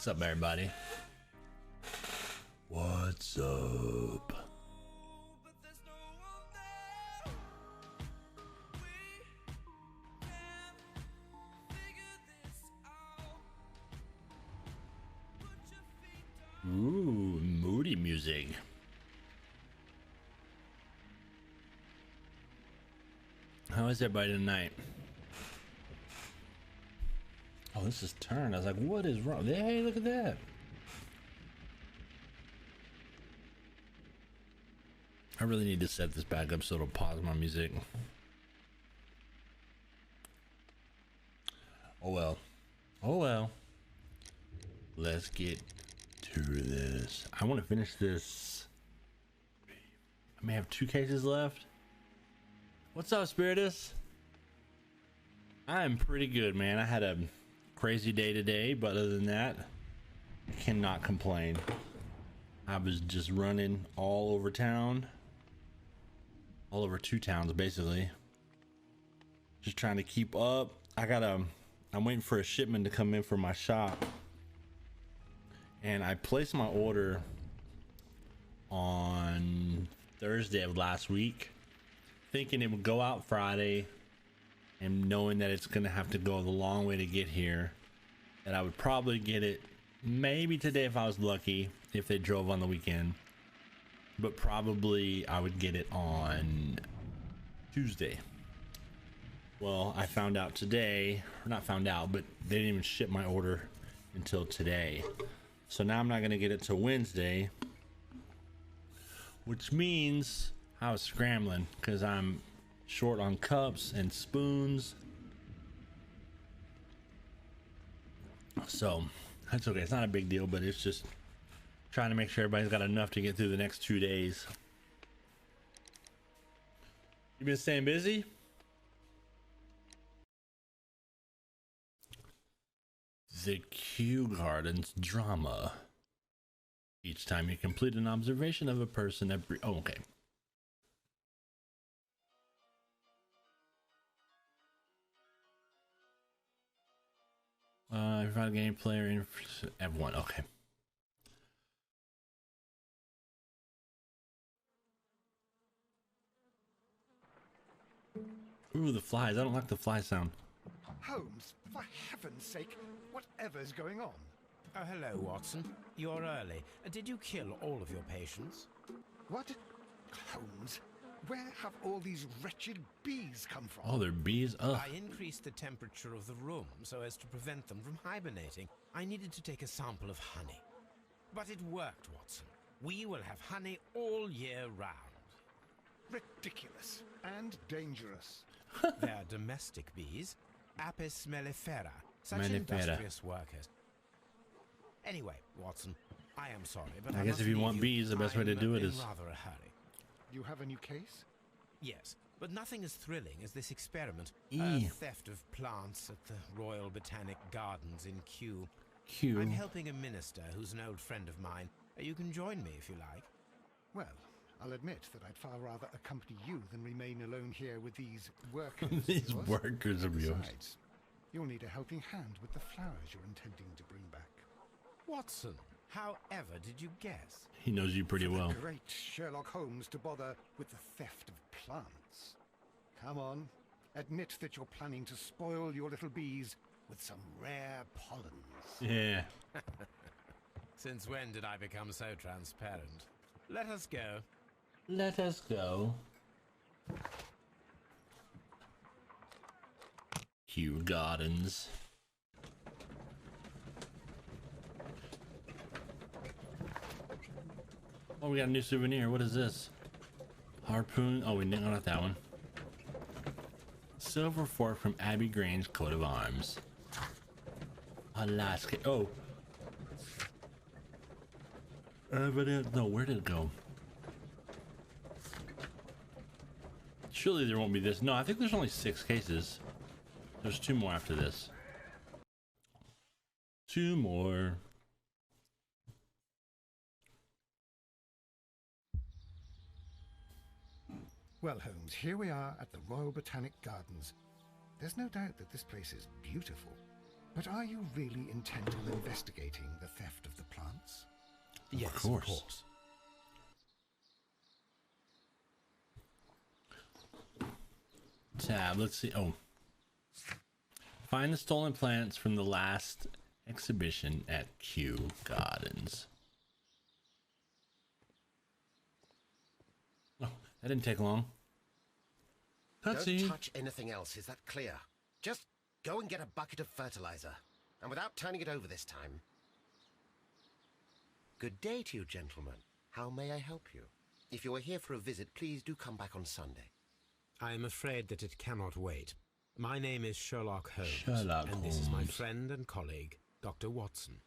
What's up, everybody? What's up? Ooh, moody music. How is everybody tonight? Oh, this is turned. I was like, what is wrong? Hey, look at that. I really need to set this back up so it'll pause my music. Oh well. Oh well. Let's get to this. I want to finish this. I may have 2 cases left. What's up, Spiritus? I'm pretty good, man. I had a crazy day today, but other than that, I cannot complain. I was just running all over town. All over 2 towns, basically. Just trying to keep up. I'm waiting for a shipment to come in for my shop. And I placed my order on Thursday of last week, thinking it would go out Friday, and knowing that it's gonna have to go the long way to get here, that I would probably get it maybe today if I was lucky, if they drove on the weekend, but probably I would get it on Tuesday. Well, I found out today, or not found out, but they didn't even ship my order until today. So now I'm not gonna get it till Wednesday, which means I was scrambling because I'm short on cups and spoons. So that's okay. It's not a big deal, but it's just trying to make sure everybody's got enough to get through the next 2 days. You been staying busy? The Kew Gardens drama. Each time you complete an observation of a person every... Oh, okay. Provide game player in F1. Okay. Ooh, the flies. I don't like the fly sound. Holmes, for heaven's sake, whatever's going on? Oh, hello, Watson. You're early. Did you kill all of your patients? What? Holmes, where have all these wretched bees come from? Oh, they're bees. Ugh. I increased the temperature of the room so as to prevent them from hibernating. I needed to take a sample of honey. But it worked, Watson. We will have honey all year round. Ridiculous and dangerous. They're domestic bees, Apis mellifera, such Mellifera. industrious workers. Anyway, Watson, I am sorry, but I guess if you want bees, the best way to do it is... rather a hurry. You have a new case? Yes, but nothing as thrilling as this experiment. Eee. Theft of plants at the Royal Botanic Gardens in Kew. Kew. I'm helping a minister who's an old friend of mine. You can join me if you like. Well, I'll admit that I'd far rather accompany you than remain alone here with these workers. These of yours. workers of yours. Besides, you'll need a helping hand with the flowers you're intending to bring back. Watson, however did you guess? He knows you pretty well. Great Sherlock Holmes to bother with the theft of plants. Come on, admit that you're planning to spoil your little bees with some rare pollens. Yeah. Since when did I become so transparent? Let us go. Let us go. Kew Gardens. Oh, we got a new souvenir. What is this? Harpoon. Oh, no, not that one. Silver fork from Abbey Grange coat of arms. Alaska. Oh. Evidence. No, where did it go? Surely there won't be this. No, I think there's only 6 cases. There's 2 more after this. 2 more. Well, Holmes, here we are at the Royal Botanic Gardens. There's no doubt that this place is beautiful. But are you really intent on investigating the theft of the plants? Yes, course. of course. Tab, let's see. Oh. Find the stolen plants from the last exhibition at Kew Gardens. Oh, that didn't take long. Cutscene. Don't touch anything else, is that clear? Just go and get a bucket of fertilizer. And without turning it over this time. Good day to you, gentlemen. How may I help you? If you are here for a visit, please do come back on Sunday. I am afraid that it cannot wait. My name is Sherlock Holmes, Sherlock and this is my Holmes. friend and colleague, Dr. Watson.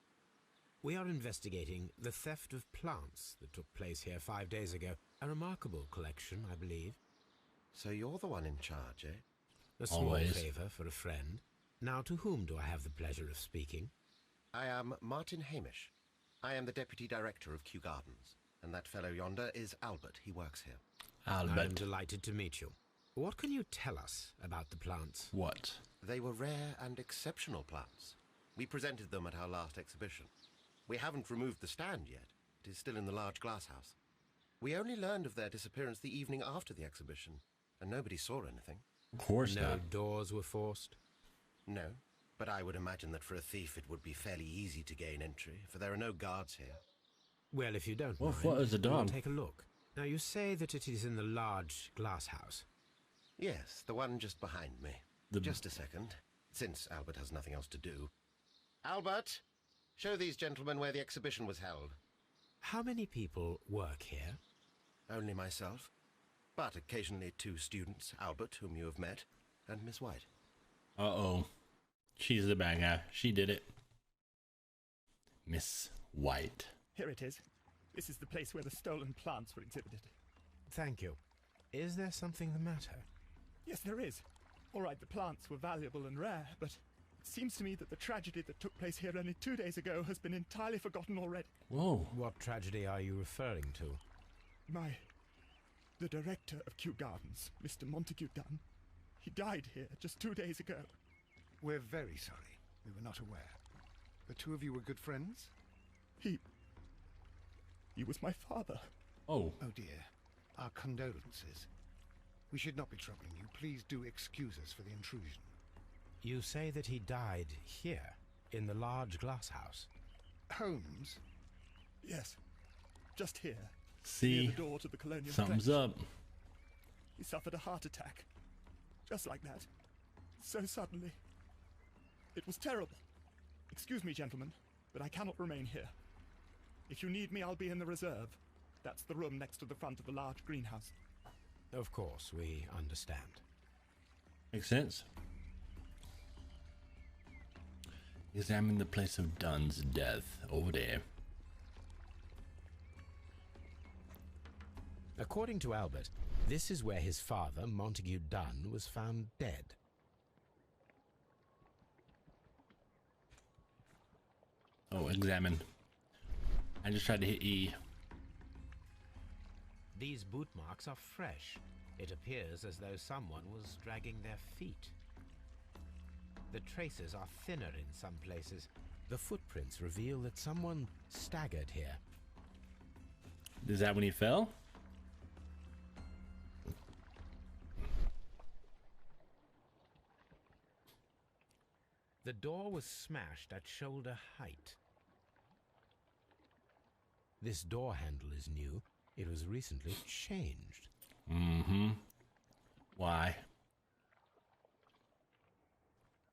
We are investigating the theft of plants that took place here 5 days ago. A remarkable collection, I believe. So you're the one in charge, eh? A small Always. favor for a friend. Now, to whom do I have the pleasure of speaking? I am Martin Hamish. I am the Deputy Director of Kew Gardens. And that fellow yonder is Albert. He works here. I am Albert. delighted to meet you. What can you tell us about the plants? What? They were rare and exceptional plants. We presented them at our last exhibition. We haven't removed the stand yet. It is still in the large glass house. We only learned of their disappearance the evening after the exhibition, and nobody saw anything. Of course No not. doors were forced? No, but I would imagine that for a thief it would be fairly easy to gain entry, for there are no guards here. Well, if you don't Well, mind, what is a we'll dog? take a look. Now, you say that it is in the large glass house. Yes, the one just behind me. The- Just a second, since Albert has nothing else to do. Albert, show these gentlemen where the exhibition was held. How many people work here? Only myself, but occasionally 2 students, Albert, whom you have met, and Miss White. Uh-oh. She's the bad guy. She did it. Miss White. Here it is. This is the place where the stolen plants were exhibited. Thank you. Is there something the matter? Yes, there is. All right, the plants were valuable and rare, but it seems to me that the tragedy that took place here only 2 days ago has been entirely forgotten already. Whoa. What tragedy are you referring to? The director of Kew Gardens, Mr. Montague Dunn, he died here just 2 days ago. We're very sorry. We were not aware. The two of you were good friends? He was my father. Oh. Oh dear. Our condolences. We should not be troubling you. Please do excuse us for the intrusion. You say that he died here, in the large glass house. Holmes? Yes, just here, near See? the door to the colonial Something's collection. up. He suffered a heart attack. Just like that. So suddenly. It was terrible. Excuse me, gentlemen, but I cannot remain here. If you need me, I'll be in the reserve. That's the room next to the front of the large greenhouse. Of course, we understand. Makes sense. Examine the place of Dunn's death over there. According to Albert, this is where his father, Montague Dunn, was found dead. Oh, examine. I just tried to hit E. These boot marks are fresh. It appears as though someone was dragging their feet. The traces are thinner in some places. The footprints reveal that someone staggered here. Is that when he fell? The door was smashed at shoulder height. This door handle is new. It was recently changed. Mm-hmm. Why?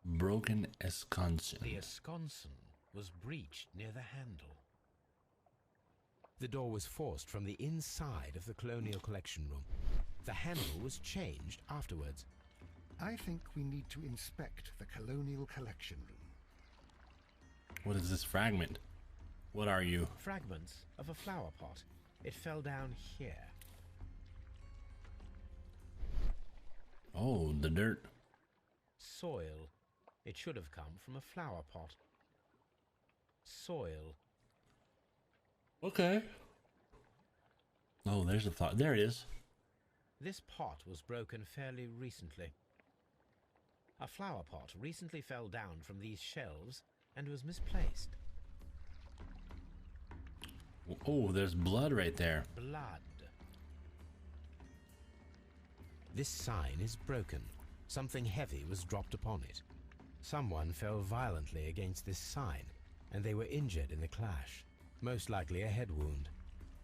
Broken escutcheon. The escutcheon was breached near the handle. The door was forced from the inside of the Colonial Collection Room. The handle was changed afterwards. I think we need to inspect the Colonial Collection Room. What is this fragment? What are you? Fragments of a flower pot. It fell down here. Oh, the dirt. Soil. It should have come from a flower pot. Soil. Okay. Oh, there's a flower. There it is. This pot was broken fairly recently. A flower pot recently fell down from these shelves and was misplaced. Oh, there's blood right there. Blood. This sign is broken. Something heavy was dropped upon it. Someone fell violently against this sign, and they were injured in the clash. Most likely a head wound.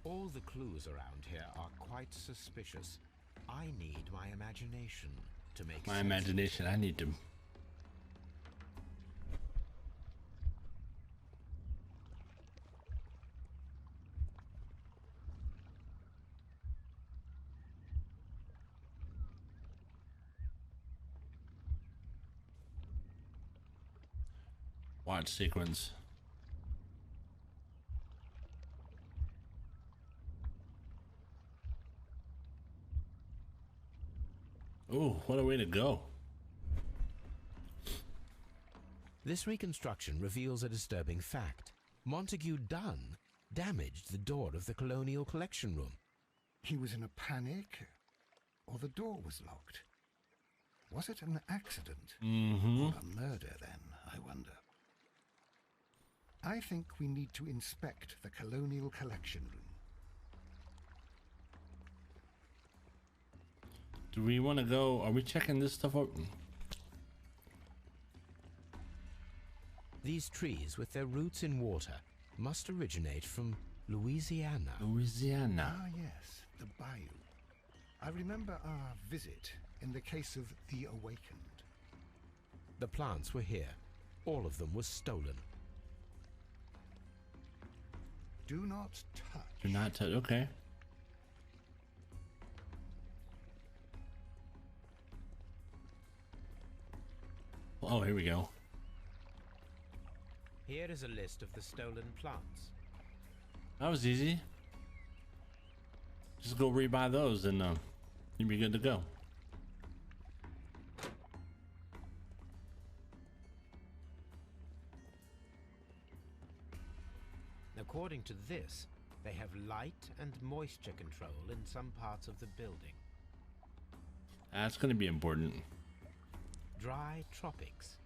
All the clues around here are quite suspicious. I need my imagination to make My sense. imagination, I need to. Watch sequence. Oh, what a way to go. This reconstruction reveals a disturbing fact. Montague Dunn damaged the door of the Colonial Collection Room. He was in a panic, or the door was locked. Was it an accident? Or a murder then, I wonder? I think we need to inspect the Colonial Collection Room. Do we want to go? Are we checking this stuff out? These trees, with their roots in water, must originate from Louisiana. Louisiana. Ah, yes, the bayou. I remember our visit in the case of the Awakened. The plants were here. All of them was stolen. Do not touch. Do not touch. Okay. Oh, here we go. Here is a list of the stolen plants. That was easy. Just go rebuy those and you'll be good to go. According to this, they have light and moisture control in some parts of the building. That's going to be important. Dry tropics.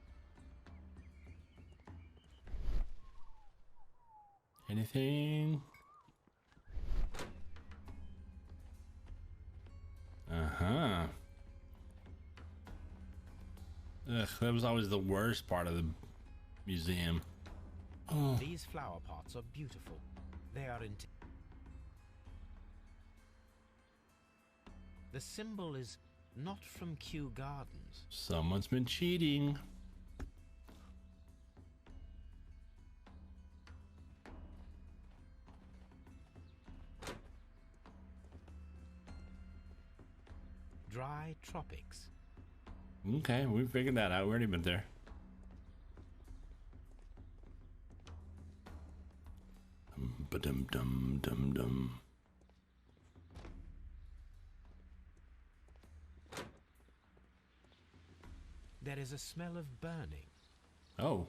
Anything? Uh-huh. Ugh, that was always the worst part of the museum. Oh. These flower pots are beautiful. They are in... The symbol is not from Kew Gardens. Someone's been cheating. Dry tropics. Okay, we figured that out. We already been there. Ba-dum-dum-dum-dum. There is a smell of burning. Oh.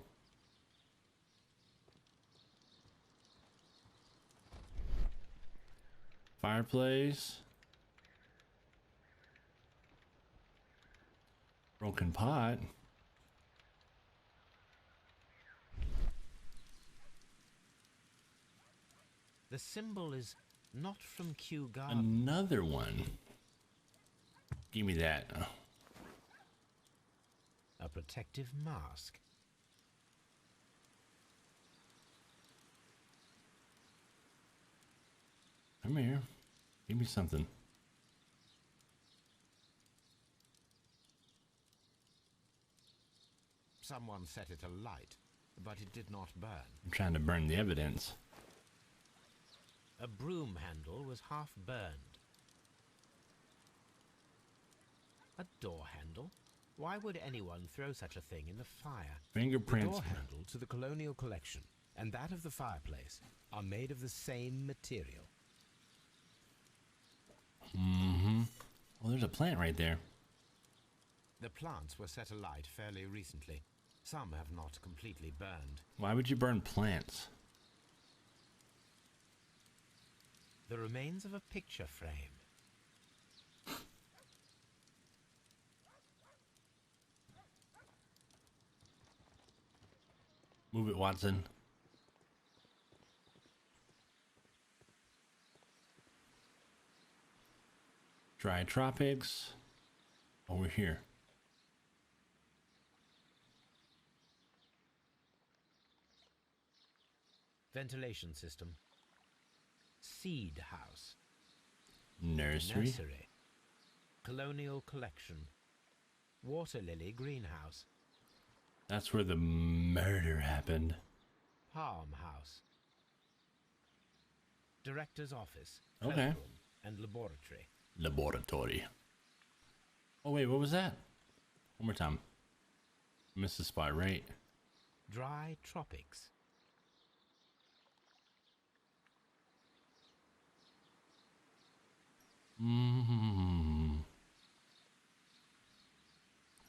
Fireplace. Broken pot. The symbol is not from Kew Gardens. Another one. Give me that. Oh. A protective mask. Come here. Give me something. Someone set it alight, but it did not burn. I'm trying to burn the evidence. A broom handle was half burned. A door handle? Why would anyone throw such a thing in the fire? Fingerprints. The door handle to the Colonial Collection and that of the fireplace are made of the same material. Mm-hmm. Well, there's a plant right there. The plants were set alight fairly recently. Some have not completely burned. Why would you burn plants? The remains of a picture frame. Move it, Watson. Dry tropics. Over here. Ventilation system. Seed house. Nursery. Nursery. Colonial collection. Water lily greenhouse. That's where the murder happened. Palm house. Director's office. Okay. Cloakroom and laboratory. Laboratory. Oh wait, what was that? One more time. Missed the spot, right? Dry tropics.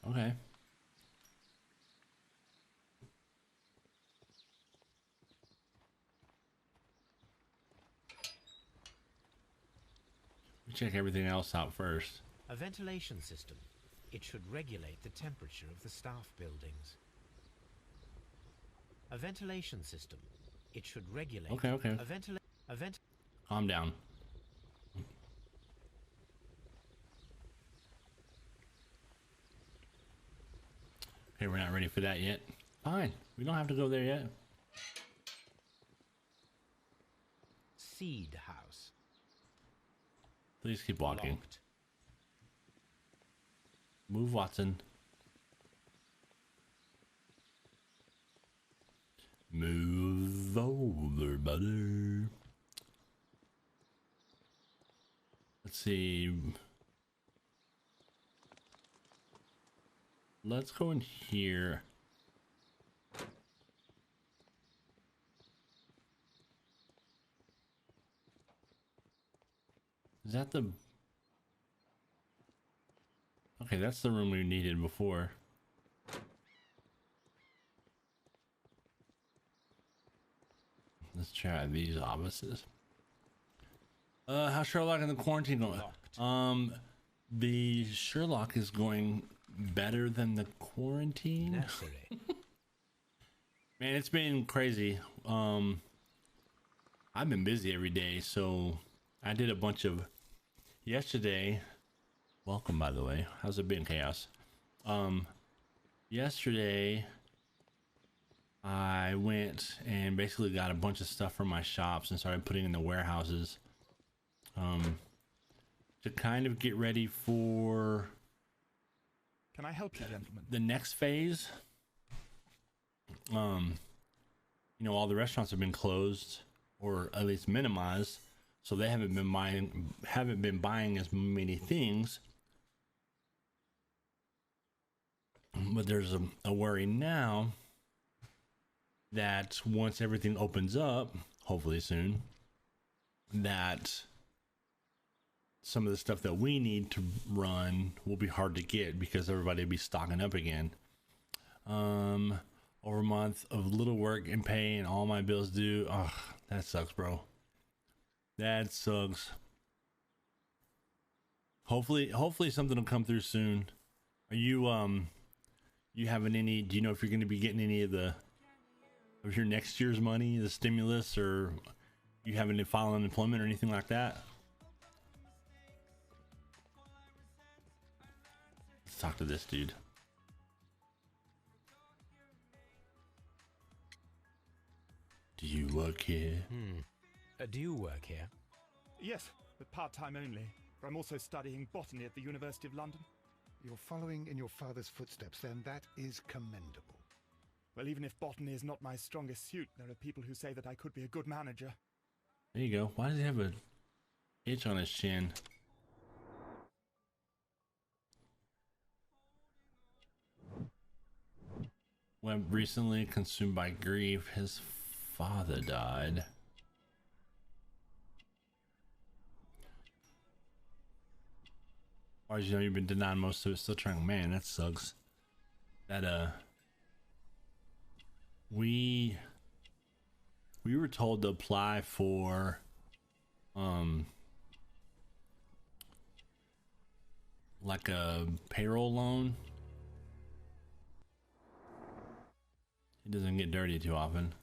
Okay. We check everything else out first. A ventilation system. It should regulate the temperature of the staff buildings. A ventilation system. It should regulate. Okay. Calm down. Okay, we're not ready for that yet. Fine. We don't have to go there yet. Seed house. Please keep walking. Locked. Move, Watson. Move over, buddy. Let's see. Let's go in here. Is that the... Okay, that's the room we needed before. Let's try these offices. How's Sherlock in the quarantine going? Locked. The Sherlock is going better than the quarantine. Nursery. Man, it's been crazy. I've been busy every day, so I did a bunch of yesterday. Welcome, by the way. How's it been, Chaos? Yesterday I went and basically got a bunch of stuff from my shops and started putting in the warehouses to kind of get ready for Can I help you, gentlemen? the next phase. You know, all the restaurants have been closed or at least minimized, so they haven't been buying as many things. But there's a worry now that once everything opens up, hopefully soon, that some of the stuff that we need to run will be hard to get because everybody will be stocking up again. Over a month of little work and pay and all my bills due. Oh, that sucks, bro. That sucks. Hopefully something will come through soon. Are you you having any, do you know if you're going to be getting any of your next year's money, the stimulus, or you having to file unemployment or anything like that? Let's talk to this dude. Do you work here? Do you work here? Yes, but part-time only. For I'm also studying botany at the University of London. You're following in your father's footsteps, then that is commendable. Well, even if botany is not my strongest suit, there are people who say that I could be a good manager. There you go. Why does he have a itch on his chin? Went recently consumed by grief. His father died. Or, you know, you've been denying most of it, still trying. Man, that sucks. That we were told to apply for like a payroll loan. It doesn't get dirty too often.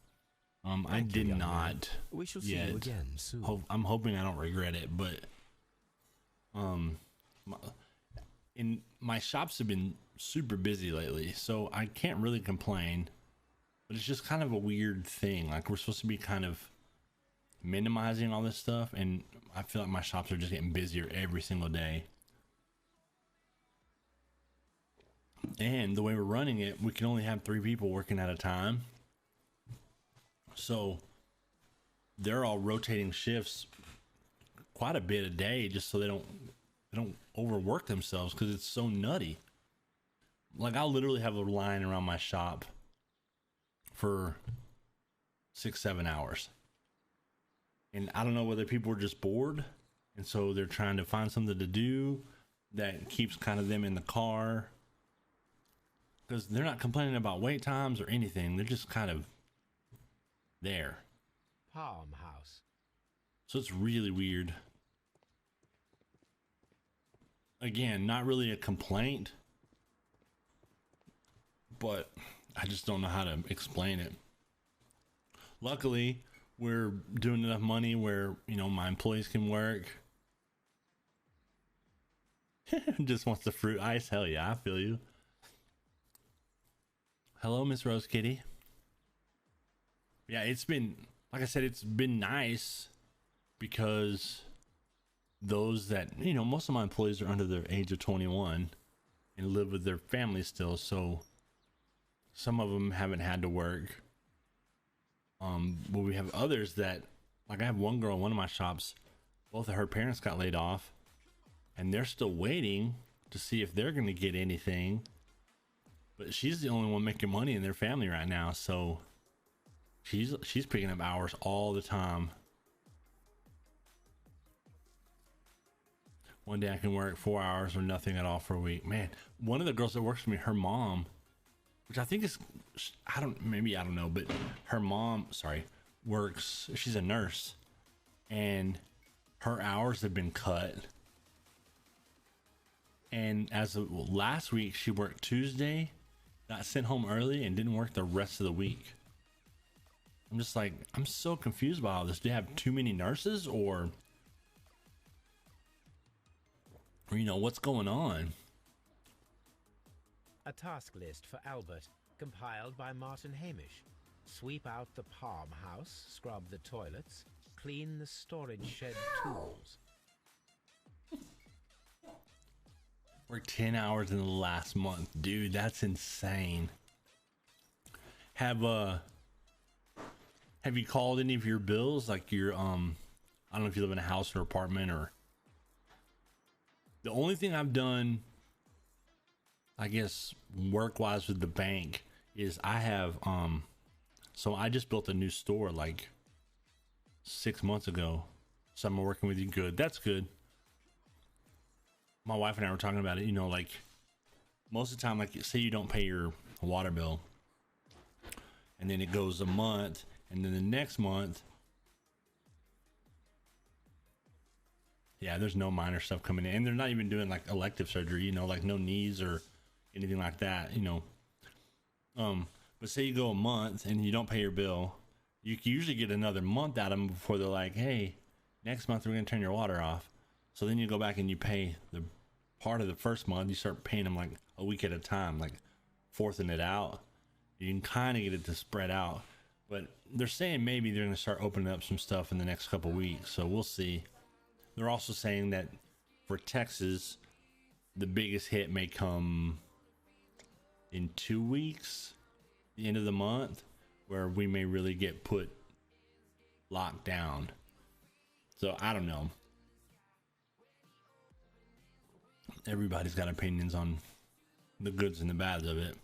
I Thank you, did young man. not. We shall see yet. you again soon. I'm hoping I don't regret it, but my shops have been super busy lately, so I can't really complain. But it's just kind of a weird thing. Like, we're supposed to be kind of minimizing all this stuff, and I feel like my shops are just getting busier every single day. And the way we're running it, we can only have 3 people working at a time. So they're all rotating shifts quite a bit a day, just so they don't overwork themselves, because it's so nutty. Like, I'll literally have a line around my shop for 6-7 hours, and I don't know whether people are just bored, and so they're trying to find something to do that keeps kind of them in the car, because they're not complaining about wait times or anything. They're just kind of there. Palm House. So it's really weird. Again, not really a complaint, but I just don't know how to explain it. Luckily, we're doing enough money where, you know, my employees can work. Just wants the fruit ice. Hell yeah, I feel you. Hello, Miss Rose Kitty. Yeah, it's been, like I said, it's been nice because those that, you know, most of my employees are under the age of 21 and live with their families still, so some of them haven't had to work. But we have others that, like, I have one girl in one of my shops, both of her parents got laid off, and they're still waiting to see if they're going to get anything. But she's the only one making money in their family right now, so she's picking up hours all the time. One day I can work 4 hours or nothing at all for a week. Man, one of the girls that works for me, her mom, which I think is, I don't know, but her mom, works, she's a nurse, and her hours have been cut. And as of last week, she worked Tuesday, got sent home early, and didn't work the rest of the week. I'm just like, I'm so confused about all this. Do you have too many nurses, or you know, what's going on? A task list for Albert, compiled by Martin Hamish. Sweep out the Palm House, scrub the toilets, clean the storage shed tools. Worked 10 hours in the last month. Dude, that's insane. Have you called any of your bills? Like your, I don't know if you live in a house or apartment, or... The only thing I've done, I guess, work-wise with the bank is I have, so I just built a new store like 6 months ago. So I'm working with you. Good. That's good. My wife and I were talking about it, you know, like most of the time, like say you don't pay your water bill and then it goes a month, and then the next month, yeah, there's no minor stuff coming in, and they're not even doing like elective surgery, you know, like no knees or anything like that, you know. But say you go a month and you don't pay your bill, you can usually get another month out of them before they're like, hey, next month we're going to turn your water off. So then you go back and you pay the part of the first month. You start paying them like a week at a time, like forcing it out. You can kind of get it to spread out, but they're saying maybe they're going to start opening up some stuff in the next couple weeks. So we'll see. They're also saying that for Texas, the biggest hit may come in 2 weeks, the end of the month, where we may really get put locked down. So I don't know. Everybody's got opinions on the goods and the bads of it.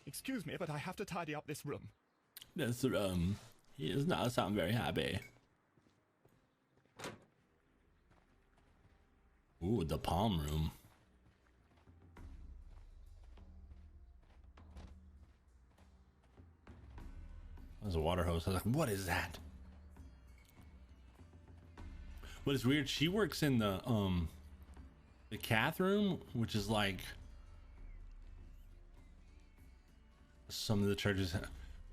Excuse me, but I have to tidy up this room. This he does not sound very happy. Ooh, the palm room. There's a water hose. I was like, what is that? But it's weird. She works in the cath room, which is like Some of the churches.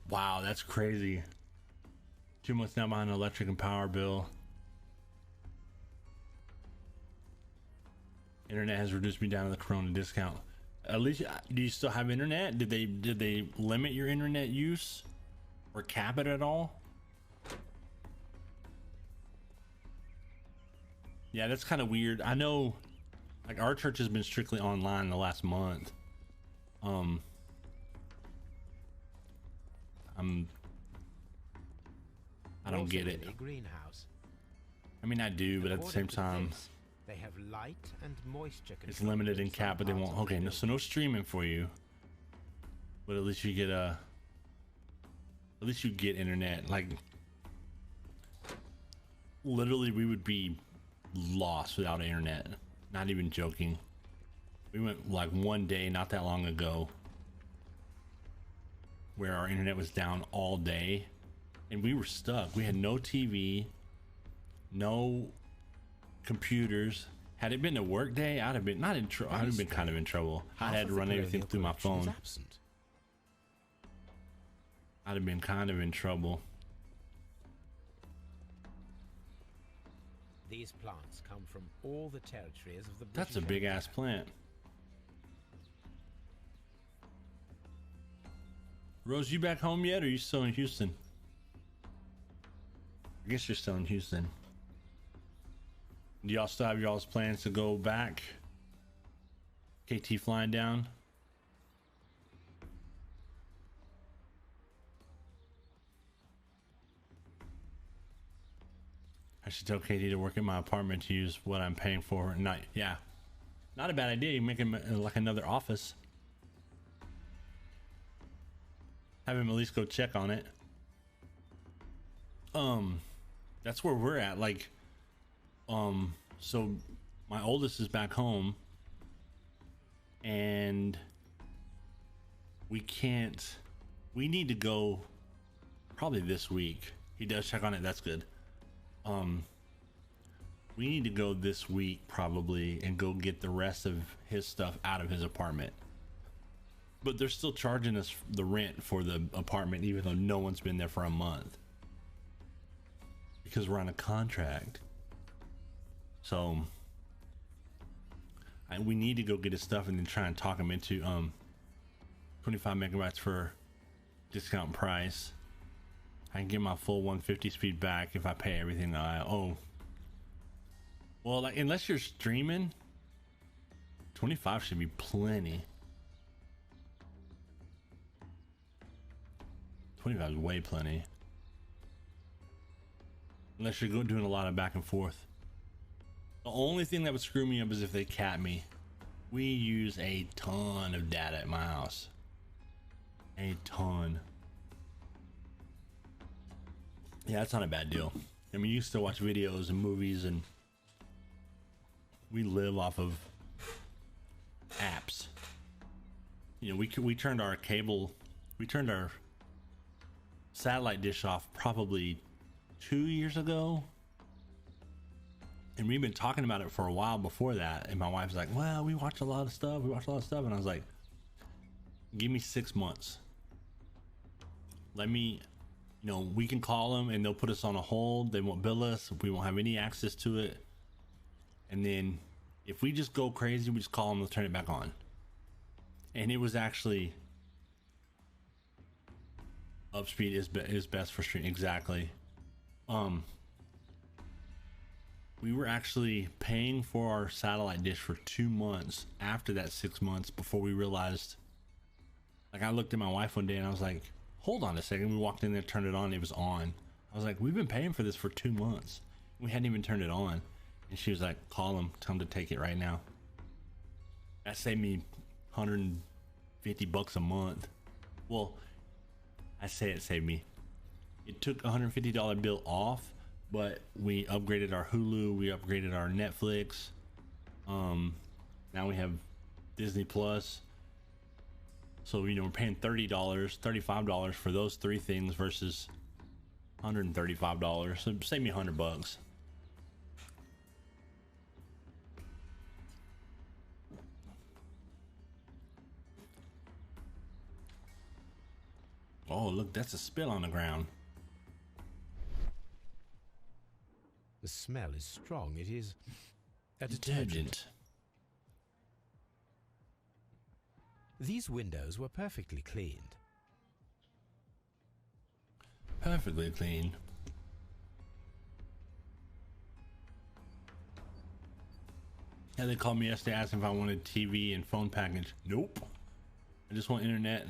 Wow, that's crazy. 2 months now behind electric and power bill. Internet has reduced me down to the Corona discount. At least, do you still have internet? Did they limit your internet use or cap it at all? Yeah, that's kind of weird. I know, like, our church has been strictly online the last month. I don't get it. Greenhouse. I mean, I do, but at the same time, they have light and moisture control. it's limited in cap, but they won't. Okay, no, so no streaming for you, but at least you get at least you get internet. Like, literally, we would be lost without internet. Not even joking. We went like one day not that long ago where our internet was down all day and we were stuck. We had no TV, no computers. Had it been a work day, I'd have been not in trouble. I'd have been kind of in trouble. I had to run everything through my phone. I'd have been kind of in trouble. These plants come from all the territories of the British That's a big Empire. ass plant. Rose, you back home yet, or are you still in Houston? I guess you're still in Houston. Do y'all still have y'all's plans to go back? KT flying down? I should tell Katie to work at my apartment to use what I'm paying for. Not, yeah, not a bad idea. You make him like another office. Have him at least go check on it. That's where we're at. Like, so my oldest is back home, and we need to go probably this week. He does check on it. That's good. We need to go this week probably and go get the rest of his stuff out of his apartment. But they're still charging us the rent for the apartment, even though no one's been there for a month. Because we're on a contract. So we need to go get his stuff and then try and talk him into 25 megabytes for discount price. I can get my full 150 speed back if I pay everything I owe. Well, like, unless you're streaming, 25 should be plenty. 25 is way plenty. Unless you're doing a lot of back and forth. The only thing that would screw me up is if they cap me. We use a ton of data at my house. A ton. Yeah, that's not a bad deal. I mean, you still watch videos and movies, and we live off of apps. You know, we turned our satellite dish off probably 2 years ago, and we've been talking about it for a while before that. And my wife's like, "Well, we watch a lot of stuff. And I was like, "Give me 6 months. Let me." You know, we can call them and they'll put us on a hold. They won't bill us. We won't have any access to it. And then if we just go crazy, we just call them, they'll turn it back on. And it was actually upspeed is best for streaming. Exactly. We were actually paying for our satellite dish for 2 months after that 6 months before we realized. Like, I looked at my wife one day and I was like, hold on a second. We walked in there, turned it on, it was on. I was like, we've been paying for this for 2 months. We hadn't even turned it on. And she was like, call him, tell him to take it right now. That saved me $150 a month. Well, I say it saved me. It took a $150 bill off, but we upgraded our Hulu, we upgraded our Netflix. Now we have Disney Plus. So, you know, we're paying $30, $35 for those three things versus $135. So save me $100. Oh, look, that's a spill on the ground. The smell is strong. It is a detergent. These windows were perfectly cleaned. Perfectly clean. Yeah, they called me yesterday asking if I wanted TV and phone package. Nope. I just want internet.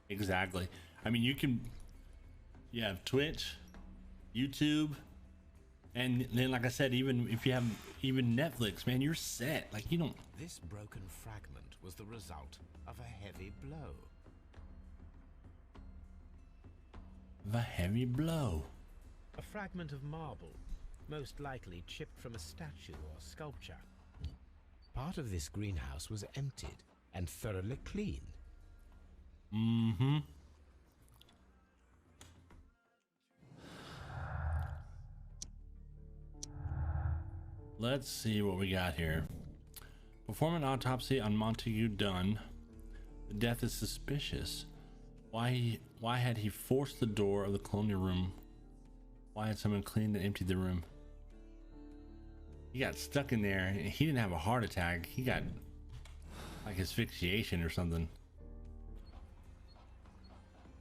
Exactly. I mean, you have Twitch, YouTube, and then, like I said, even if you have Netflix, man, you're set. Like, you don't. This broken fragment was the result of a heavy blow. A heavy blow. A fragment of marble, most likely chipped from a statue or sculpture. Part of this greenhouse was emptied and thoroughly cleaned. Mm-hmm. Let's see what we got here. Perform an autopsy on Montague Dunn. The death is suspicious. Why had he forced the door of the colonial room? Why had someone cleaned and emptied the room? He got stuck in there, and he didn't have a heart attack. He got like asphyxiation or something.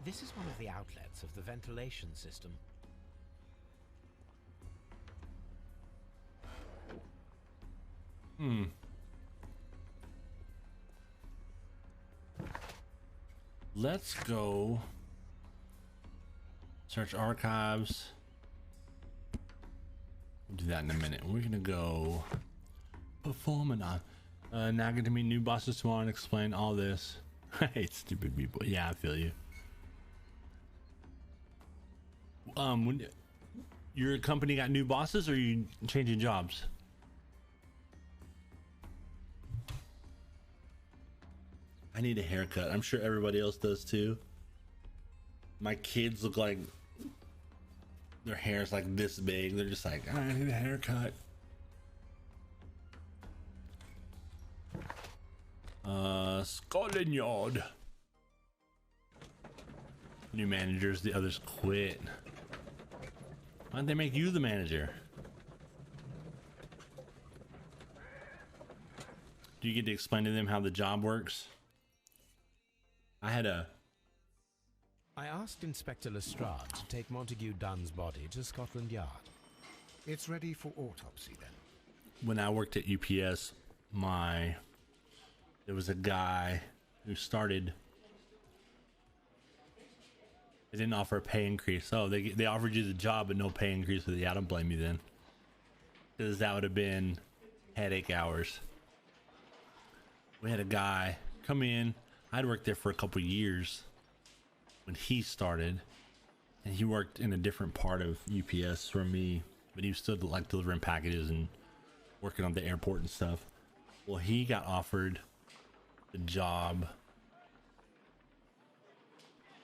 This is one of the outlets of the ventilation system. Let's go search archives. We'll do that in a minute. We're gonna go perform an now get to meet new bosses tomorrow and explain all this. I hate stupid people. Yeah, I feel you. When your company got new bosses, or are you changing jobs? I need a haircut. I'm sure everybody else does too. My kids look like their hair is like this big. They're just like, I need a haircut. Scotland Yard. New managers, the others quit. Why'd they make you the manager? Do you get to explain to them how the job works? I asked Inspector Lestrade to take Montague Dunn's body to Scotland Yard. It's ready for autopsy then. When I worked at UPS, there was a guy who started. They didn't offer a pay increase. Oh, they offered you the job but no pay increase. But yeah, I don't blame you then, because that would have been headache hours. We had a guy come in. I'd worked there for a couple years when he started, and he worked in a different part of UPS from me, but he was still like delivering packages and working on the airport and stuff. Well, he got offered the job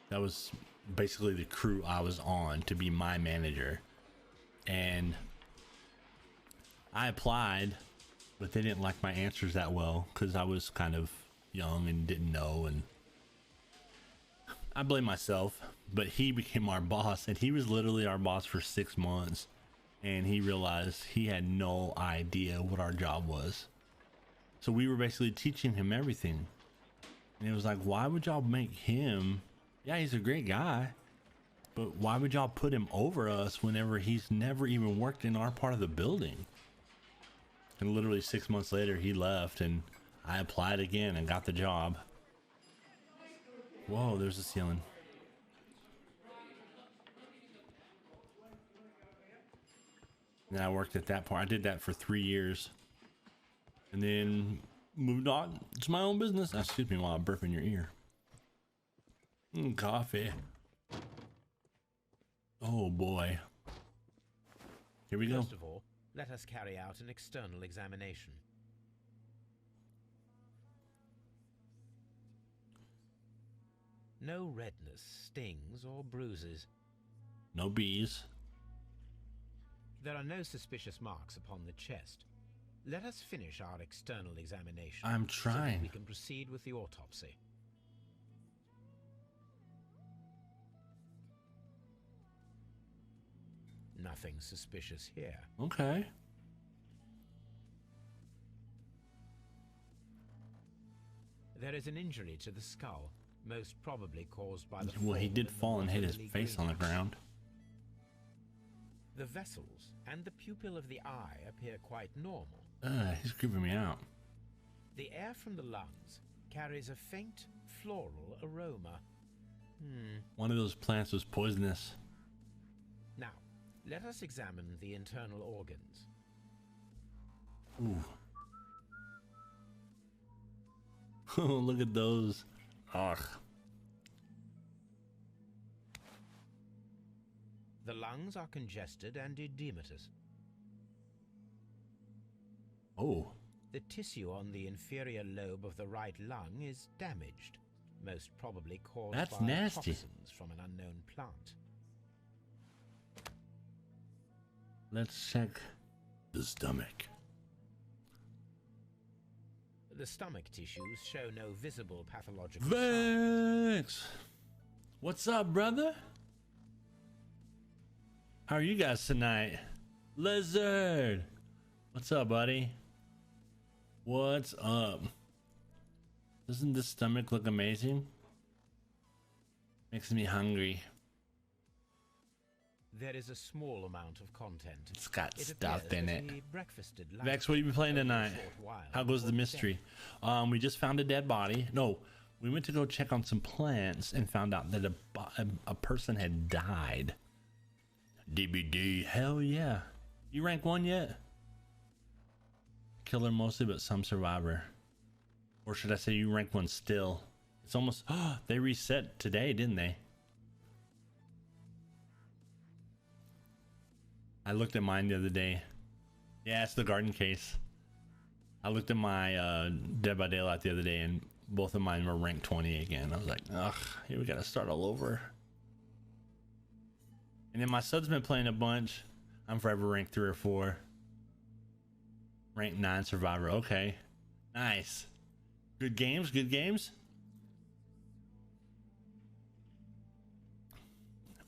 that was basically the crew I was on to be my manager, and I applied, but they didn't like my answers that well because I was kind of young and didn't know, and I blame myself. But he became our boss, and he was literally our boss for 6 months, and he realized he had no idea what our job was. So we were basically teaching him everything, and it was like, why would y'all make him, yeah, he's a great guy, but why would y'all put him over us whenever he's never even worked in our part of the building? And literally 6 months later he left, and I applied again and got the job. Whoa, there's the ceiling. And I worked at that part. I did that for 3 years. And then moved on to my own business. Excuse me while I burp in your ear. Coffee. Oh boy. Here we go. First of all, let us carry out an external examination. No redness, stings, or bruises. No bees. There are no suspicious marks upon the chest. Let us finish our external examination. I'm so that trying. we can proceed with the autopsy. Nothing suspicious here. Okay. There is an injury to the skull, most probably caused by the Well, he fall did in the fall and hit his water-lily face on the green. ground. The vessels and the pupil of the eye appear quite normal. He's creeping me out. The air from the lungs carries a faint floral aroma. One of those plants was poisonous. Now, let us examine the internal organs. Ooh. Look at those. Ugh. The lungs are congested and edematous. Oh. The tissue on the inferior lobe of the right lung is damaged, most probably caused That's by nasty. toxins from an unknown plant. Let's check the stomach. The stomach tissues show no visible pathological signs. Vex! What's up, brother? How are you guys tonight? Lizard! What's up, buddy? What's up? Doesn't this stomach look amazing? Makes me hungry. There is a small amount of content. It's got It stuff appears in that it. he breakfasted last Vex, what have you been playing only a tonight? short while How goes the before mystery? death. We just found a dead body. No, we went to go check on some plants and found out that a person had died. DBD, hell yeah. You rank 1 yet? Killer mostly, but some survivor. Or should I say you rank 1 still? It's almost, they reset today, didn't they? I looked at mine the other day. Yeah, it's the garden case. I looked at my Dead by Daylight the other day, and both of mine were ranked 20 again. I was like, ugh, here we gotta start all over. And then my son's been playing a bunch. I'm forever ranked 3 or 4. Rank 9 survivor. Okay, nice. Good games. Good games.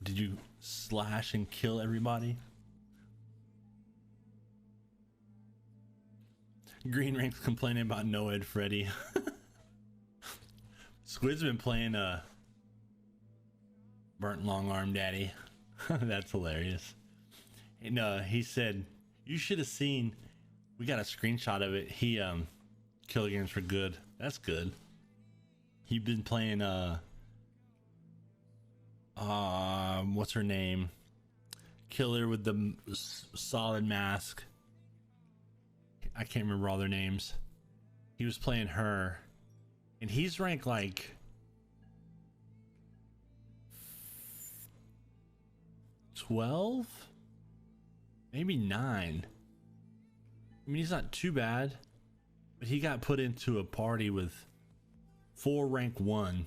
Did you slash and kill everybody? Green Rank's complaining about no Ed Freddy. Squid's been playing Burnt Long Arm Daddy. That's hilarious. And he said, you should have seen, we got a screenshot of it. He kilograms for good. That's good. He's been playing what's her name? Killer with the solid mask. I can't remember all their names. He was playing her, and he's ranked like 12, maybe 9. I mean, he's not too bad, but he got put into a party with 4 rank 1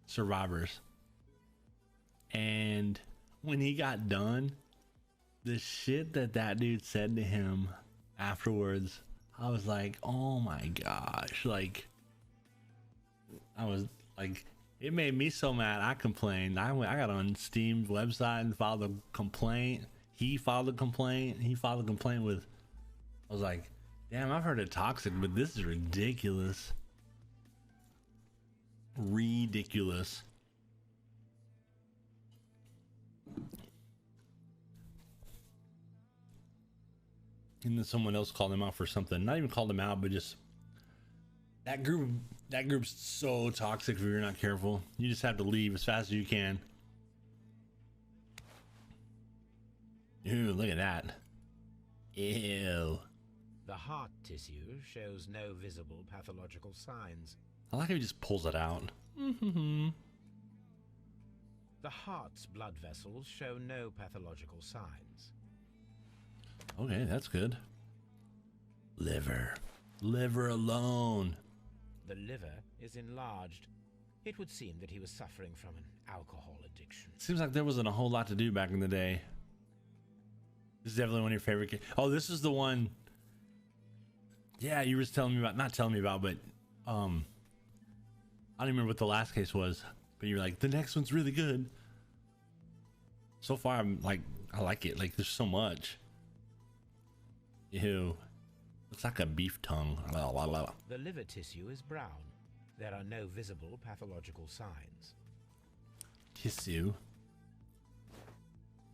survivors, and when he got done, the shit that dude said to him afterwards, I was like, oh my gosh, like, I was like, it made me so mad. I complained. I got on Steam's website and filed a complaint. He filed a complaint. He filed a complaint with, I was like, damn, I've heard of toxic, but this is ridiculous. Ridiculous. And then someone else called him out for something. Not even called him out, but just that group's so toxic if you're not careful. You just have to leave as fast as you can. Ew, look at that. Ew. The heart tissue shows no visible pathological signs. I like how he just pulls it out. The heart's blood vessels show no pathological signs. Okay, that's good. Liver. Liver alone. The liver is enlarged. It would seem that he was suffering from an alcohol addiction. Seems like there wasn't a whole lot to do back in the day. This is definitely one of your favorite games. Oh, this is the one. Yeah, you were telling me about, not telling me about, but I don't remember what the last case was, but you're like, the next one's really good. So far, I'm like I like it. Like, there's so much. Ew. Looks like a beef tongue. La, la, la. The liver tissue is brown. There are no visible pathological signs. Tissue.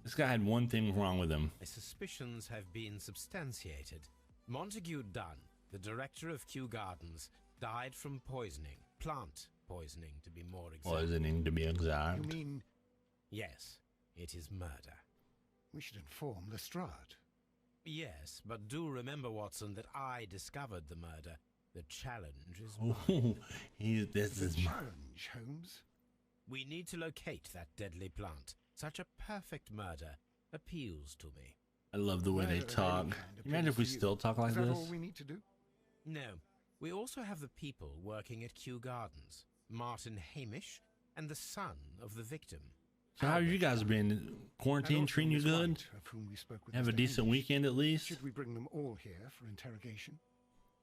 This guy had one thing wrong with him. My suspicions have been substantiated. Montague Dunn, the director of Kew Gardens, died from poisoning. Plant poisoning, to be more exact. Poisoning, to be exact. You mean Yes, it is murder. we should inform Lestrade? Yes, but do remember, Watson, that I discovered the murder. The challenge is Oh, mine. this The is my... challenge, Holmes. We need to locate that deadly plant. Such a perfect murder appeals to me. I love the way they Murder of talk. any kind Imagine if we appeals to you. still talk like Is that this. all we need to do? No, we also have the people working at Kew Gardens. Martin Hamish and the son of the victim. So how you guys been? Quarantine And treating you also Miss good? White, of whom we spoke with Have a Mr. decent Hamish. weekend at least? Should we bring them all here for interrogation?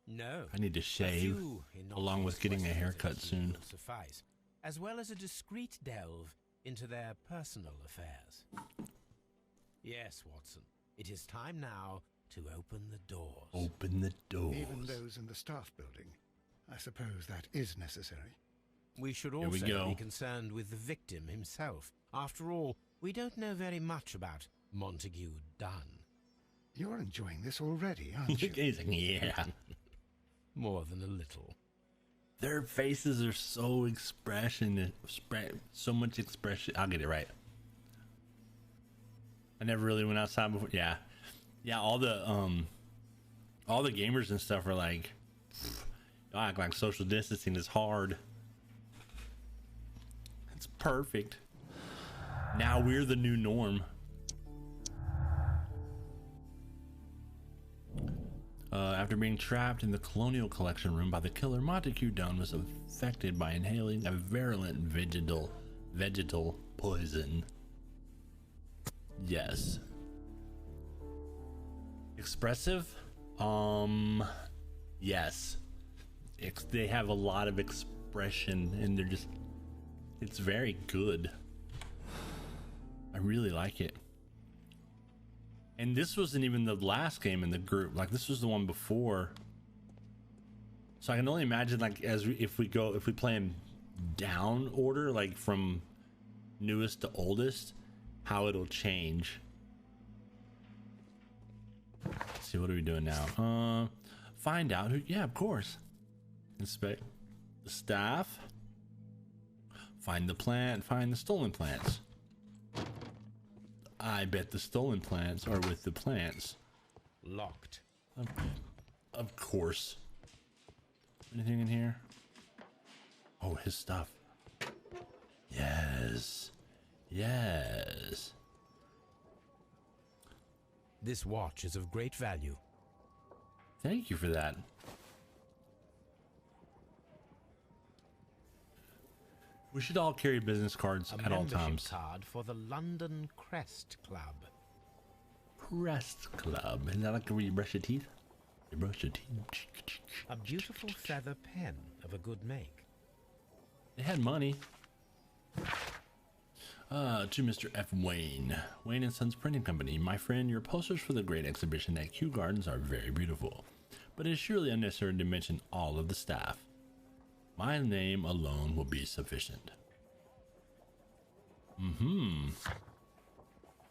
No. I need to A shave, few along with innocuous getting a questions haircut of the soon. will suffice, as well as a discreet delve into their personal affairs. Yes, Watson, it is time now to open the doors. Open the doors. Even those in the staff building. I suppose that is necessary. We should Here we also go. be concerned with the victim himself. After all, we don't know very much about Montague Dunn. You're enjoying this already, aren't you? He's like, yeah. More than a little. Their faces are so so much expression. I'll get it right. I never really went outside before. Yeah, all the gamers and stuff are like, y'all act like social distancing is hard. It's perfect. Now we're the new norm. After being trapped in the Colonial Collection room by the killer, Montague Dunn was affected by inhaling a virulent vegetal poison. Yes. Expressive? Yes. They have a lot of expression and they're just, it's very good. I really like it. And this wasn't even the last game in the group. Like, this was the one before. So I can only imagine, like, if we play in down order, like from newest to oldest, how it'll change. Let's see, what are we doing now? Find out who. Yeah, of course. Inspect the staff. Find the plant. Find the stolen plants. I bet the stolen plants are with the plants. Locked. Of course. Anything in here? Oh, his stuff. Yes. Yes. This watch is of great value. Thank you for that. We should all carry business cards A at all membership times. card for the London Crest Club. Crest Club. Is that like where you brush your teeth? You brush your teeth. A beautiful feather pen of a good make. They had money. To Mr. F. Wayne. Wayne and Sons Printing Company. My friend, your posters for the great exhibition at Kew Gardens are very beautiful, but it is surely unnecessary to mention all of the staff. My name alone will be sufficient.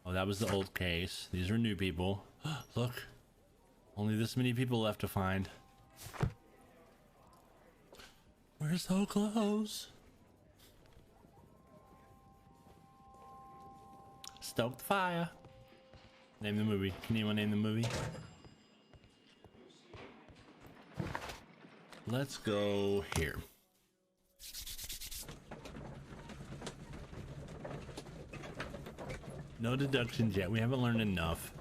Oh, that was the old case. These are new people. Look, only this many people left to find. We're so close. Stoke the fire. Name the movie. Can anyone name the movie? Let's go here. No deductions yet. We haven't learned enough.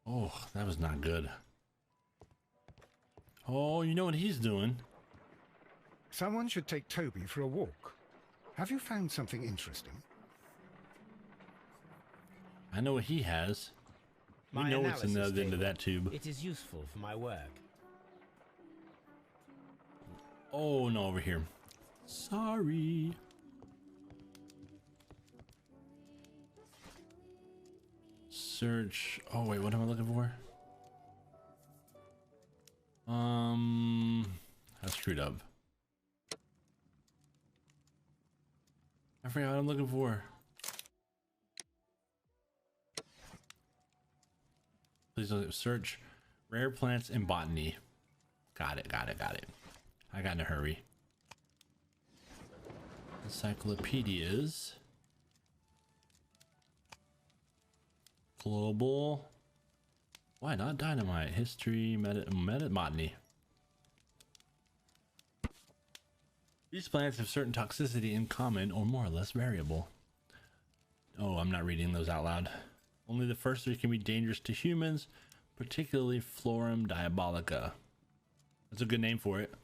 Oh, that was not good. Oh, you know what he's doing? Someone should take Toby for a walk. Have you found something interesting? I know what he has. We My know what's in the analysis other end of table. that tube. It is useful for my work. Oh, no, over here. Sorry. Search. Oh wait, what am I looking for? I screwed up. I forgot what I'm looking for. Please don't search rare plants and botany. Got it. I got in a hurry. Encyclopedias. Global. Why not dynamite? History, botany. These plants have certain toxicity in common or more or less variable. Oh, I'm not reading those out loud. Only the first three can be dangerous to humans, particularly Florum diabolica. That's a good name for it,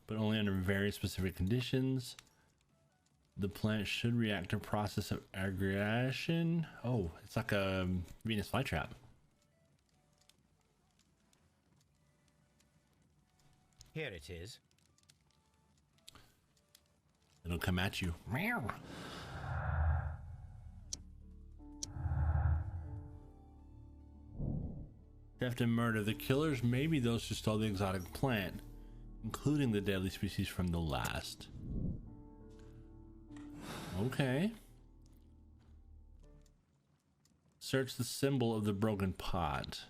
but only under very specific conditions. The plant should react to a process of aggregation. Oh, it's like a Venus flytrap. Here it is. It'll come at you. Meow. Theft and murder. The killers may be those who stole the exotic plant, including the deadly species from the last. Okay. Search the symbol of the broken pot.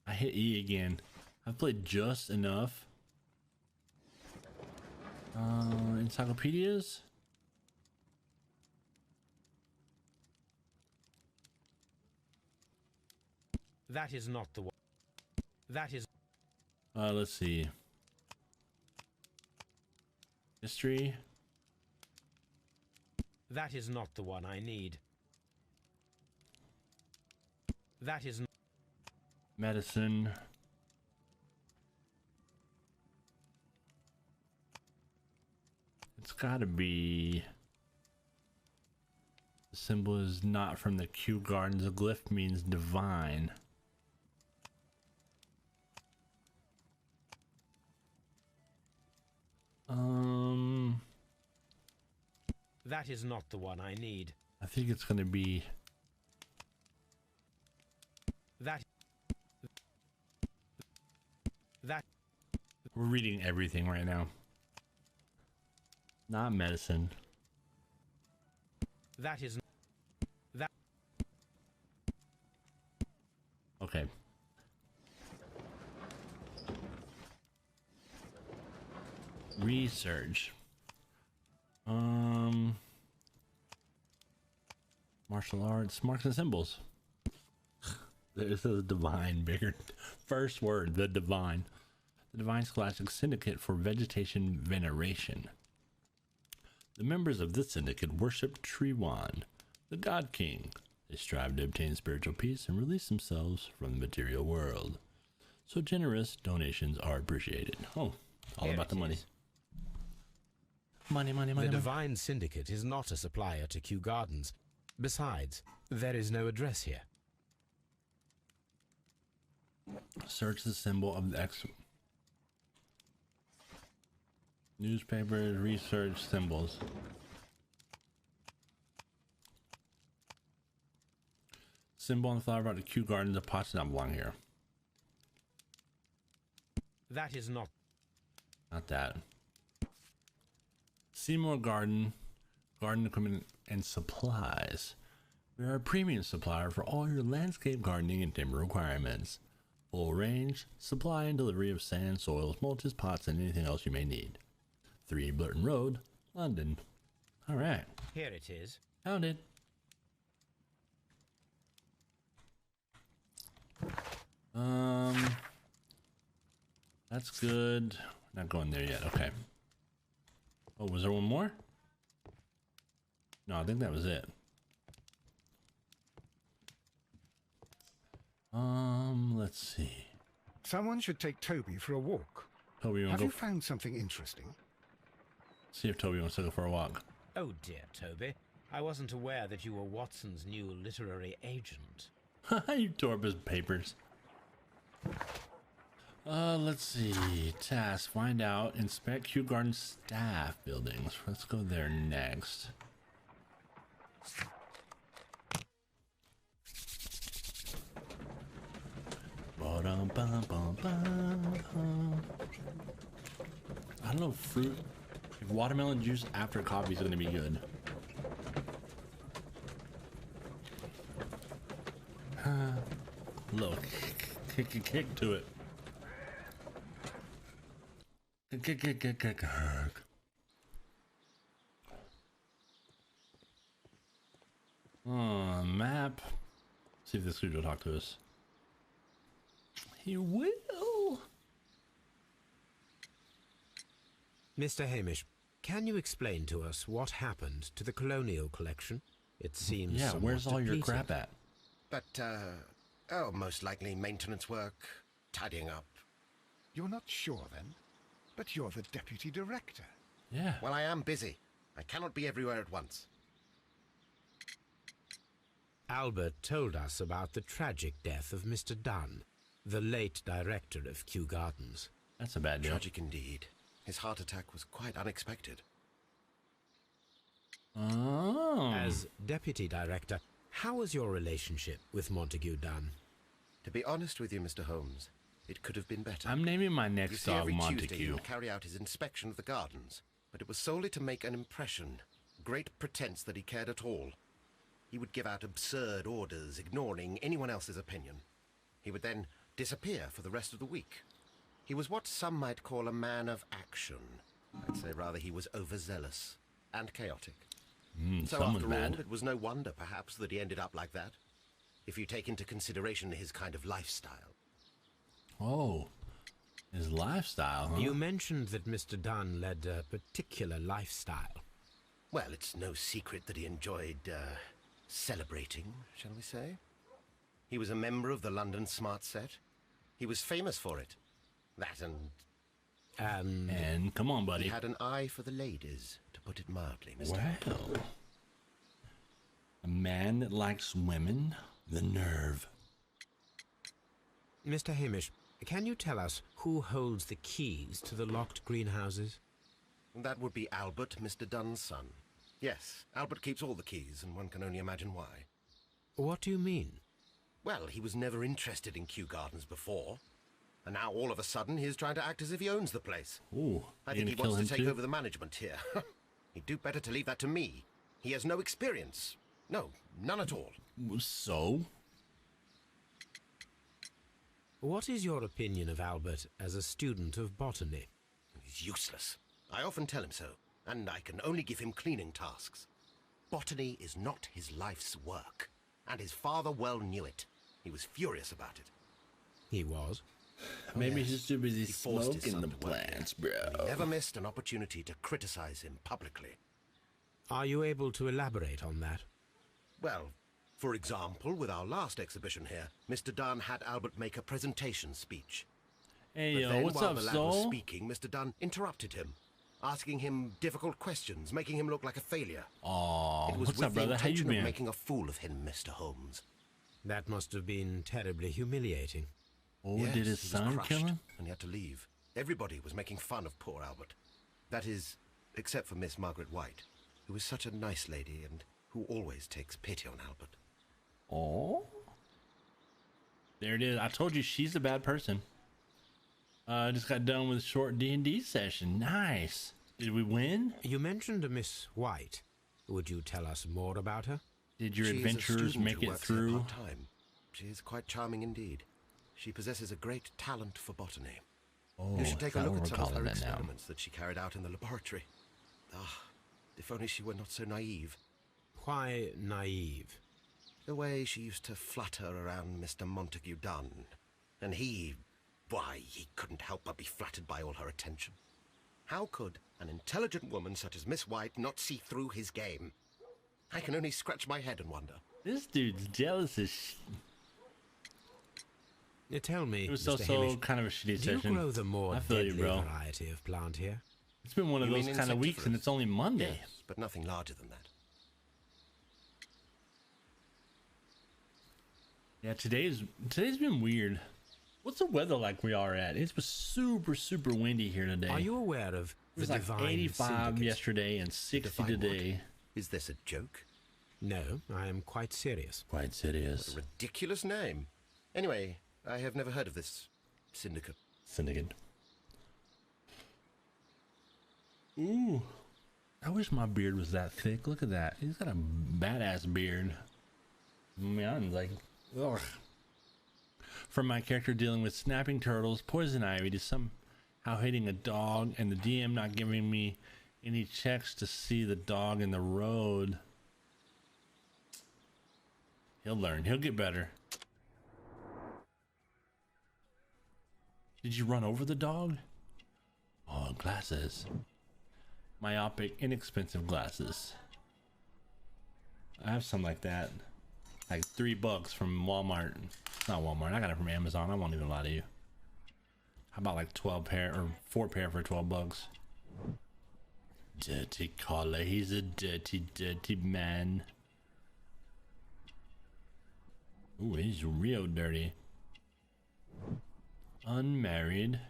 I hit E again. I've played just enough. Encyclopedias? That is not the one. That is... Let's see. History? That is not the one I need. That is... Medicine. It's gotta be... The symbol is not from the Kew Gardens. The glyph means divine. That is not the one I need. I think it's gonna be... That... We're reading everything right now. Not medicine. That is... That... Okay. Research. Martial arts, marks and symbols. This is divine, bigger. First word, the divine. The Divine Scholastic Syndicate for Vegetation Veneration. The members of this syndicate worship Trewan, the God King. They strive to obtain spiritual peace and release themselves from the material world. So generous donations are appreciated. Oh, all Here about the it money. is. Money. The Divine Syndicate is not a supplier to Kew Gardens. Besides, there is no address here. Search the symbol of the X. Newspapers, research symbols. Symbol on the flower about the Kew Gardens. The pots not belong here. That is not... Not that. Seymour Garden, garden equipment and supplies. We are a premium supplier for all your landscape gardening and timber requirements. Full range, supply and delivery of sand, soils, mulches, pots, and anything else you may need. 3 Blurton Road, London. All right. Here it is. Found it. That's good. Not going there yet. Okay. Oh, was there one more? No, I think that was it. Let's see. Someone should take Toby for a walk. Toby, you want Have to you go? found something interesting? See if Toby wants to go for a walk. Oh dear, Toby. I wasn't aware that you were Watson's new literary agent. You tore up his papers. Let's see. Task: find out. Inspect Kew Garden staff buildings. Let's go there next. I don't know, fruit. If watermelon juice after coffee is going to be good. Look, kick to it. Kick. Map. See if this dude will talk to us. He will. Mr. Hamish, can you explain to us what happened to the colonial collection? It seems Yeah, somewhat where's all your depleted. crap at? But, most likely maintenance work, tidying up. You're not sure, then? But you're the deputy director. Yeah. Well, I am busy. I cannot be everywhere at once. Albert told us about the tragic death of Mr. Dunn, the late director of Kew Gardens. That's a bad deal. Tragic indeed. His heart attack was quite unexpected. Oh. As deputy director, how was your relationship with Montague Dunn? To be honest with you, Mr. Holmes, it could have been better. I'm naming my You next see, dog every Tuesday he Montague. would carry out his inspection of the gardens, but it was solely to make an impression. Great pretense that he cared at all. He would give out absurd orders, ignoring anyone else's opinion. He would then disappear for the rest of the week. He was what some might call a man of action. I'd say rather he was overzealous and chaotic. So Someone's after mad. all, it was no wonder, perhaps, that he ended up like that. If you take into consideration his kind of lifestyle. Oh, his lifestyle, huh? You mentioned that Mr. Dunn led a particular lifestyle. Well, it's no secret that he enjoyed, celebrating, shall we say? He was a member of the London Smart Set. He was famous for it. That And come on, buddy. he had an eye for the ladies, to put it mildly, Mr. Wow. A man that likes women? The nerve. Mr. Hamish, can you tell us who holds the keys to the locked greenhouses? That would be Albert, Mr. Dunn's son. Yes, Albert keeps all the keys, and one can only imagine why. What do you mean? Well, he was never interested in Kew Gardens before. And now, all of a sudden, he's trying to act as if he owns the place. Ooh, I you think he gonna kill wants to him take too? over the management here. He'd do better to leave that to me. He has no experience. No, none at all. So? What is your opinion of Albert as a student of botany? He's useless. I often tell him so, and I can only give him cleaning tasks. Botany is not his life's work, and his father well knew it. He was furious about it. He was. Maybe yes. he's too busy He forced his smoking son the to work here, plants, bro. and he never missed an opportunity to criticize him publicly. Are you able to elaborate on that? Well, for example, with our last exhibition here, Mr. Dunn had Albert make a presentation speech. Hey, But yo, then, what's while up, the lad was Soul? speaking, Mr. Dunn interrupted him, asking him difficult questions, making him look like a failure. Aw, It was what's with up, brother? the How you intention been? of making a fool of him, Mr. Holmes. That must have been terribly humiliating. Oh, Yes, did his he was son crushed, kill him? and he had to leave. Everybody was making fun of poor Albert. That is, except for Miss Margaret White, who is such a nice lady and who always takes pity on Albert. Oh, there it is. I told you she's a bad person. Just got done with a short D&D session. Nice. Did we win? You mentioned a Miss White. Would you tell us more about her? Did your She is a adventurers student make who it works here through? part-time. She is quite charming indeed. She possesses a great talent for botany. Oh, You should take a is that look what at we're some of her calling that now? experiments that she carried out in the laboratory. Ah, if only she were not so naive. Why naive? The way she used to flutter around Mr. Montague Dunn. And he couldn't help but be flattered by all her attention. How could an intelligent woman such as Miss White not see through his game? I can only scratch my head and wonder. This dude's jealous as sh... Tell me, It was Mr. so Hamish, kind of a shitty do you session. grow the more I feel you, deadly bro. variety of plant here? It's been one of You those mean kind of weeks, and insectivorous? it's only Monday. Yes, but nothing larger than that. Yeah, today's been weird. What's the weather like we are at? It was super, super windy here today. Are you aware of It was the like divine 85 syndicate? yesterday and 60 Divine what? today. Is this a joke? No, I am quite serious. Quite serious. Ridiculous name. Anyway, I have never heard of this syndicate. Syndicate. Ooh. I wish my beard was that thick. Look at that. He's got a badass beard. Man, like, ugh. From my character dealing with snapping turtles, poison ivy, to somehow hitting a dog, and the DM not giving me any checks to see the dog in the road. He'll learn. He'll get better. Did you run over the dog? Oh, glasses. Myopic, inexpensive glasses. I have some like that. Like $3 from Walmart. Not Walmart. I got it from Amazon. I won't even lie to you. How about like 12 pair or 4 pair for $12? Dirty collar. He's a dirty, dirty man. Ooh, he's real dirty. Unmarried.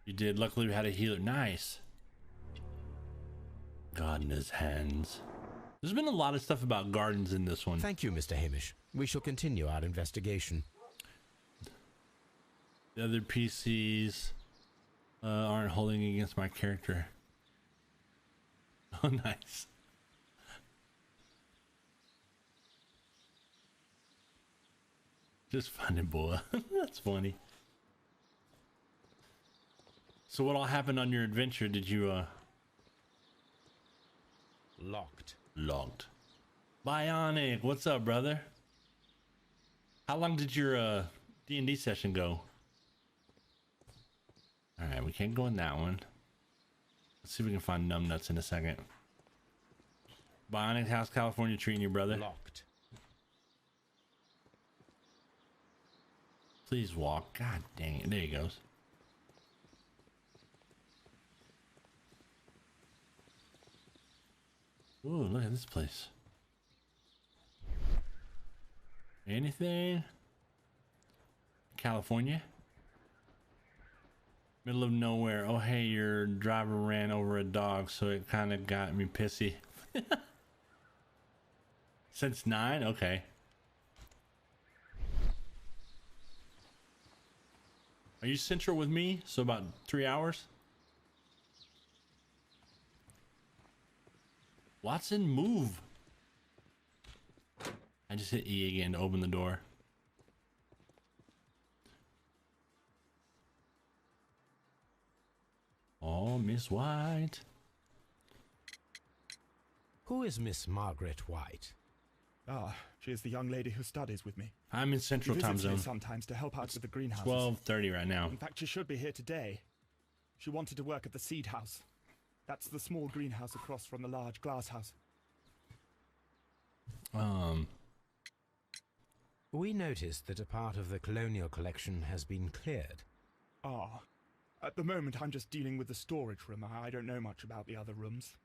You did. Luckily, we had a healer. Nice. Gardener's hands. There's been a lot of stuff about gardens in this one. Thank you, Mr. Hamish. We shall continue our investigation. The other PCs aren't holding against my character. Oh, nice. Just funny, boy. That's funny. So what all happened on your adventure? Did you Locked. logged? Bionic, what's up, brother? How long did your D&D session go? All right, we can't go in that one. Let's see if we can find numbnuts in a second. Bionic, how's California treating you, brother? Locked. Please walk. God dang it. There he goes. Ooh, look at this place. Anything? California? Middle of nowhere. Oh, hey, your driver ran over a dog, so it kind of got me pissy. Since 9? Okay. Are you central with me? So about 3 hours? Watson, move. I just hit E again to open the door. Oh, Miss White. Who is Miss Margaret White? Ah, she is the young lady who studies with me. I'm in Central She Time visits me Zone. sometimes to help out with the greenhouses. 12:30 right now. In fact, she should be here today. She wanted to work at the seed house. That's the small greenhouse across from the large glass house. We noticed that a part of the colonial collection has been cleared. Ah, at the moment I'm just dealing with the storage room. I don't know much about the other rooms.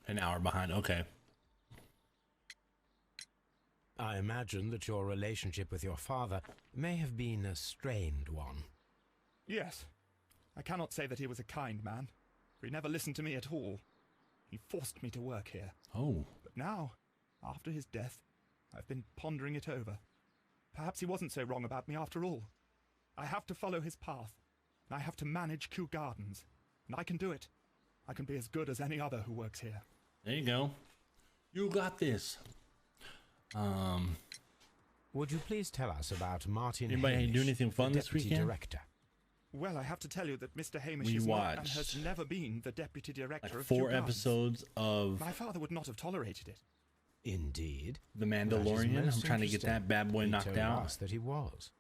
An hour behind. Okay. I imagine that your relationship with your father may have been a strained one. Yes, I cannot say that he was a kind man, for he never listened to me at all. He forced me to work here. Oh. But now, after his death, I've been pondering it over. Perhaps he wasn't so wrong about me after all. I have to follow his path, and I have to manage Kew Gardens, and I can do it. I can be as good as any other who works here. There you go. You got this. Would you please tell us about Martin Anybody Hamish, do anything fun the this deputy weekend? director? Well, I have to tell you that Mr. Hamish We is not and has watched never been the deputy director Like of Kew 4 Gardens. episodes of My father would not have tolerated it. Indeed. The That is Mandalorian. most I'm trying to get interesting. that bad boy He knocked told out. us that he was.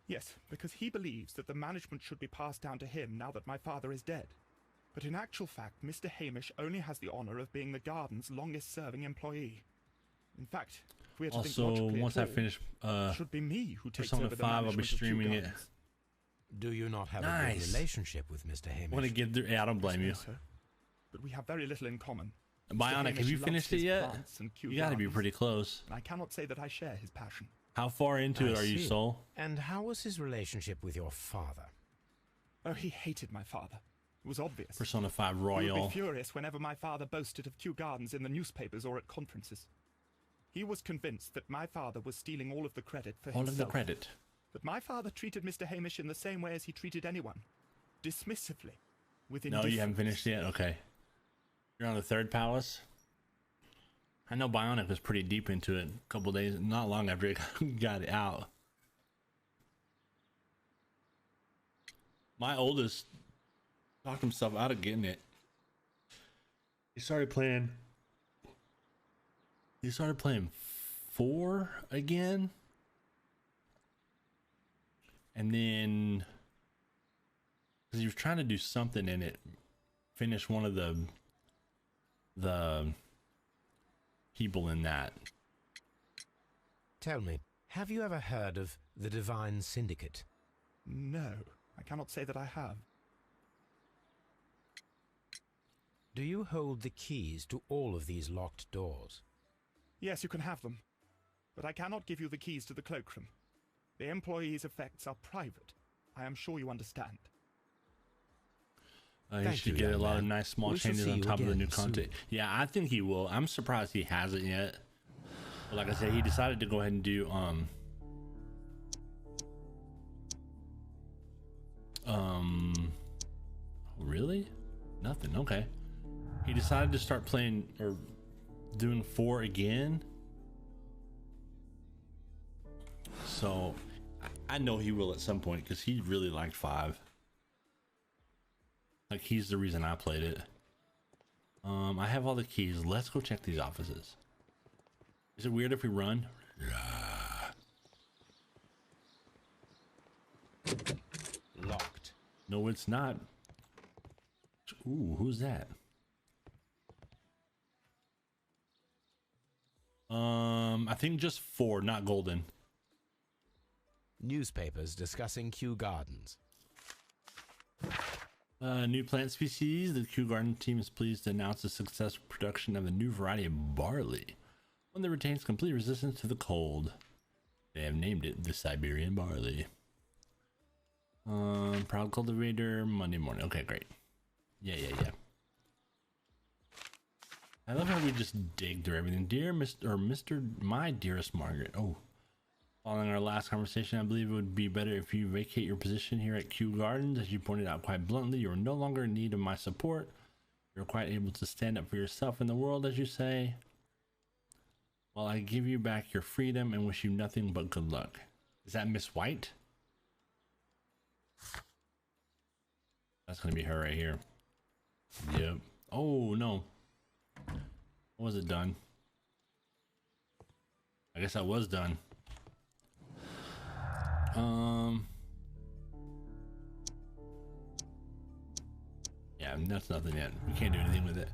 Yes, because he believes that the management should be passed down to him now that my father is dead. But in actual fact, Mr. Hamish only has the honour of being the garden's longest-serving employee. In fact, if we are to think Also, logically once at I all, finish it should be me who takes Persona over the 5, I'll be management of Kew streaming it. Gardens. Do you not have a Nice. good relationship with Mr. Hamish? want to get there. Yeah, I don't blame you. Yes, sir. But we have very little in common. Mr. Bionic, have Hamish you loves finished it his yet? plants and Kew You got to be Gardens, pretty close. and I cannot say that I share his passion. How far into I it are you, see. Soul? And how was his relationship with your father? Oh, he hated my father. It was obvious. Persona 5 He would Royal. be furious whenever my father boasted of Kew Gardens in the newspapers or at conferences. He was convinced that my father was stealing all of the credit for All himself. of the credit. But my father treated Mr. Hamish in the same way as he treated anyone. Dismissively. With No, indifference. you haven't finished yet? Okay. You're on the third palace? I know Bionic was pretty deep into it a couple days, not long after it got it out. My oldest talked himself out of getting it. He started playing 4 again. And then, because he was trying to do something in it, finish one of the people in that. Tell me, have you ever heard of the Divine Syndicate? No, I cannot say that I have. Do you hold the keys to all of these locked doors? Yes, you can have them. But I cannot give you the keys to the cloakroom. The employees' effects are private. I am sure you understand. You Thank should you, get a young lot of man. nice small We shall changes see on you top of the again new content. Yeah, I think he will. I'm surprised he hasn't yet. But like I said, he decided to go ahead and do really? Nothing. Okay. He decided to start playing or doing 4 again. So I know he will at some point because he really liked 5. Like, he's the reason I played it. I have all the keys. Let's go check these offices. Is it weird if we run? Locked. No, it's not. Ooh, who's that? I think just 4, not golden. Newspapers discussing Kew Gardens. New plant species. The Kew Garden team is pleased to announce the successful production of a new variety of barley, one that retains complete resistance to the cold. They have named it the Siberian barley. Proud cultivator, Monday morning. Okay, great. Yeah. I love how we just dig through everything. Dear Mr. My dearest Margaret. Oh, following our last conversation, I believe it would be better if you vacate your position here at Kew Gardens. As you pointed out quite bluntly, you are no longer in need of my support. You're quite able to stand up for yourself in the world, as you say. Well, I give you back your freedom and wish you nothing but good luck. Is that Miss White? That's gonna be her right here. Yep. Oh no. Was it done? I guess I was done. Yeah, that's nothing yet. We can't do anything with it.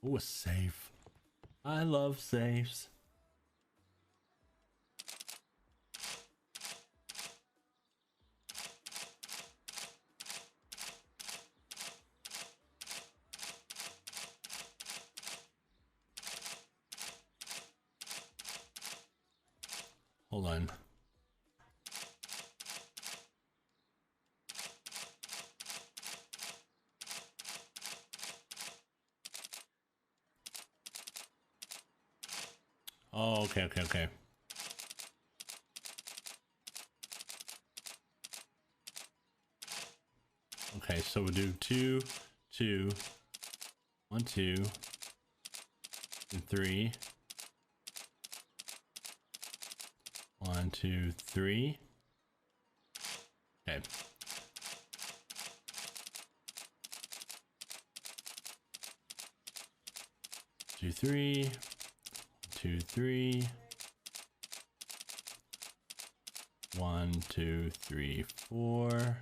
Oh, a safe. I love safes. Hold on. Oh, okay. Okay, so we'll do 2, 2, 1, 2, and 3. 1, 2, 3. Okay. Two, 3. 2, 3. 1, 2, 3, 4.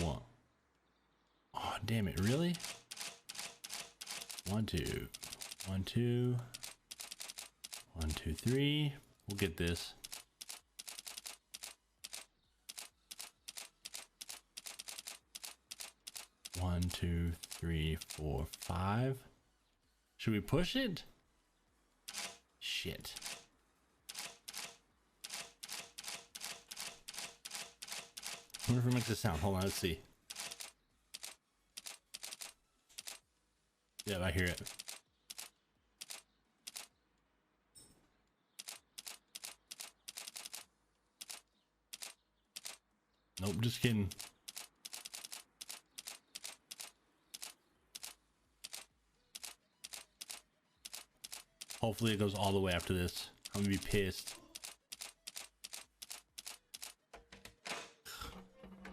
One. Oh, damn it! Really? 1, 2. 1, 2. 1, 2, 3. We'll get this. One, two, three, four, five. Should we push it? Shit. I wonder if it makes a sound. Hold on, let's see. Yeah, I hear it. Nope, just kidding. Hopefully it goes all the way after this. I'm gonna be pissed.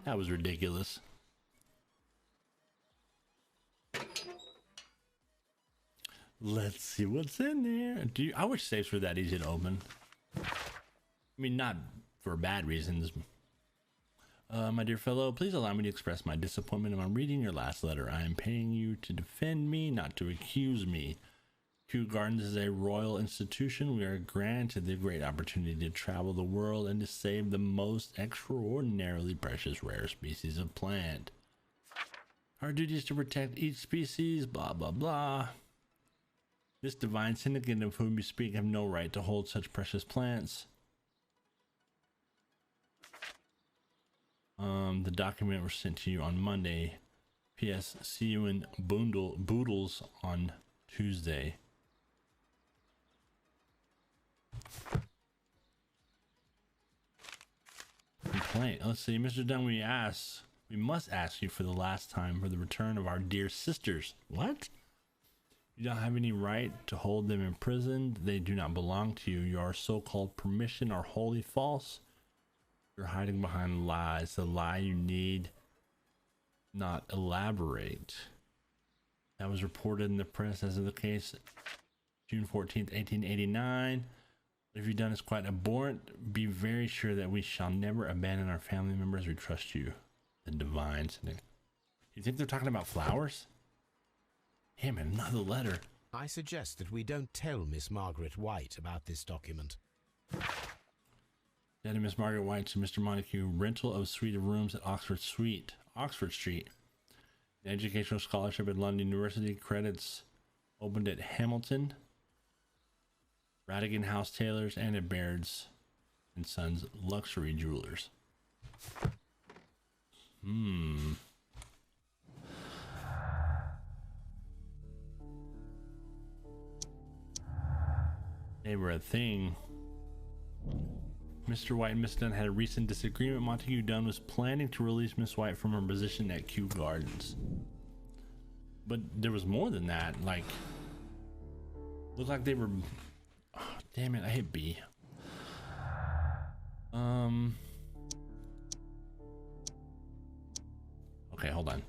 That was ridiculous. Let's see what's in there. I wish safes were that easy to open. I mean, not for bad reasons. My dear fellow, please allow me to express my disappointment on reading your last letter. I am paying you to defend me, not to accuse me. Kew Gardens is a royal institution. We are granted the great opportunity to travel the world and to save the most extraordinarily precious rare species of plant. Our duty is to protect each species, blah, blah, blah. This divine syndicate of whom you speak have no right to hold such precious plants. The document was sent to you on Monday. P.S. See you in Boodles on Tuesday. Complaint. Let's see, Mr. Dunn, we must ask you for the last time for the return of our dear sisters. What? You don't have any right to hold them imprisoned. They do not belong to you. Your so-called permission are wholly false. You're hiding behind lies. The lie you need not elaborate. That was reported in the press as of the case June 14th, 1889. What have you done is quite abhorrent. Be very sure that we shall never abandon our family members. We trust you. The divine syndicate. You think they're talking about flowers? Damn it, another letter. I suggest that we don't tell Miss Margaret White about this document. Daddy Miss Margaret White to Mr. Montague, rental of suite of rooms at Oxford Street. An educational scholarship at London University, credits opened at Hamilton, Radigan House Tailors, and at Baird's and Sons Luxury Jewelers. They were a thing. Mr. White and Miss Dunn had a recent disagreement. Montague Dunn was planning to release Miss White from her position at Kew Gardens. But there was more than that. Like, looked like they were... Oh, damn it, I hit B. Okay, hold on.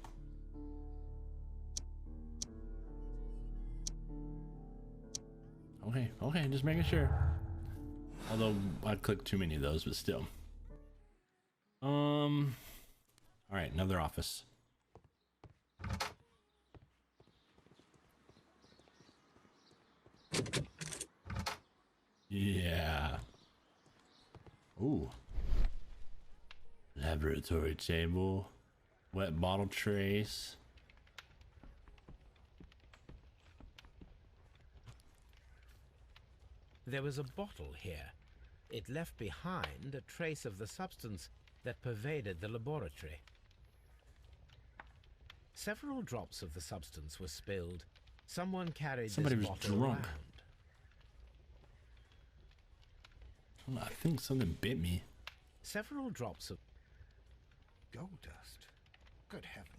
Okay, just making sure. Although I clicked too many of those, but still. All right, another office. Yeah. Ooh. Laboratory table. Wet bottle trace. There was a bottle here. It left behind a trace of the substance that pervaded the laboratory. Several drops of the substance were spilled. Someone carried Somebody this was bottle drunk. around. I think something bit me. Several drops of Gold dust. Good heavens.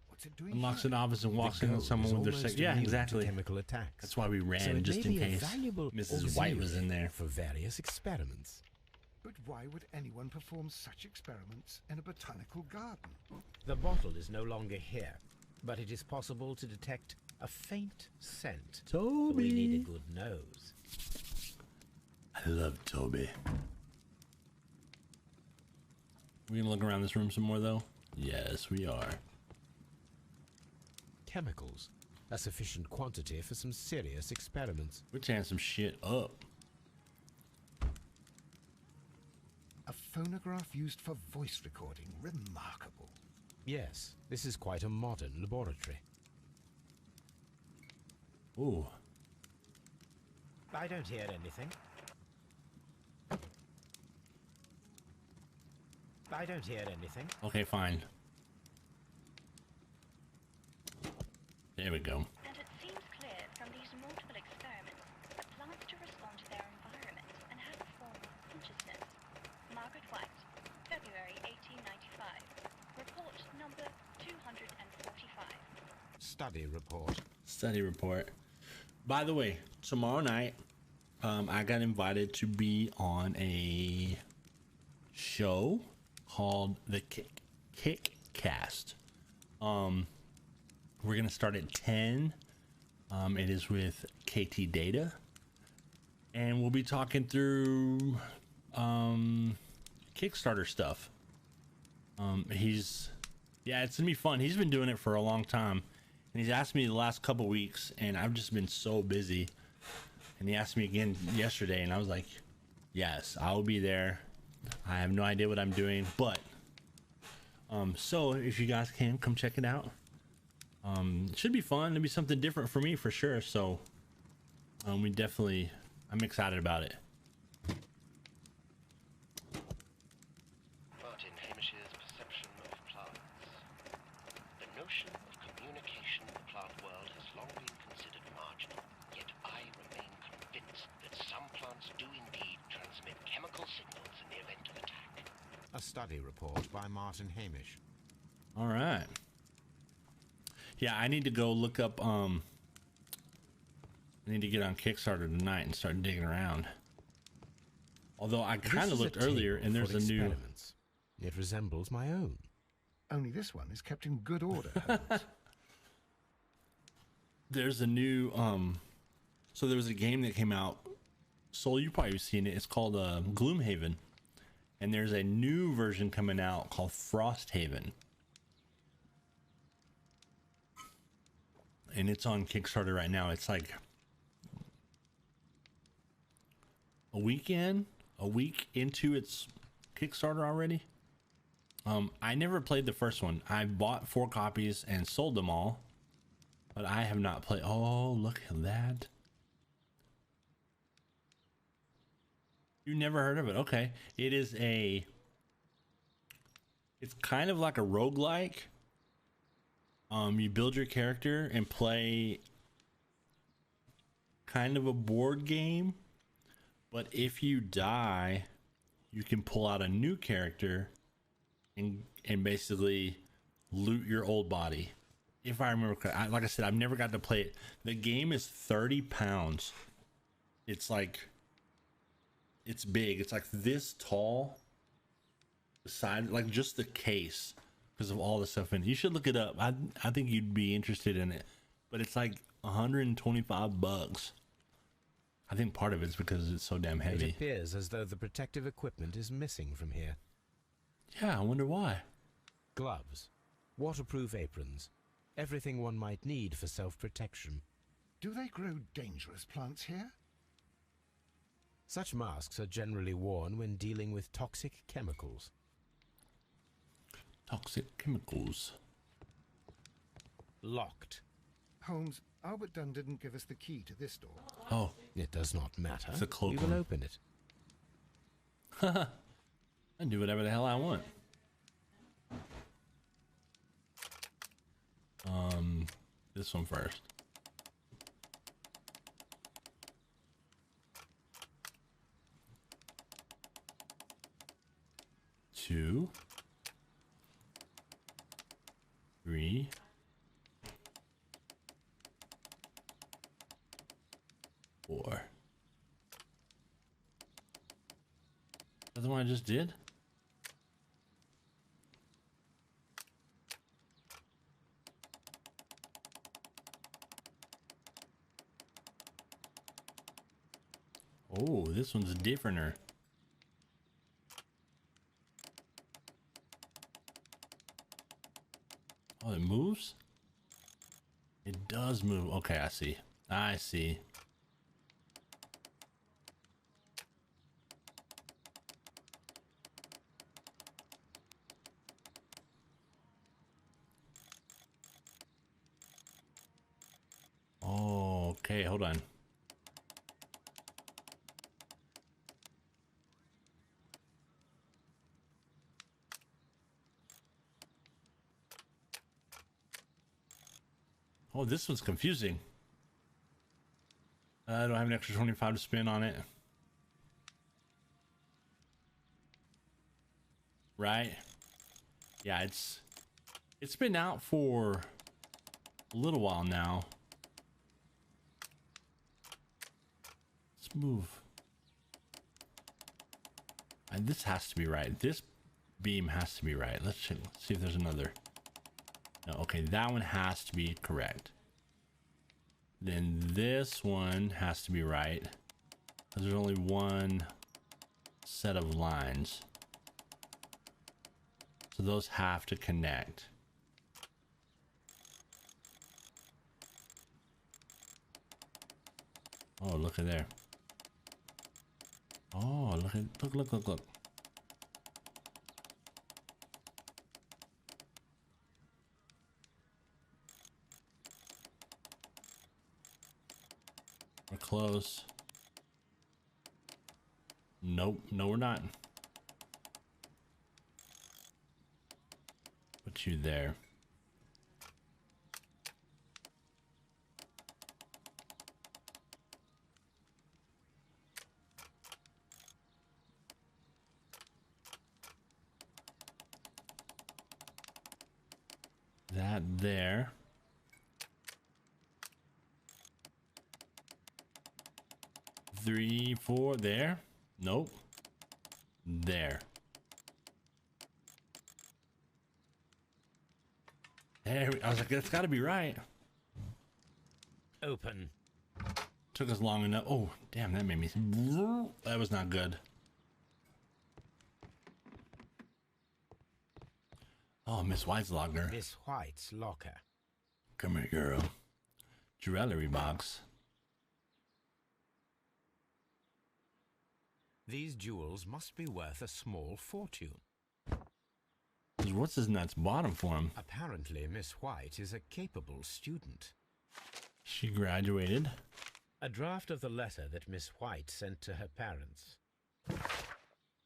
What's it doing Unlocks here? an office and walks The in on gold someone is with their almost sex. Yeah, immune to exactly. chemical attacks. That's why we ran, So it just may in be a case valuable Mrs. White was in there. for various experiments. But why would anyone perform such experiments in a botanical garden? The bottle is no longer here, but it is possible to detect a faint scent. Toby. We need a good nose. I love Toby. We gonna look around this room some more though? Yes, we are. Chemicals. A sufficient quantity for some serious experiments. We're tearing some shit up. phonograph used for voice recording. Remarkable. Yes, this is quite a modern laboratory. Ooh. I don't hear anything. I don't hear anything. Okay, fine. There we go. And it seems clear from these multiple experiments that plants do respond to their environment and have a form of consciousness. Margaret White, February 1895. Report number 245. Study report. Study report. By the way, tomorrow night, I got invited to be on a show called the Kick Cast. We're gonna start at 10. It is with KT Data, and we'll be talking through Kickstarter stuff. It's gonna be fun. He's been doing it for a long time, and he's asked me the last couple weeks, and I've just been so busy. And he asked me again yesterday, and I was like, yes, I will be there. I have no idea what I'm doing, but so if you guys can come check it out, it should be fun. It'll be something different for me for sure. So I'm excited about it. Martin Hamish's perception of plants. The notion of communication in the plant world has long been considered marginal, yet I remain convinced that some plants do indeed transmit chemical signals in the event of attack. A study report by Martin Hamish. All right. Yeah, I need to go look up. I need to get on Kickstarter tonight and start digging around. Although I kind This of is looked a table earlier, and there's for a new. experiments. It resembles my own. Only this one is kept in good order, Holmes. There's a new. So there was a game that came out. Soul, you've probably seen it. It's called Gloomhaven, and there's a new version coming out called Frosthaven. And it's on Kickstarter right now. It's like a week into its Kickstarter already. I never played the first one. I bought 4 copies and sold them all, but I have not played. Oh, look at that. You never heard of it? Okay. It's kind of like a roguelike. You build your character and play kind of a board game, but if you die, you can pull out a new character and basically loot your old body. If I remember correctly, like I said, I've never got to play it. The game is 30 pounds. It's big. It's like this tall. Side, like just the case. Because of all the stuff in it. You should look it up. I think you'd be interested in it, but it's like $125. I think part of it's because it's so damn It heavy. appears as though the protective equipment is missing from here. Yeah, I wonder why. Gloves, waterproof aprons, everything one might need for self-protection. Do they grow dangerous plants here? Such masks are generally worn when dealing with toxic chemicals. Toxic chemicals. Locked. Holmes, Albert Dunn didn't give us the key to this door. Oh, It does not matter. It's a cloak We will one. open it. I do whatever the hell I want. This one first. Two. 3. 4. That's the one I just did? Oh, this one's differenter. Oh, it moves? It does move. Okay, I see. I see. Okay, hold on. Oh, this one's confusing. I don't have an extra 25 to spend on it. Right? Yeah, it's been out for a little while now. Let's move. And this has to be right. This beam has to be right. Let's check, see if there's another. No, okay, that one has to be correct. Then this one has to be right, because there's only one set of lines. So those have to connect. Oh, look at there. Oh, look at, look. We're close. Nope, no we're not. Put you there. That there. Three, four, there. Nope. There. There, I was like, that's gotta be right. Open. Took us long enough. Oh, damn, that made me, that was not good. Oh, Miss White's locker. Miss White's locker. Come here, girl. Jewelry box. These jewels must be worth a small fortune. What's his nuts bottom for him? Apparently, Miss White is a capable student. She graduated. A draft of the letter that Miss White sent to her parents.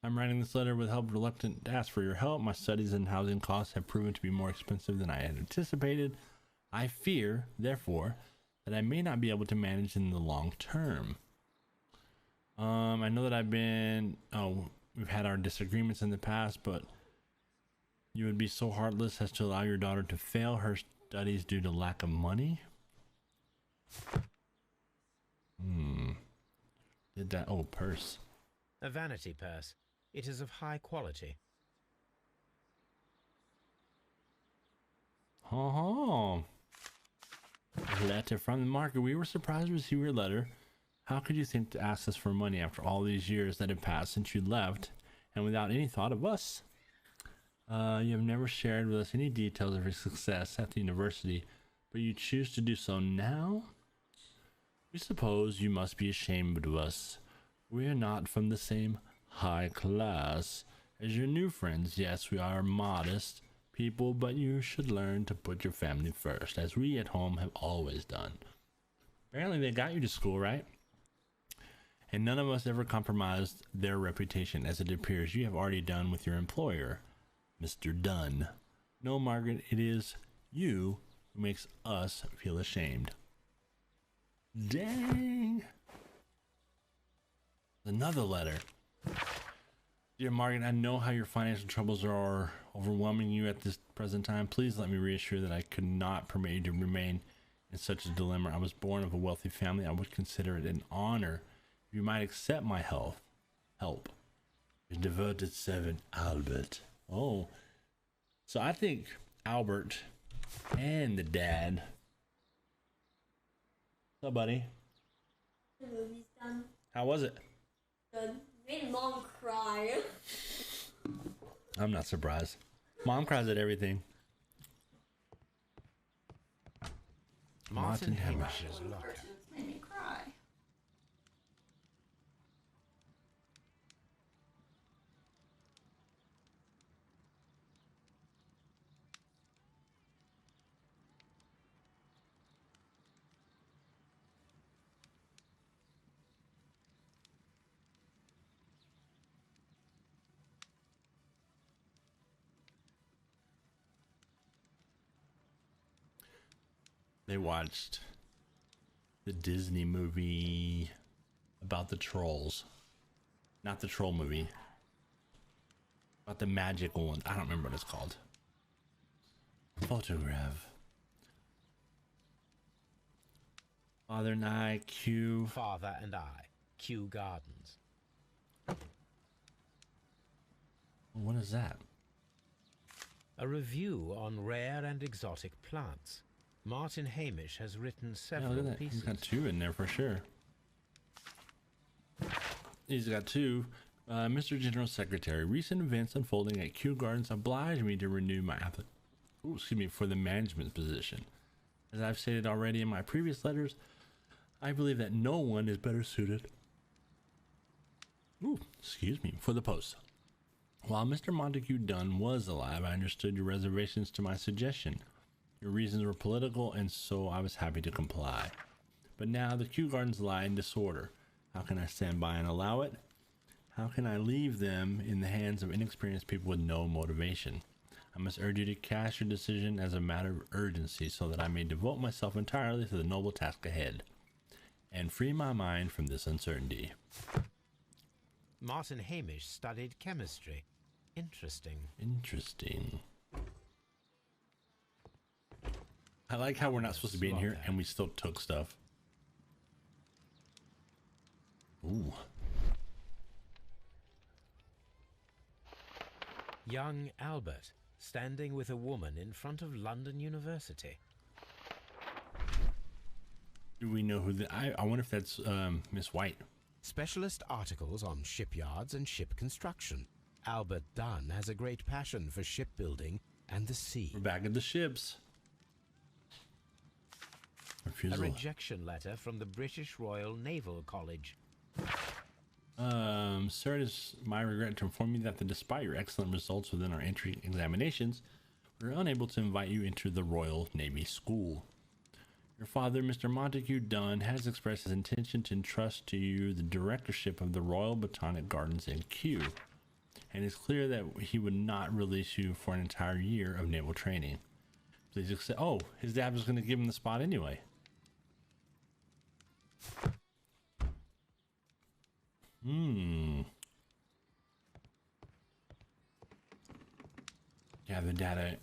I'm writing this letter with help, reluctant to ask for your help. My studies and housing costs have proven to be more expensive than I had anticipated. I fear, therefore, that I may not be able to manage in the long term. I know that we've had our disagreements in the past, but you would be so heartless as to allow your daughter to fail her studies due to lack of money? Did that? Oh, purse. A vanity purse. It is of high quality. Oh, a letter from the market. We were surprised to receive your letter. How could you think to ask us for money after all these years that have passed since you left and without any thought of us? You have never shared with us any details of your success at the university, but you choose to do so now? We suppose you must be ashamed of us. We are not from the same high class as your new friends. Yes, we are modest people, but you should learn to put your family first, as we at home have always done. Apparently they got you to school, right? And none of us ever compromised their reputation, as it appears you have already done with your employer, Mr. Dunn. No, Margaret, it is you who makes us feel ashamed. Dang. Another letter. Dear Margaret, I know how your financial troubles are overwhelming you at this present time. Please let me reassure that I could not permit you to remain in such a dilemma. I was born of a wealthy family. I would consider it an honor if you might accept my help. Your devoted servant, Albert. Oh, so I think Albert and the dad. What's up, buddy? The movie's done. How was it? Good. Made Mom cry. I'm not surprised. Mom cries at everything. Martin Hammer. Hamish's locker. Made me cry. They watched the Disney movie about the trolls. Not the troll movie. About the magical one. I don't remember what it's called. Photograph. Father and I, Q. Father and I, Kew Gardens. What is that? A review on rare and exotic plants. Martin Hamish has written Yeah, several look at that. pieces. He's got 2 in there for sure. He's got 2. Mr. General Secretary, recent events unfolding at Kew Gardens oblige me to renew my for the management position. As I've stated already in my previous letters, I believe that no one is better suited for the post. While Mr. Montague Dunn was alive, I understood your reservations to my suggestion. Your reasons were political, and so I was happy to comply. But now the Kew Gardens lie in disorder. How can I stand by and allow it? How can I leave them in the hands of inexperienced people with no motivation? I must urge you to cast your decision as a matter of urgency so that I may devote myself entirely to the noble task ahead and free my mind from this uncertainty. Martin Hamish studied chemistry. Interesting. Interesting. I like how we're not supposed to be in here and we still took stuff. Ooh. Young Albert, standing with a woman in front of London University. Do we know who I wonder if that's Miss White. Specialist articles on shipyards and ship construction. Albert Dunn has a great passion for shipbuilding and the sea. We're back at the ships. Refusal. A rejection letter from the British Royal Naval College. Sir, it is my regret to inform you that despite your excellent results within our entry examinations, we are unable to invite you into the Royal Navy School. Your father, Mr. Montague Dunn, has expressed his intention to entrust to you the directorship of the Royal Botanic Gardens in Kew, and it's clear that he would not release you for an entire year of naval training. Please accept. Oh, his dad was going to give him the spot anyway. Gather data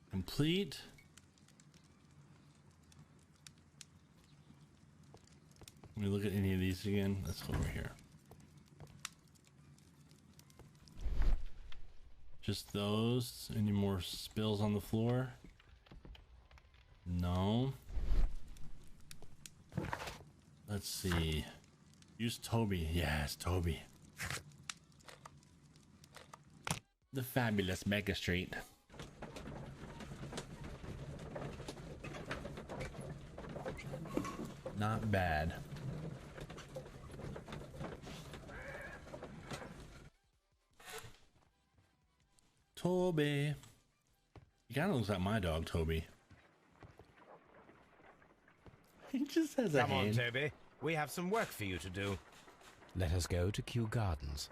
complete. Let me look at any of these again. Let's go over here. Just those. Any more spills on the floor? No. Let's see. Use Toby. Yes, Toby. The fabulous Mega Street. Not bad. Toby. He kind of looks like my dog, Toby. He just has a Come on, hand. Toby. We have some work for you to do. Let us go to Kew Gardens.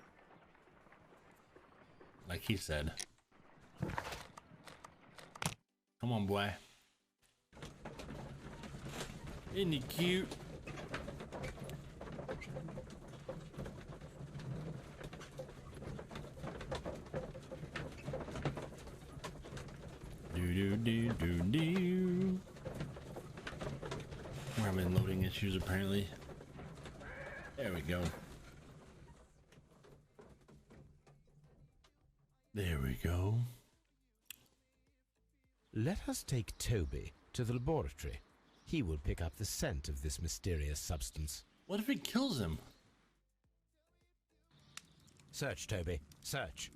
Like he said. Come on, boy. Isn't he cute? Do. We're having loading issues apparently. There we go. There we go. Let us take Toby to the laboratory. He will pick up the scent of this mysterious substance. What if it kills him? Search, Toby. Search.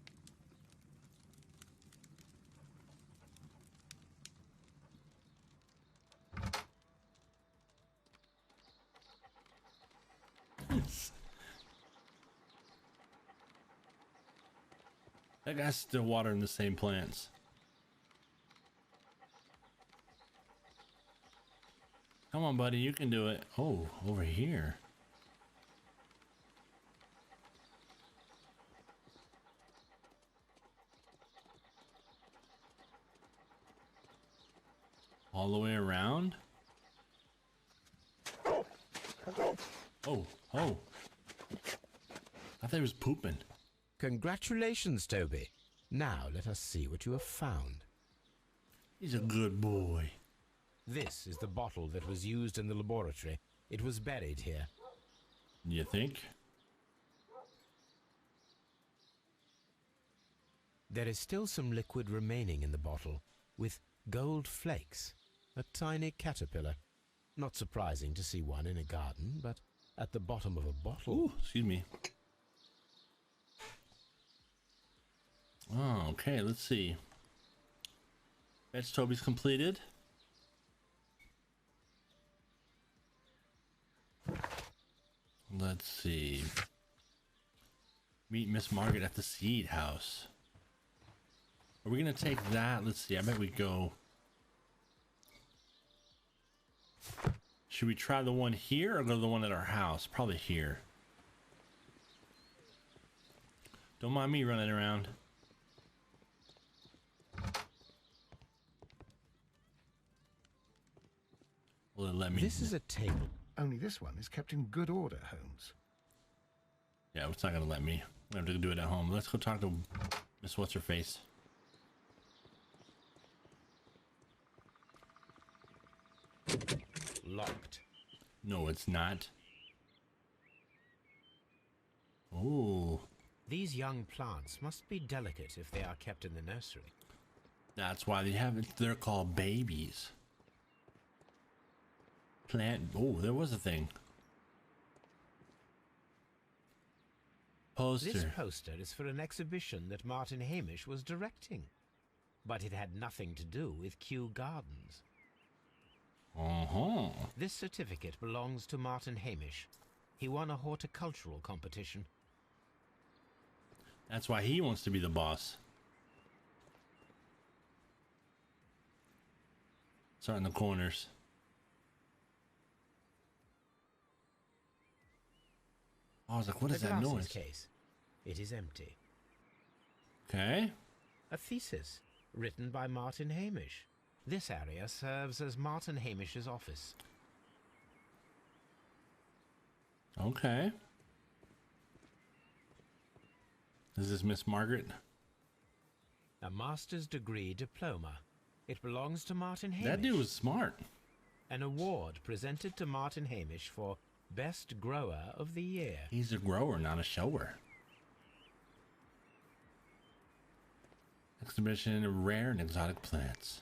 That guy's still watering the same plants. Come on, buddy, you can do it. Oh, over here. All the way around? Oh, oh. I thought he was pooping. Congratulations, Toby. Now let us see what you have found. He's a good boy. This is the bottle that was used in the laboratory. It was buried here. You think? There is still some liquid remaining in the bottle, with gold flakes, a tiny caterpillar. Not surprising to see one in a garden, but at the bottom of a bottle. Ooh, excuse me. Oh, okay, let's see. Fetch Toby's completed. Let's see. Meet Miss Margaret at the seed house. Are we gonna take that? Let's see. I bet we go. Should we try the one here or go to the one at our house? Probably here. Don't mind me running around. Will it let me? This is a table. Only this one is kept in good order, Holmes. Yeah, it's not gonna let me. I have to do it at home. Let's go talk to Miss What's Her Face. Locked. No, it's not. Oh, These young plants must be delicate if they are kept in the nursery. that's why they have it. They're called babies. Plant. Oh, there was a thing. Poster. This poster is for an exhibition that Martin Hamish was directing, but it had nothing to do with Kew Gardens. Uh-huh. This certificate belongs to Martin Hamish. He won a horticultural competition. That's why he wants to be the boss. Start in the corners. I was like, what is The that glasses noise? case. It is empty. Okay. A thesis written by Martin Hamish. This area serves as Martin Hamish's office. Okay. Is this Miss Margaret? A master's degree diploma. It belongs to Martin Hamish. That dude was smart. An award presented to Martin Hamish for Best Grower of the Year. He's a grower, not a shower. Exhibition of rare and exotic plants.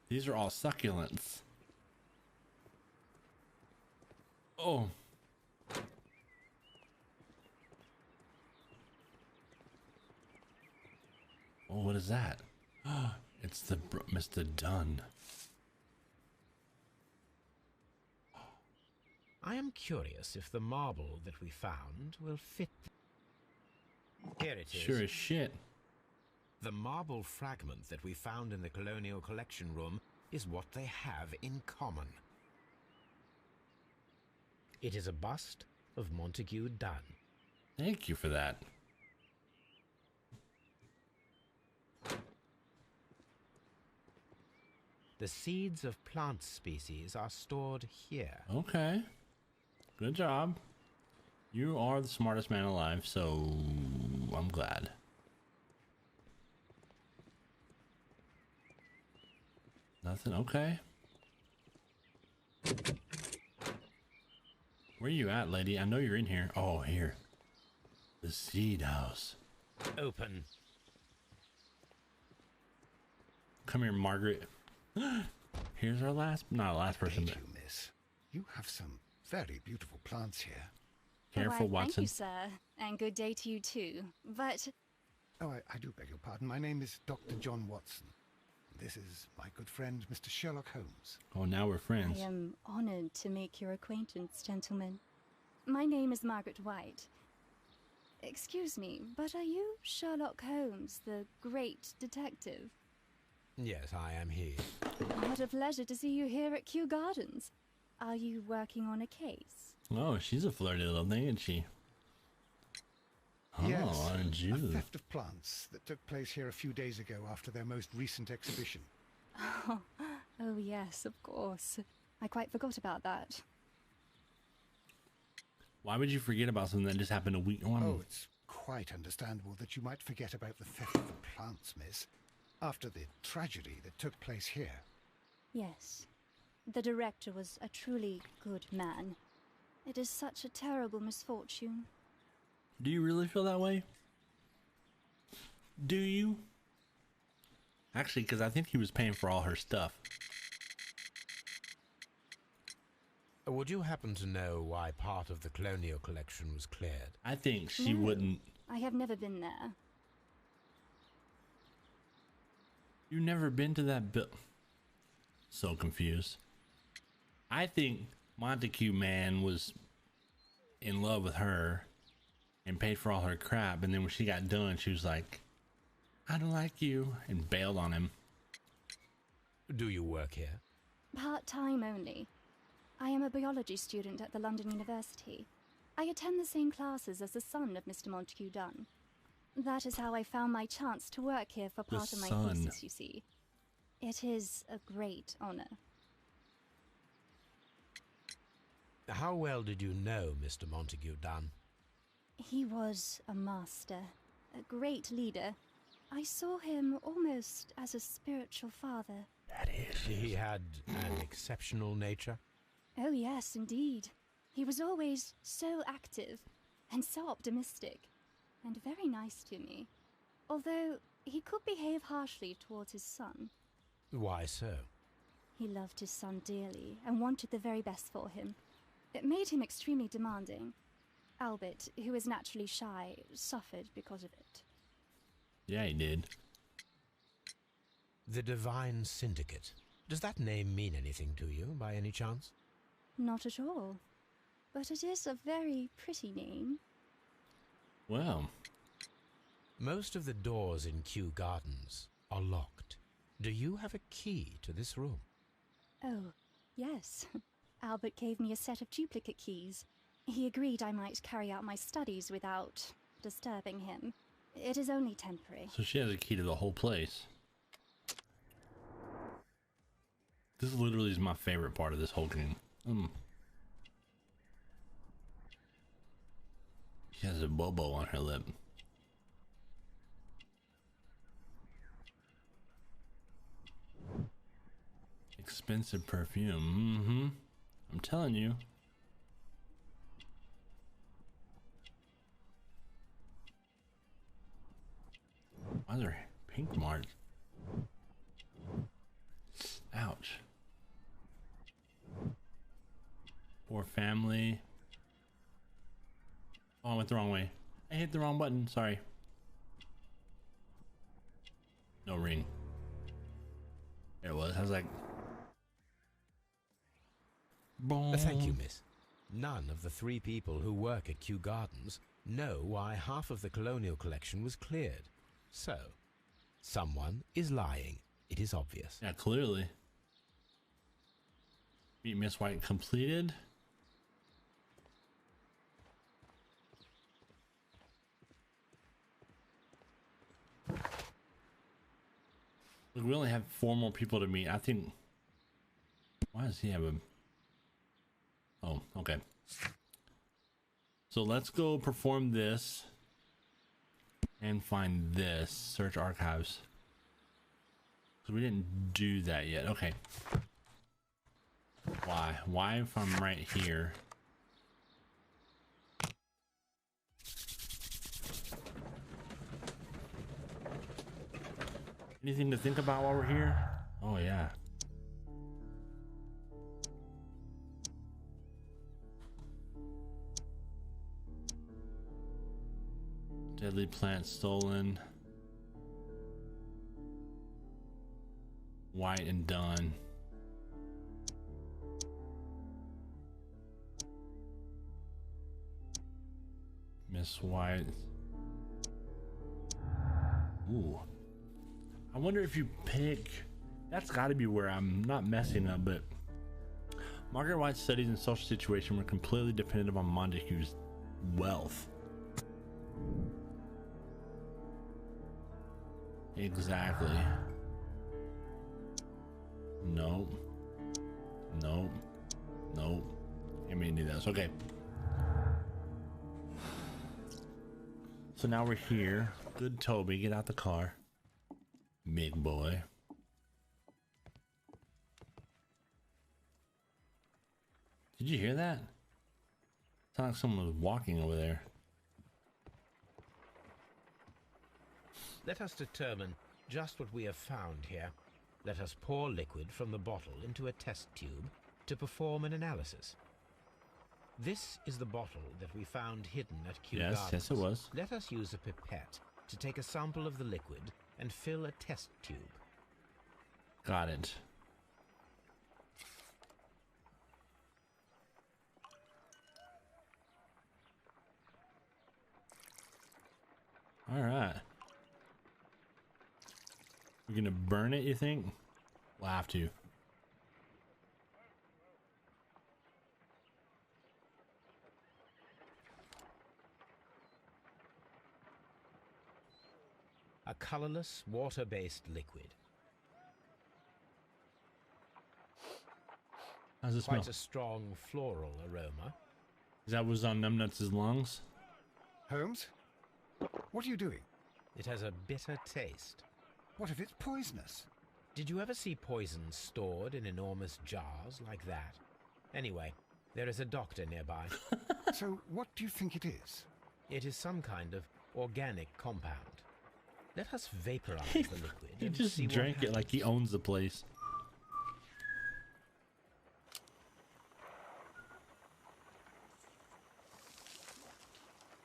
These are all succulents. Oh. Oh, what is that? It's the Mr. Dunn. I am curious if the marble that we found will fit. Here it is. Sure as shit. The marble fragment that we found in the Colonial Collection Room is what they have in common. It is a bust of Montague Dunn. Thank you for that. The seeds of plant species are stored here. Okay. Good job. You are the smartest man alive, so I'm glad. Nothing? Okay. Where you at, lady? I know you're in here. Oh, here. The seed house. Open. Come here, Margaret. Here's our last, not our last person, Thank but you, miss. You have some very beautiful plants here. careful, Why, Watson. thank you, sir, and good day to you too. But Oh, I do beg your pardon. My name is Dr. John Watson. This is my good friend, Mr. Sherlock Holmes. Oh, now we're friends. I am honored to make your acquaintance, gentlemen. My name is Margaret White. Excuse me, but are you Sherlock Holmes, the great detective? Yes, I am he. What a pleasure to see you here at Kew Gardens. Are you working on a case? Oh, she's a flirty little thing, isn't she? Oh. Yes, Oh, aren't you? A theft of plants that took place here a few days ago after their most recent exhibition. Oh, yes, of course. I quite forgot about that. Why would you forget about something that just happened a week? Oh, it's quite understandable that you might forget about the theft of the plants, miss, after the tragedy that took place here. Yes. The director was a truly good man. It is such a terrible misfortune. Do you really feel that way? Do you? Actually, because I think he was paying for all her stuff. Would you happen to know why part of the colonial collection was cleared? I think she No, wouldn't. I have never been there. You've never been to that So confused. I think Montague man was in love with her and paid for all her crap, and then when she got done, she was like, I don't like you, and bailed on him. Do you work here? Part-time only. I am a biology student at the London University. I attend the same classes as the son of Mr. Montague Dunn. That is how I found my chance to work here for part of my thesis, you see. It is a great honor. How well did you know Mr. Montague Dunn? He was a master, a great leader. I saw him almost as a spiritual father. That is. He had an exceptional nature? Oh yes, indeed. He was always so active and so optimistic and very nice to me. Although he could behave harshly towards his son. Why so? He loved his son dearly and wanted the very best for him. It made him extremely demanding. Albert, who is naturally shy, suffered because of it. Yeah, he did. The Divine Syndicate. Does that name mean anything to you, by any chance? Not at all. But it is a very pretty name. Well. Most of the doors in Kew Gardens are locked. Do you have a key to this room? Oh, yes. Albert gave me a set of duplicate keys. He agreed I might carry out my studies without disturbing him. It is only temporary. So she has a key to the whole place. This literally is my favorite part of this whole game. She has a bobo on her lip. Expensive perfume. I'm telling you. Why are there pink marks? Ouch. Poor family. Oh, I went the wrong way. I hit the wrong button. Sorry. No ring. There it was. I was like, boom. Thank you, miss. None of the 3 people who work at Kew Gardens know why half of the colonial collection was cleared. So, someone is lying. It is obvious. Yeah, clearly. Meet Miss White completed. Look, we only have 4 more people to meet. I think. Why does he have a? Oh, okay. So let's go perform this and find this. Search archives. So we didn't do that yet. Okay. Why? Why if I'm right here? Anything to think about while we're here? Oh yeah. Deadly plant stolen. White and Dunn. Miss White. Ooh. I wonder if you pick. That's got to be where I'm not messing up, but Margaret White's studies and social situation were completely dependent on Montague's wealth. Exactly. Nope. Nope. Nope. Can't mean to do this. Okay. So now we're here. Good Toby, get out the car. Big boy. Did you hear that? Sounded like someone was walking over there. Let us determine just what we have found here. Let us pour liquid from the bottle into a test tube to perform an analysis. This is the bottle that we found hidden at Kew Gardens. Yes, it was. Let us use a pipette to take a sample of the liquid and fill a test tube. Got it. All right. We're gonna burn it, you think? We'll have to. A colorless, water-based liquid. How's it smell? Quite a strong floral aroma. Is that what's on Numbnuts' lungs? Holmes? What are you doing? It has a bitter taste. What if it's poisonous? Did you ever see poison stored in enormous jars like that? Anyway, there is a doctor nearby. So what do you think it is? It is some kind of organic compound. Let us vaporize the liquid. He and just see what drank it like he happens. owns the place.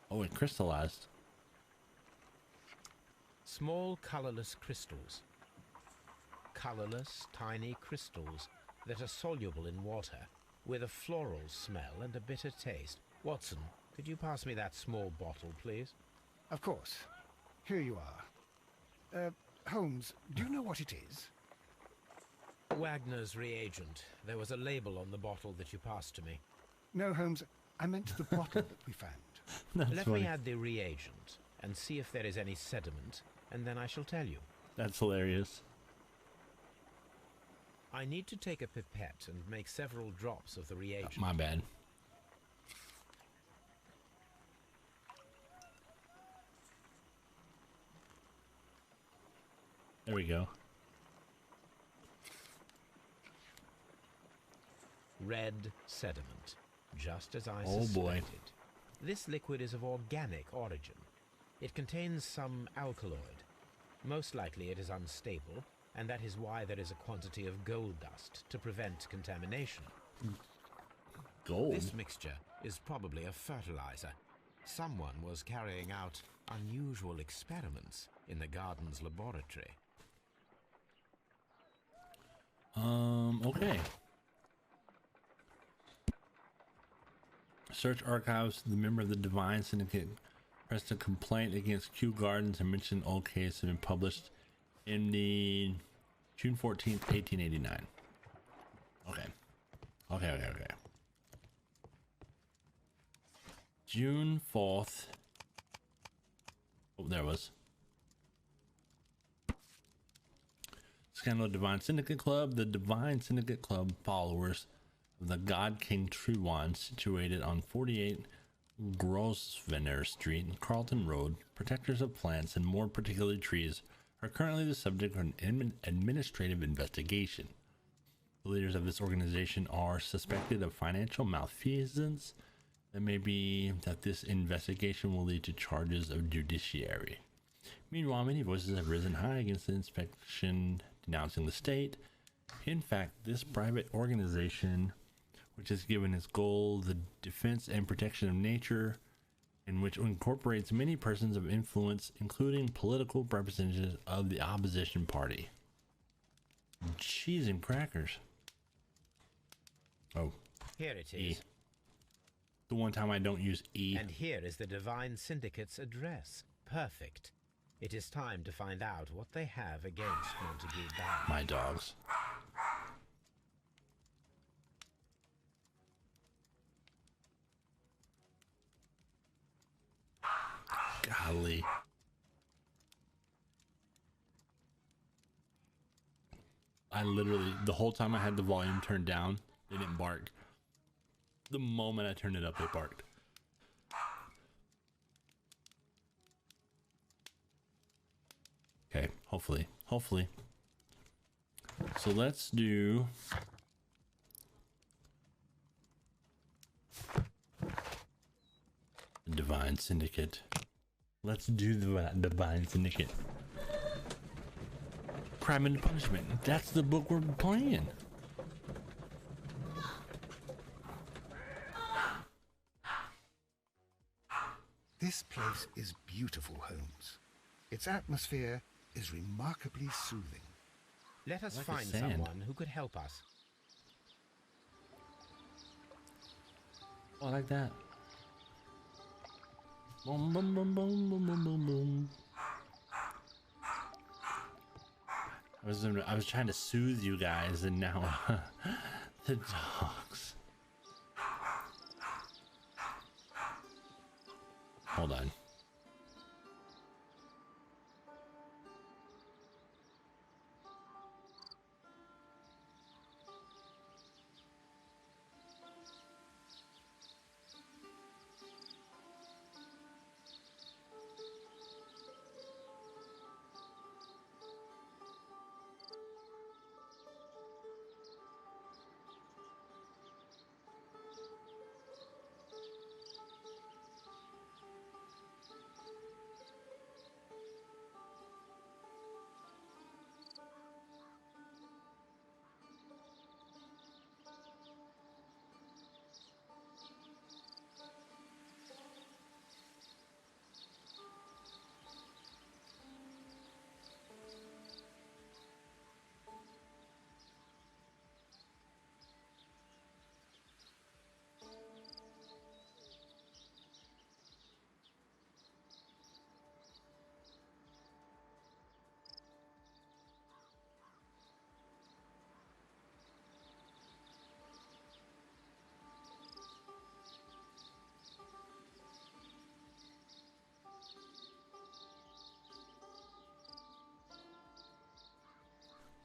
Oh, it crystallized. Small colorless crystals. Colorless, tiny crystals that are soluble in water, with a floral smell and a bitter taste. Watson, could you pass me that small bottle, please? Of course. Here you are. Holmes, do you know what it is? Wagner's reagent. There was a label on the bottle that you passed to me. No, Holmes, I meant the bottle that we found. That's Let funny. me add the reagent and see if there is any sediment, and then I shall tell you. That's hilarious. I need to take a pipette and make several drops of the reagent. My bad. There we go. Red sediment, just as I Oh, suspected. boy. This liquid is of organic origin. It contains some alkaloid. Most likely it is unstable, and that is why there is a quantity of gold dust to prevent contamination. Gold. This mixture is probably a fertilizer. Someone was carrying out unusual experiments in the garden's laboratory. Okay. Search archives. The member of the Divine Syndicate pressed a complaint against Kew Gardens and mentioned old case had been published in the June 14th, 1889. Okay. Okay. June 4th. Oh, there it was. Scandal of Divine Syndicate Club. The Divine Syndicate Club followers of the God King True One, situated on 48 Grosvenor Street, Carlton Road, protectors of plants and more particularly trees, are currently the subject of an administrative investigation. The leaders of this organization are suspected of financial malfeasance. It may be that this investigation will lead to charges of judiciary. Meanwhile, many voices have risen high against the inspection, denouncing the state. In fact, this private organization, which has given its goal the defense and protection of nature, and which incorporates many persons of influence, including political representatives of the opposition party. Cheese and crackers. Oh, Here it E. is. The one time I don't use E. And here is the Divine Syndicate's address. Perfect. It is time to find out what they have against Montague Down. My dogs. Golly. I literally, the whole time I had the volume turned down, they didn't bark. The moment I turned it up, they barked. Okay, hopefully. So let's do Divine Syndicate. Let's do the Divine Syndicate. Crime and Punishment. That's the book we're playing. This place is beautiful, Holmes. Its atmosphere is remarkably soothing. Let us like the find sand. someone who could help us. Oh, I like that. Boom, boom, boom, boom, boom, boom, boom, boom. I was trying to soothe you guys, and now the dogs. Hold on.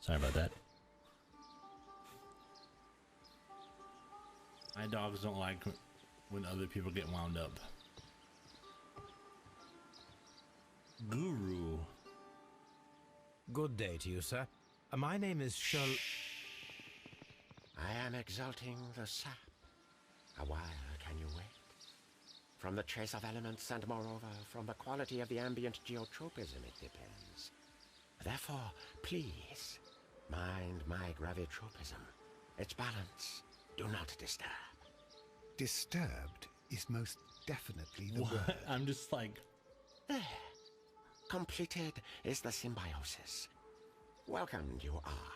Sorry about that. My dogs don't like when other people get wound up. Guru. Good day to you, sir. My name is Sherlock. I am exalting the sap. A while can you wait? From the trace of elements and moreover from the quality of the ambient geotropism it depends. Therefore, please, mind my gravitropism. Its balance, do not disturb. Disturbed is most definitely the What? word. I'm just like, There. Completed is the symbiosis. Welcomed you are.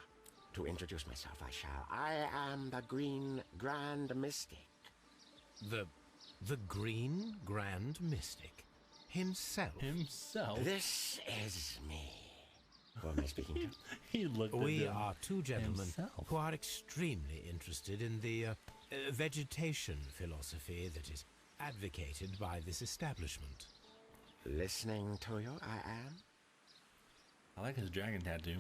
To introduce myself, I am the Green Grand Mystic. The Green Grand Mystic himself. This is me. Who am I speaking to? he looked at We them are two gentlemen himself. who are extremely interested in the vegetation philosophy that is advocated by this establishment. Listening to you, I am. I like his dragon tattoo.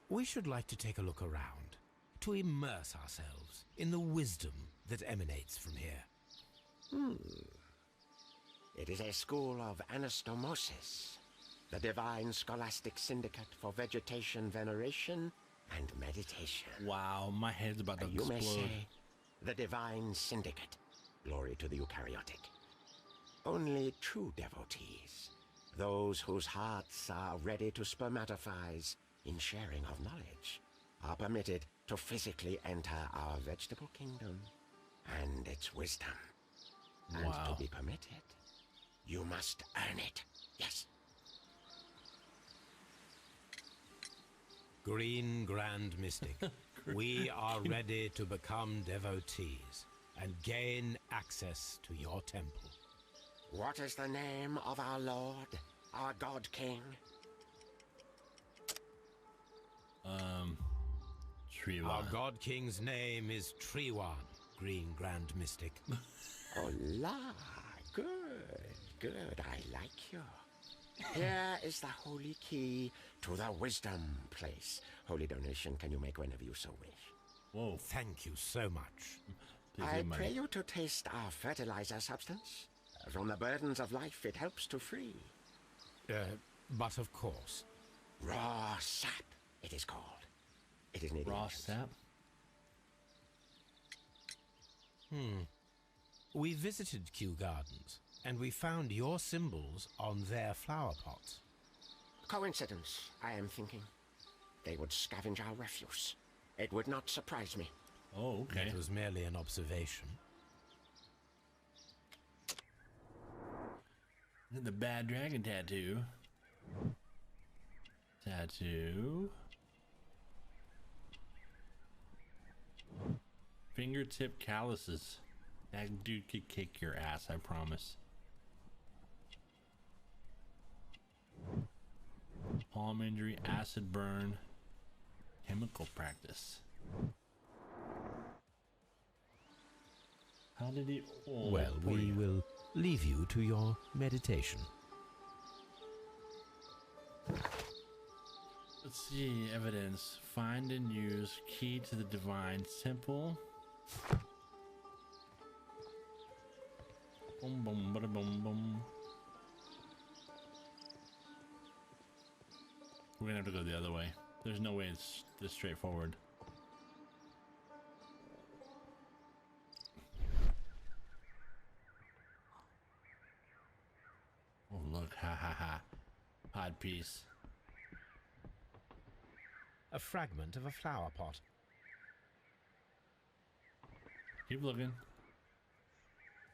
We should like to take a look around, to immerse ourselves in the wisdom that emanates from here. It is a school of anastomosis, the divine scholastic syndicate for vegetation veneration and meditation. Wow, my head's about to You explode. may say the divine syndicate. Glory to the eukaryotic. Only true devotees, those whose hearts are ready to spermatophize in sharing of knowledge, are permitted to physically enter our vegetable kingdom and its wisdom. And Wow. to be permitted, you must earn it. Yes. Green Grand Mystic, we are ready to become devotees and gain access to your temple. What is the name of our Lord, our God King? Triwan. Our God King's name is Triwan, Green Grand Mystic. Oh la, good, good, I like you. Here is the holy key to the wisdom place. Holy donation can you make whenever you so wish. Whoa. Thank you so much. Please I leave money. pray you to taste our fertilizer substance. From the burdens of life it helps to free. But of course. Raw sap, it is called. It is near the Raw entrance. sap? We visited Kew Gardens, and we found your symbols on their flower pots. Coincidence, I am thinking. They would scavenge our refuse. It would not surprise me. Oh, okay. It was merely an observation. The bad dragon tattoo. Tattoo. Fingertip calluses. That dude could kick your ass, I promise. Palm injury, acid burn, chemical practice. How did he... Oh, Well, poor we you. will leave you to your meditation. Let's see, evidence. Find and use key to the divine. Simple. Boom, boom, bada, boom, boom. We're gonna have to go the other way. There's no way it's this straightforward. Oh, look. Ha ha ha. Odd piece. A fragment of a flower pot. Keep looking.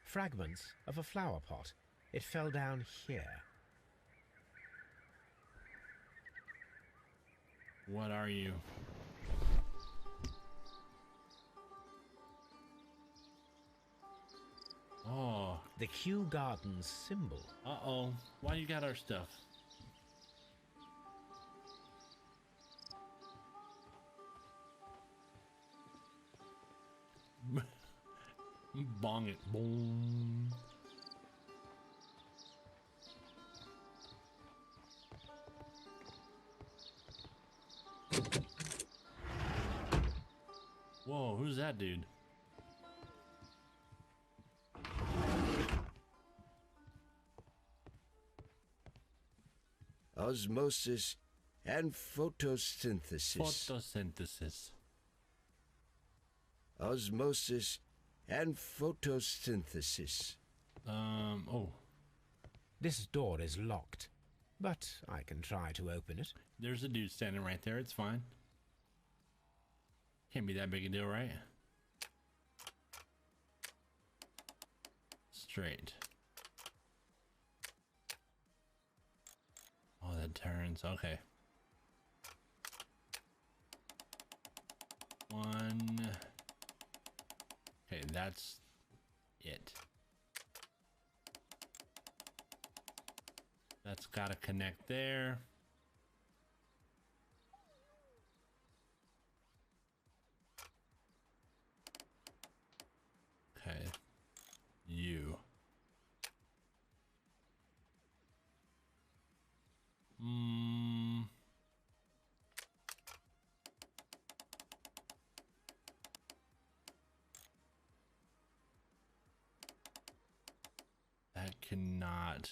Fragments of a flower pot. It fell down here. What are you? Oh. The Kew Gardens symbol. Uh-oh. Why you got our stuff? Bong it. Boom. Whoa, who's that dude? Osmosis and photosynthesis. Photosynthesis. Osmosis and photosynthesis. Oh, This door is locked, but I can try to open it. there's a dude standing right there. It's fine. Can't be that big a deal, right? Straight. Oh, that turns. Okay. One. Okay, that's it. That's gotta connect there. Okay. You. That cannot.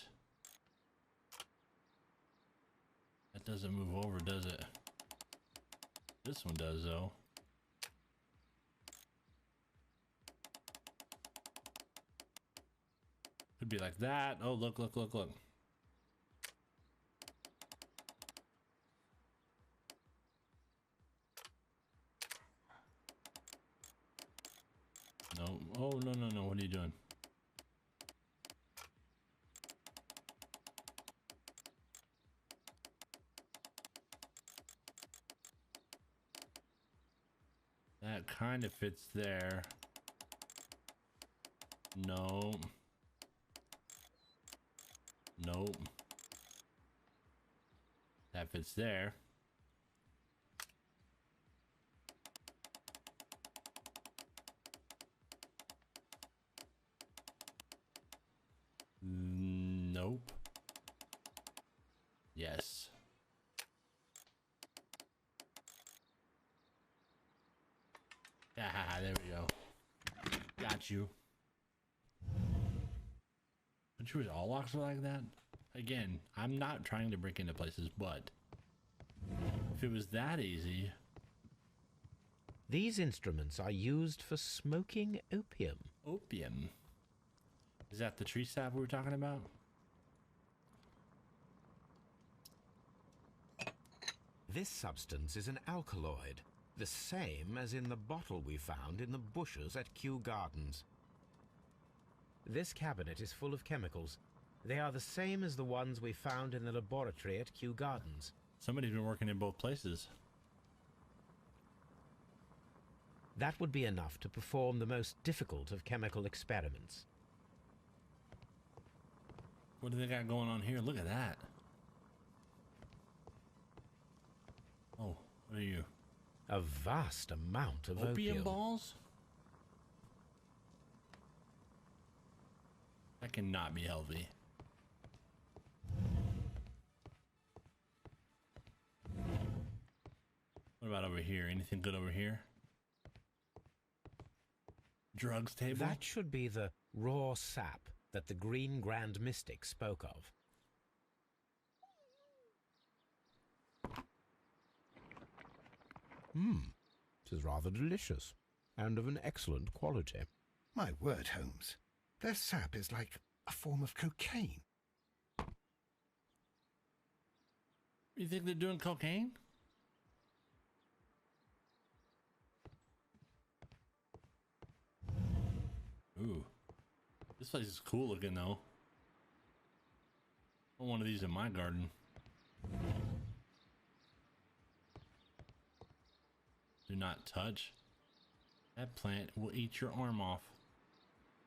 That doesn't move over, does it? This one does, though. Could be like that. Oh, look, look, look, look. No. Oh, no, no, no. What are you doing? That kind of fits there. No. Nope. That fits there. Nope. Yes. Ah, there we go. Got you. Don't you wish all locks were like that? Again, I'm not trying to break into places, but if it was that easy. These instruments are used for smoking opium. Opium. Is that the tree sap we were talking about? This substance is an alkaloid, the same as in the bottle we found in the bushes at Kew Gardens. This cabinet is full of chemicals. They are the same as the ones we found in the laboratory at Kew Gardens. Somebody's been working in both places. That would be enough to perform the most difficult of chemical experiments. What do they got going on here? Look at that. Oh, what are you? A vast amount of Opium balls? That cannot be healthy. What about over here? Anything good over here? Drugs table? That should be the raw sap that the Green Grand Mystic spoke of. It is rather delicious, and of an excellent quality. My word, Holmes. Their sap is like a form of cocaine. You think they're doing cocaine? Ooh. This place is cool looking though. I want one of these in my garden. Do not touch. That plant will eat your arm off.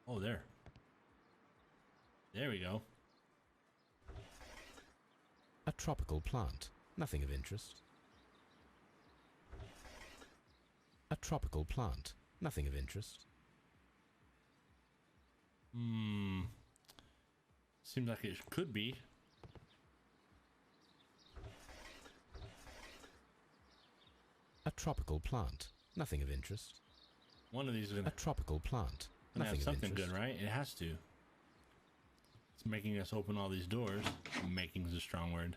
Oh, there. There we go. A tropical plant, nothing of interest. A tropical plant, nothing of interest. Seems like it could be. A tropical plant, nothing of interest. One of these is A gonna tropical plant, have nothing of something interest. good, right? It has to. It's making us open all these doors. Making is a strong word.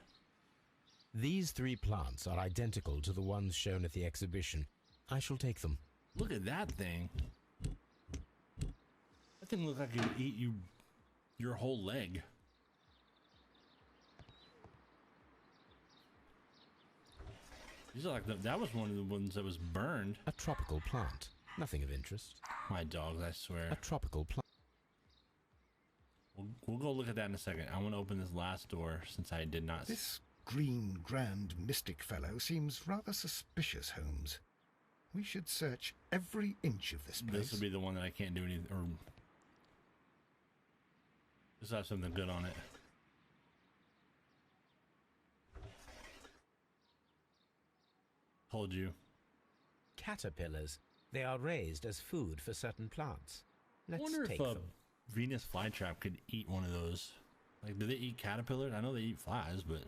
These 3 plants are identical to the ones shown at the exhibition. I shall take them. Look at that thing. That thing looks like it would eat your whole leg. These are like that was one of the ones that was burned. A tropical plant, nothing of interest. My dogs, I swear. A tropical plant. We'll go look at that in a second. I want to open this last door since I did not. This Green Grand Mystic fellow seems rather suspicious, Holmes. We should search every inch of this place. This will be the one that I can't do anything. Or this will have something good on it. Told you. Caterpillars. They are raised as food for certain plants. I Let's wonder take if a them. Venus flytrap could eat one of those. Like, do they eat caterpillars? I know they eat flies, but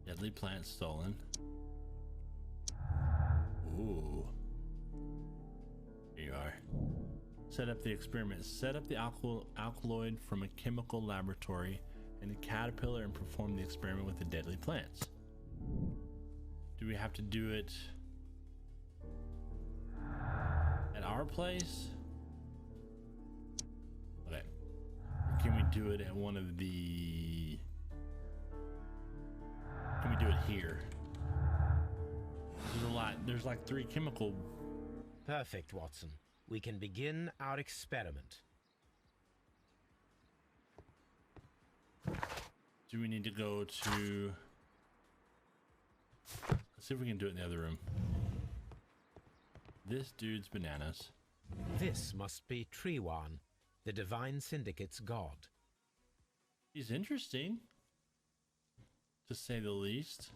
deadly plant stolen. Ooh. Here you are. Set up the experiment. Set up the alkaloid from a chemical laboratory and a caterpillar and perform the experiment with the deadly plants. Do we have to do it at our place? Okay. Or can we do it at one of the... Can we do it here? There's a lot. There's like 3 chemical... Perfect, Watson. We can begin our experiment. Do we need to go to... Let's see if we can do it in the other room. This dude's bananas. This must be Trewan, the Divine Syndicate's god. He's interesting, to say the least.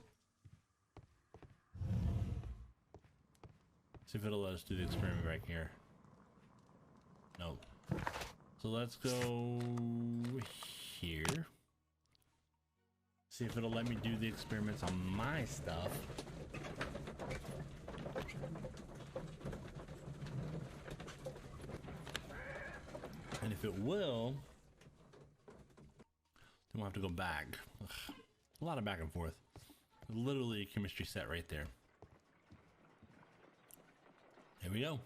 See if it'll let us do the experiment right here. Nope. So let's go here. See if it'll let me do the experiments on my stuff. And if it will, then we'll have to go back. Ugh, a lot of back and forth. Literally a chemistry set right there. Here we go.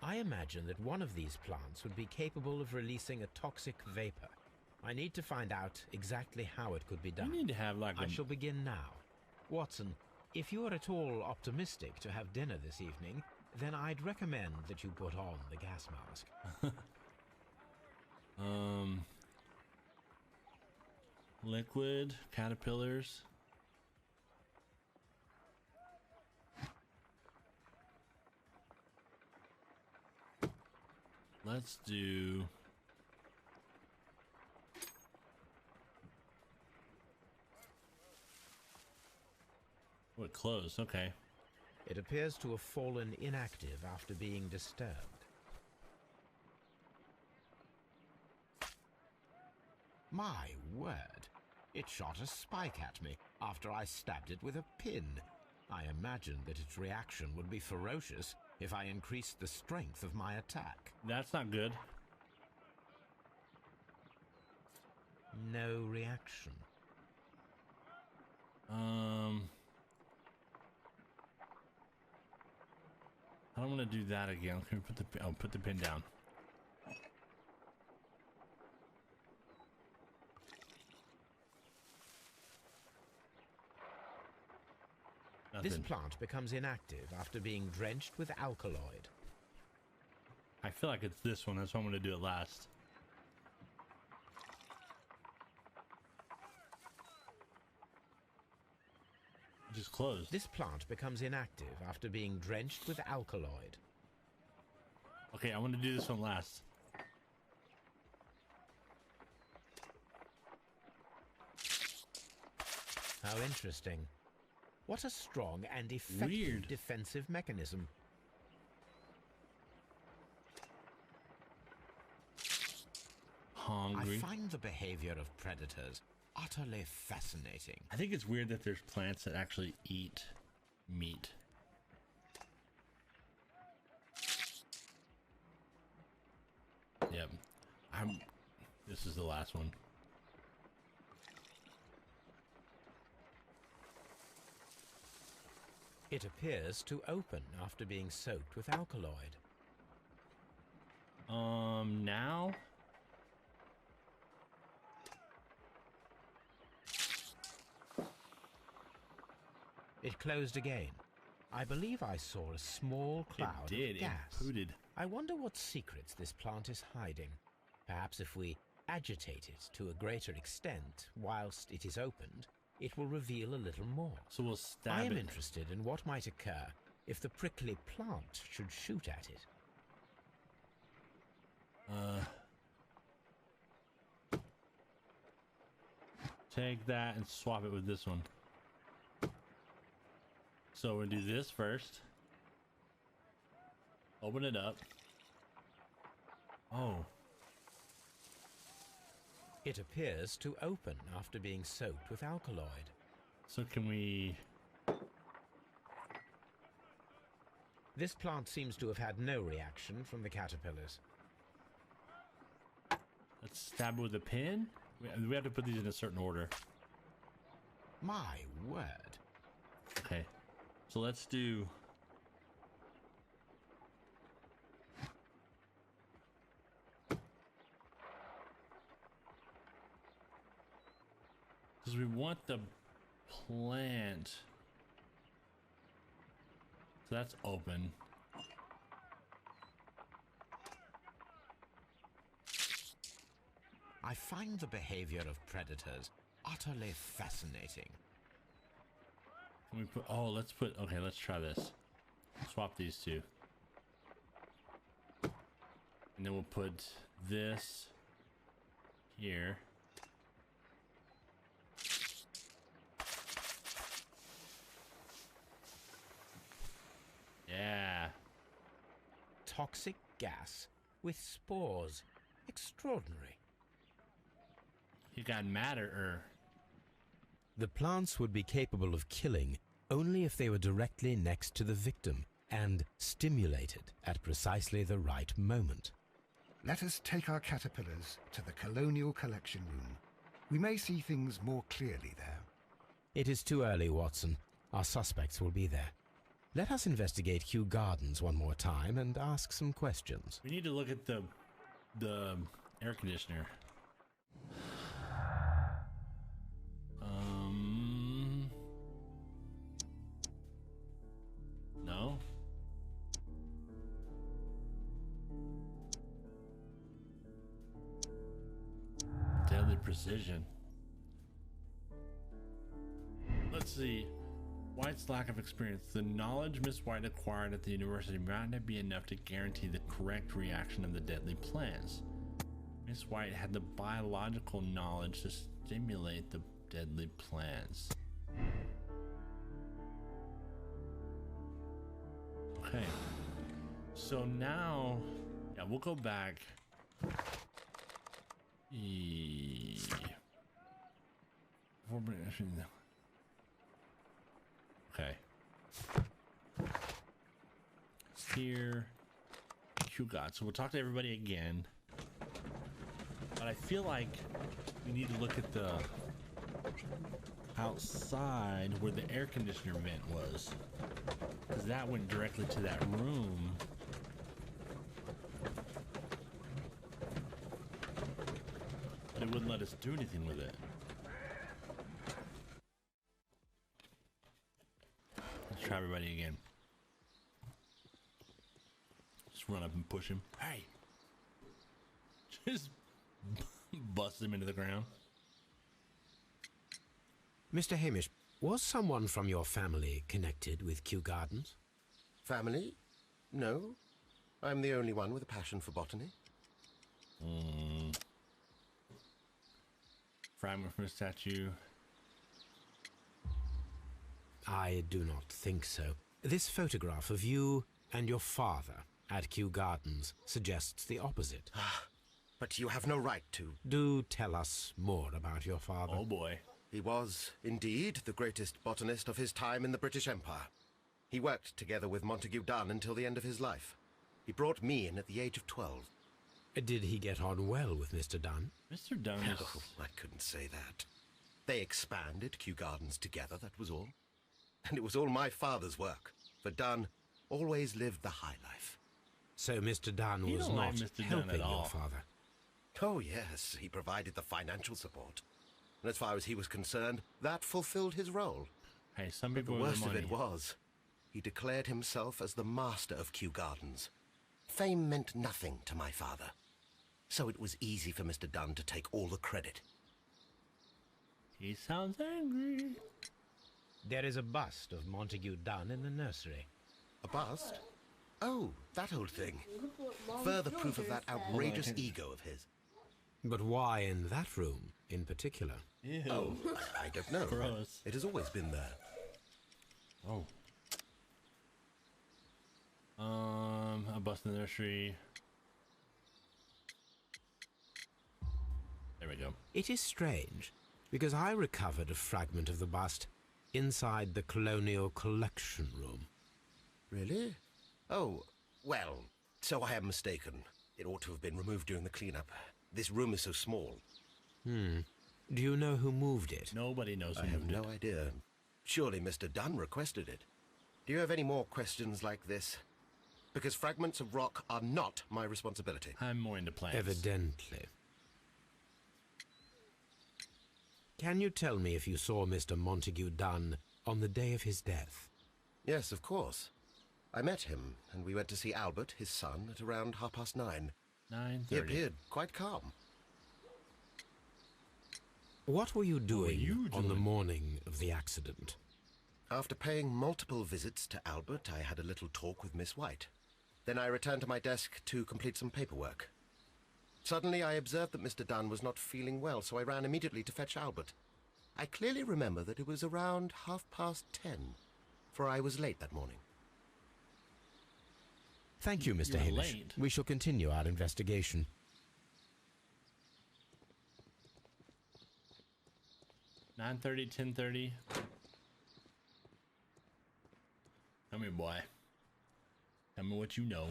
I imagine that one of these plants would be capable of releasing a toxic vapor. I need to find out exactly how it could be done. We need to have like I shall begin now. Watson, if you are at all optimistic to have dinner this evening, then I'd recommend that you put on the gas mask. Liquid, caterpillars. Let's do... Oh, it closed, okay. It appears to have fallen inactive after being disturbed. My word! It shot a spike at me after I stabbed it with a pin. I imagined that its reaction would be ferocious if I increased the strength of my attack. That's not good. No reaction. I don't want to do that again. Can we put the pin down? Nothing. This plant becomes inactive after being drenched with alkaloid. I feel like it's this one. That's why I'm going to do it last. Just closed. This plant becomes inactive after being drenched with alkaloid. Okay, I want to do this one last. How interesting. What a strong and effective defensive mechanism. Hungry. I find the behavior of predators utterly fascinating. I think it's weird that there's plants that actually eat meat. Yep. This is the last one. It appears to open after being soaked with alkaloid. Now? It closed again. I believe I saw a small cloud of gas. It pooted. I wonder what secrets this plant is hiding. Perhaps if we agitate it to a greater extent whilst it is opened, it will reveal a little more. So we'll stab I am it. interested in what might occur if the prickly plant should shoot at it. Take that and swap it with this one. So we'll do this first. Open it up. Oh. It appears to open after being soaked with alkaloid. So can we... This plant seems to have had no reaction from the caterpillars. Let's stab it with a pin? We have to put these in a certain order. My word. Okay. So let's do... Because we want the plant. So that's open. I find the behavior of predators utterly fascinating. Can we put... Oh, let's put... Okay, let's try this. Swap these two. And then we'll put this here. Yeah. Toxic gas with spores. Extraordinary. He got madder. The plants would be capable of killing only if they were directly next to the victim and stimulated at precisely the right moment. Let us take our caterpillars to the Colonial Collection Room. We may see things more clearly there. It is too early, Watson. Our suspects will be there. Let us investigate Kew Gardens one more time and ask some questions. We need to look at the air conditioner. No. Deadly precision. Let's see. White's lack of experience. The knowledge Miss White acquired at the university might not be enough to guarantee the correct reaction of the deadly plants. Miss White had the biological knowledge to stimulate the deadly plants. Okay. So now, yeah, we'll go back. Okay. Here. Kew God. So we'll talk to everybody again. But I feel like we need to look at the outside where the air conditioner vent was. Because that went directly to that room. But it wouldn't let us do anything with it. Let's try everybody again. Just run up and push him. Hey! Just bust him into the ground. Mr. Hamish, was someone from your family connected with Kew Gardens? Family? No. I'm the only one with a passion for botany. Fragment from a statue. I do not think so. This photograph of you and your father at Kew Gardens suggests the opposite. But you have no right to. Do tell us more about your father. Oh boy. He was, indeed, the greatest botanist of his time in the British Empire. He worked together with Montague Dunn until the end of his life. He brought me in at the age of 12. Did he get on well with Mr. Dunn? Mr. Dunn is... No, I couldn't say that. They expanded Kew Gardens together, that was all. And it was all my father's work, for Dunn always lived the high life. So Mr. Dunn You was don't not like Mr. Dunn helping at all. your father? Oh, yes, he provided the financial support. And as far as he was concerned, that fulfilled his role. Hey, some But the people with worst of money. it was, he declared himself as the master of Kew Gardens. Fame meant nothing to my father. So it was easy for Mr. Dunn to take all the credit. He sounds angry. There is a bust of Montague Dunn in the nursery. A bust? Oh, that old thing. Further proof of that outrageous ego of his. But why in that room in particular? Ew. Oh, I don't know. Gross. It has always been there. Oh. A bust in the nursery. There we go. It is strange, because I recovered a fragment of the bust inside the Colonial Collection Room. Really? Oh, well, so I am mistaken. It ought to have been removed during the cleanup. This room is so small. Do you know who moved it? Nobody knows I who have moved no it. idea. Surely Mr. Dunn requested it. Do you have any more questions like this? Because fragments of rock are not my responsibility. I'm more into plants. Evidently. Can you tell me if you saw Mr. Montague Dunn on the day of his death? Yes, of course. I met him, and we went to see Albert, his son, at around 9:30. 9:30. He appeared quite calm. What were you doing you on the doing? morning of the accident? After paying multiple visits to Albert, I had a little talk with Miss White. Then I returned to my desk to complete some paperwork. Suddenly I observed that Mr. Dunn was not feeling well, so I ran immediately to fetch Albert. I clearly remember that it was around 10:30, for I was late that morning. Thank you, Mr. You were Hamish. late. We shall continue our investigation. 9:30, 10:30. Come here, boy. Tell me what you know.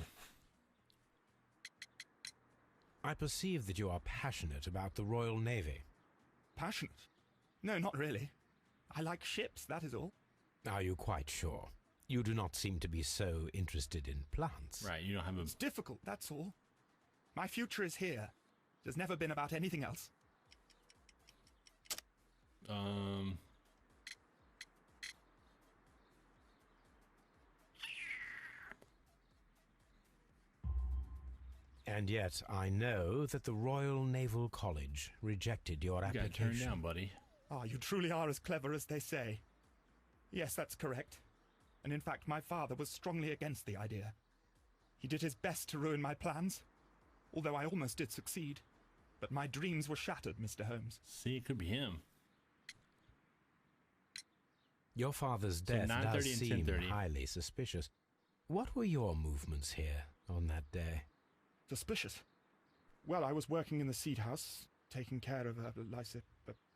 I perceive that you are passionate about the Royal Navy. Passionate? No, not really. I like ships, that is all. Are you quite sure? You do not seem to be so interested in plants. Right, you don't have a... It's difficult, that's all. My future is here. It has never been about anything else. And yet I know that the Royal Naval College rejected your You got application. turned down, buddy. Ah, you truly are as clever as they say. Yes, that's correct. And in fact, my father was strongly against the idea. He did his best to ruin my plans, although I almost did succeed. But my dreams were shattered, Mr. Holmes. See, it could be him. Your father's So death 9:30 does and seem 10:30. highly suspicious. What were your movements here on that day? Suspicious. Well, I was working in the seed house, taking care of Lysa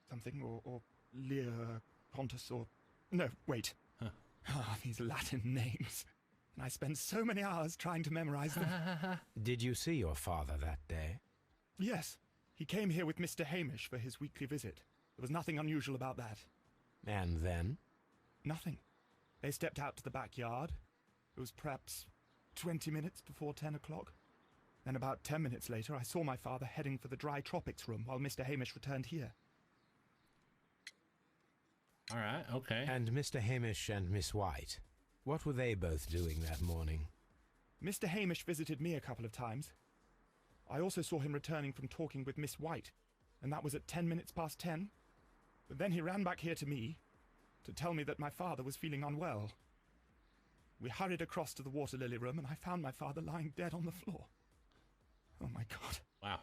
something, or Lear Pontus, or... No, wait. Huh. Ah, these Latin names. And I spent so many hours trying to memorize them. Did you see your father that day? Yes. He came here with Mr. Hamish for his weekly visit. There was nothing unusual about that. And then? Nothing. They stepped out to the backyard. It was perhaps 20 minutes before 10 o'clock. Then about 10 minutes later, I saw my father heading for the dry tropics room while Mr. Hamish returned here. All right, okay. And Mr. Hamish and Miss White, what were they both doing that morning? Mr. Hamish visited me a couple of times. I also saw him returning from talking with Miss White, and that was at 10 minutes past 10. But then he ran back here to me to tell me that my father was feeling unwell. We hurried across to the water lily room, and I found my father lying dead on the floor. Oh my God. Wow.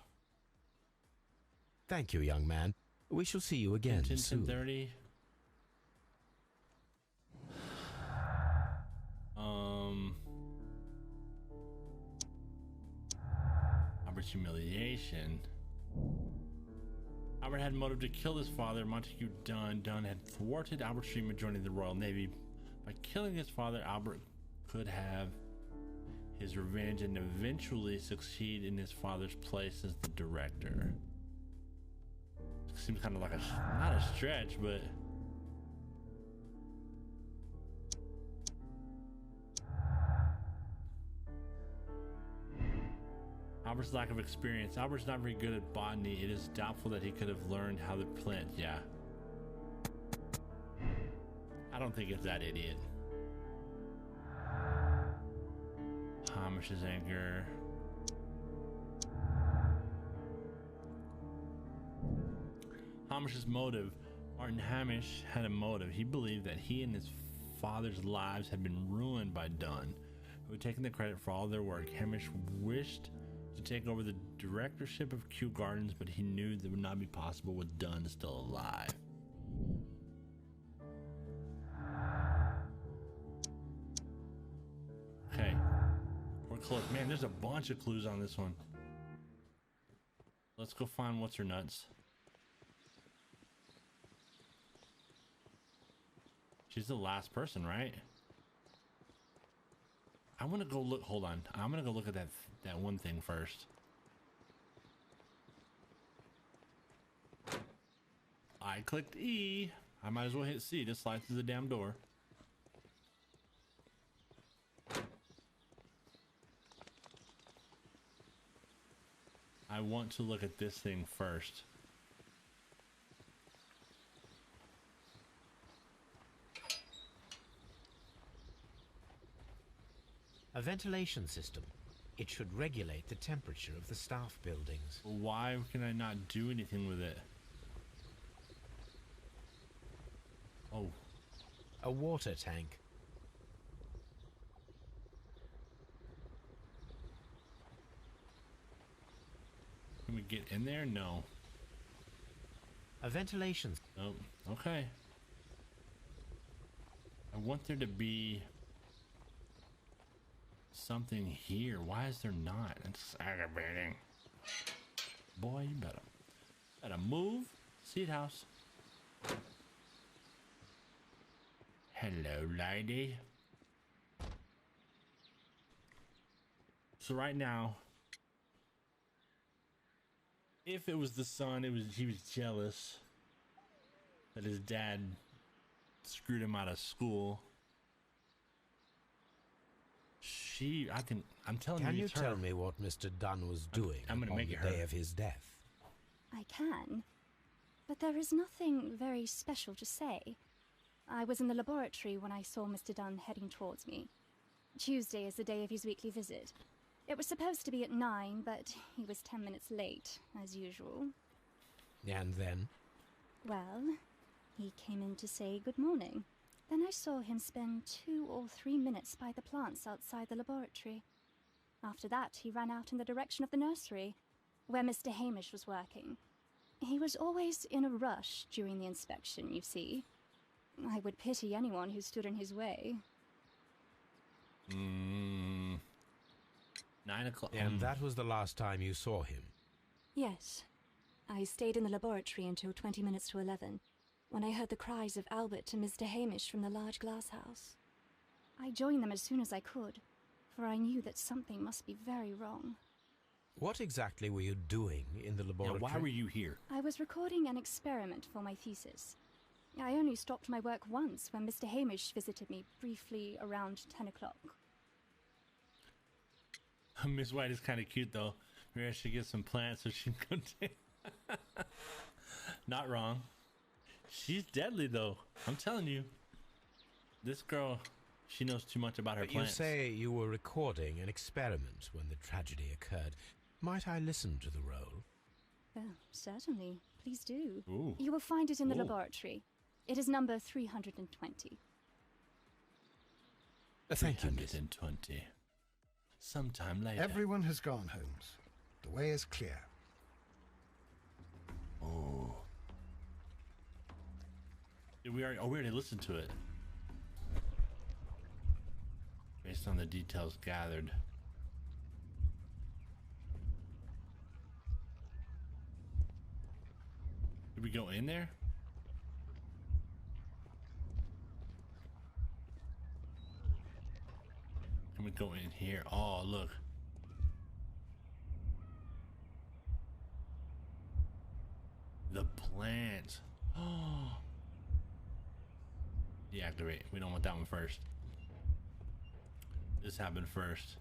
Thank you, young man. We shall see you again 10, soon. 10:30. Albert's humiliation. Albert had motive to kill his father, Montague Dunn. Dunn had thwarted Albert's dream of joining the Royal Navy. By killing his father, Albert could have his revenge and eventually succeed in his father's place as the director. Seems kind of like not a stretch, but Albert's lack of experience. Albert's not very good at botany. It is doubtful that he could have learned how to plant. Yeah. I don't think it's that idiot. Hamish's anger. Hamish's motive. Martin Hamish had a motive. He believed that he and his father's lives had been ruined by Dunn, who had taken the credit for all their work. Hamish wished to take over the directorship of Kew Gardens, but he knew that would not be possible with Dunn still alive. Okay. We're close. Man, there's a bunch of clues on this one. Let's go find what's her nuts. She's the last person, right? I want to go look. Hold on. I'm going to go look at that one thing first. I clicked E. I might as well hit C to slide through the damn door. I want to look at this thing first. A ventilation system. It should regulate the temperature of the staff buildings. Why can I not do anything with it? Oh. A water tank. Can we get in there? No. A ventilation. Nope. Okay. I want there to be something here. Why is there not? It's aggravating. Boy, you better move. Seed house. Hello, lady. So right now, if it was the son, he was jealous that his dad screwed him out of school. I'm telling you, Can you tell me what Mr. Dunn was doing I'm gonna on make the it her. day of his death? I can, but there is nothing very special to say. I was in the laboratory when I saw Mr. Dunn heading towards me. Tuesday is the day of his weekly visit. It was supposed to be at 9, but he was 10 minutes late, as usual. And then? Well, he came in to say good morning. Then I saw him spend 2 or 3 minutes by the plants outside the laboratory. After that, he ran out in the direction of the nursery, where Mr. Hamish was working. He was always in a rush during the inspection, you see. I would pity anyone who stood in his way. 9 o'clock. And that was the last time you saw him? Yes. I stayed in the laboratory until 20 minutes to 11, when I heard the cries of Albert and Mr. Hamish from the large glass house. I joined them as soon as I could, for I knew that something must be very wrong. What exactly were you doing in the laboratory? Why were you here? I was recording an experiment for my thesis. I only stopped my work once when Mr. Hamish visited me briefly around 10 o'clock. Miss White is kind of cute, though. Maybe I should get some plants so she can go Not wrong. She's deadly, though. I'm telling you. This girl, she knows too much about her But plants. you say you were recording an experiment when the tragedy occurred. Might I listen to the roll? Oh, certainly. Please do. Ooh. You will find it in the Ooh. laboratory. It is number 320. Thank you, Miss. 320. Sometime later. Everyone has gone, Holmes. The way is clear. Oh. We already listened to it. Based on the details gathered. Did we go in there? Can we go in here? Oh, look. The plant. Oh. Deactivate. We don't want that one first. This happened first.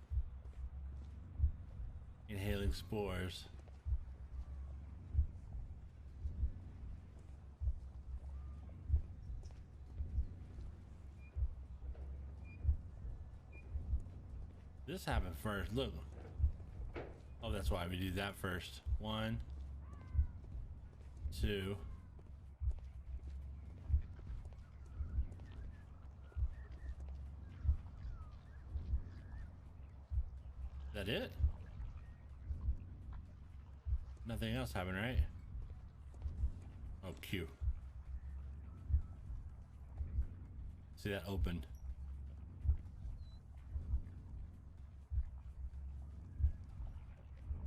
Inhaling spores. This happened first. Look. Oh, that's why we do that first. 1, 2. Is that it? Nothing else happened, right? Oh, Q. See that opened.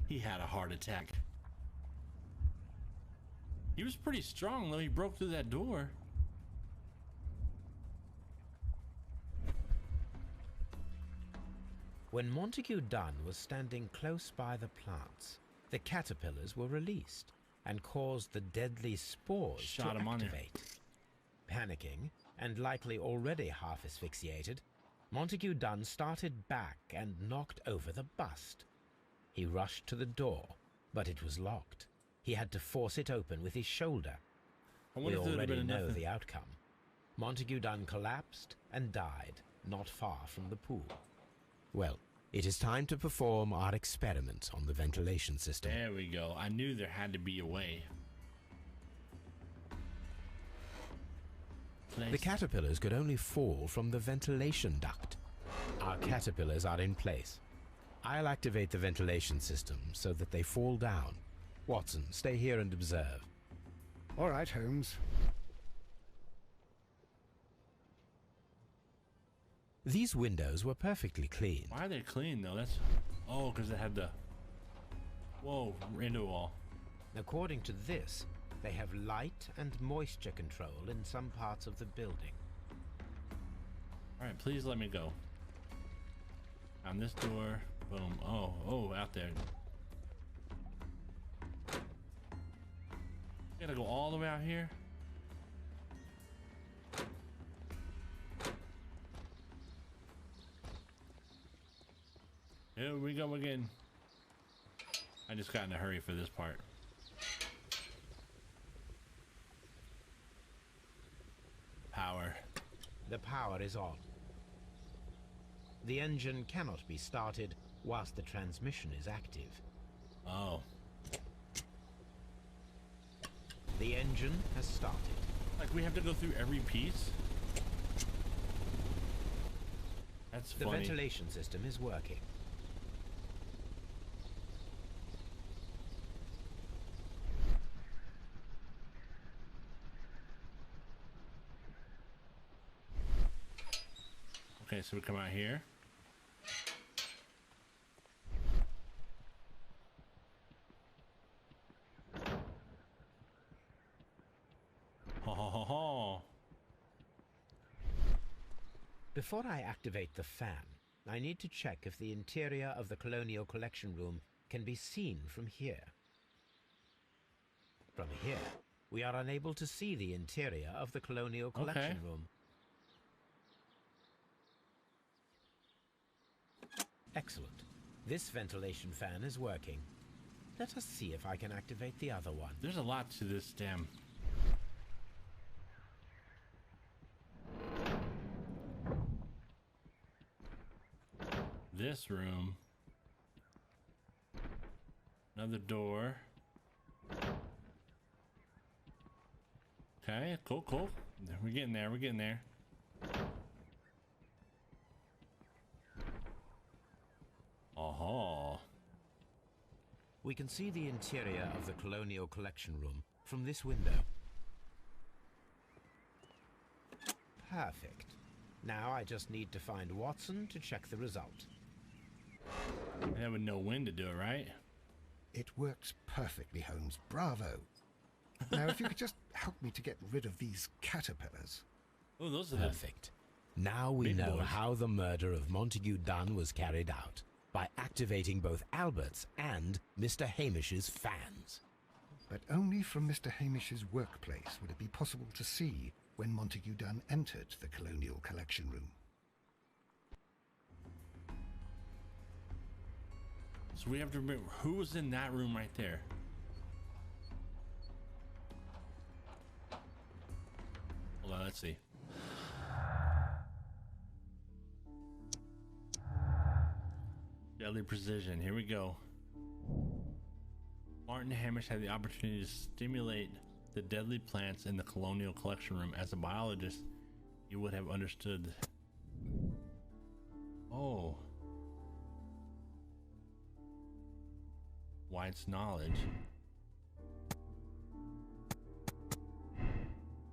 He had a heart attack. He was pretty strong, though. He broke through that door. When Montague Dunn was standing close by the plants, the caterpillars were released and caused the deadly spores Shot to him on there. activate. Panicking, and likely already half asphyxiated, Montague Dunn started back and knocked over the bust. He rushed to the door, but it was locked. He had to force it open with his shoulder. I We wonder if there'd have already been know enough. the outcome. Montague Dunn collapsed and died not far from the pool. Well, it is time to perform our experiment on the ventilation system. There we go. I knew there had to be a way. The caterpillars could only fall from the ventilation duct. Our caterpillars are in place. I'll activate the ventilation system so that they fall down. Watson, stay here and observe. All right, Holmes. These windows were perfectly clean. Why are they clean, though? That's... Oh, because they had the... Whoa, window wall. According to this, they have light and moisture control in some parts of the building. All right, please let me go. On this door. Boom. Oh, out there. Gotta go all the way out here. Here we go again. I just got in a hurry for this part. Power. The power is on. The engine cannot be started whilst the transmission is active. Oh. The engine has started. Like we have to go through every piece? That's The funny. ventilation system is working. Okay, so we come out here. Ha ha ha ha. Before I activate the fan, I need to check if the interior of the Colonial Collection Room can be seen from here. From here, we are unable to see the interior of the Colonial Collection Room. Excellent. This ventilation fan is working. Let us see if I can activate the other one. There's a lot to this damn. This room. Another door. Okay, cool, cool. We're getting there, we're getting there. Aha. We can see the interior of the Colonial Collection Room from this window. Perfect. Now I just need to find Watson to check the result. That would know when to do it, right? It works perfectly, Holmes. Bravo. Now, if you could just help me to get rid of these caterpillars. Oh, those are perfect. Now we big know boys. how the murder of Montague Dunn was carried out, by activating both Albert's and Mr. Hamish's fans. But only from Mr. Hamish's workplace would it be possible to see when Montague Dunn entered the Colonial Collection Room. So we have to remember who was in that room right there. Hold on, let's see. Deadly precision. Here we go. Martin Hamish had the opportunity to stimulate the deadly plants in the Colonial Collection Room. As a biologist, you would have understood. Oh. White's knowledge.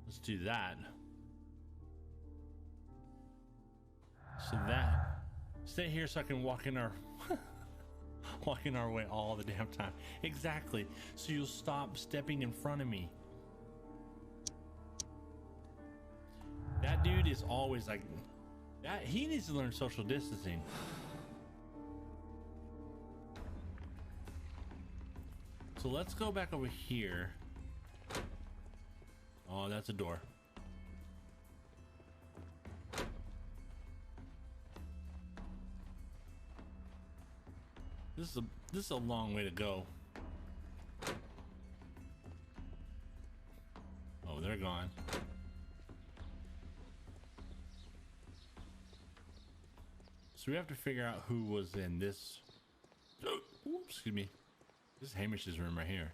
Let's do that. So that. Stay here so I can walk in our walking our way all the damn time. Exactly. So you'll stop stepping in front of me. That dude is always like that. He needs to learn social distancing. So let's go back over here. Oh, that's a door. This is a long way to go. Oh, they're gone. So we have to figure out who was in this. Oops, excuse me. This is Hamish's room right here.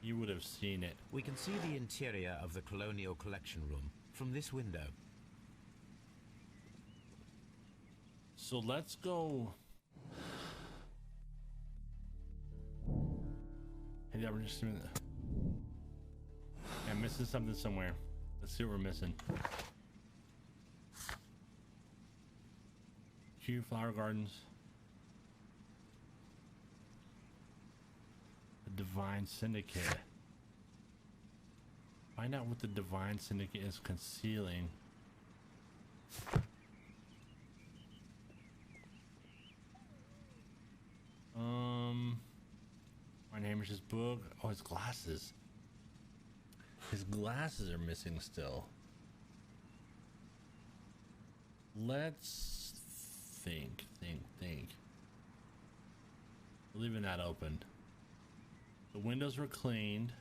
You would have seen it. We can see the interior of the Colonial Collection Room from this window. So let's go. Hey, yeah, we're just doing that. Yeah, I'm missing something somewhere. Let's see what we're missing. Q Flower Gardens. The Divine Syndicate. Find out what the Divine Syndicate is concealing. My name is his book. Oh, his glasses. His glasses are missing still. Let's think. Leaving that open. The windows were cleaned.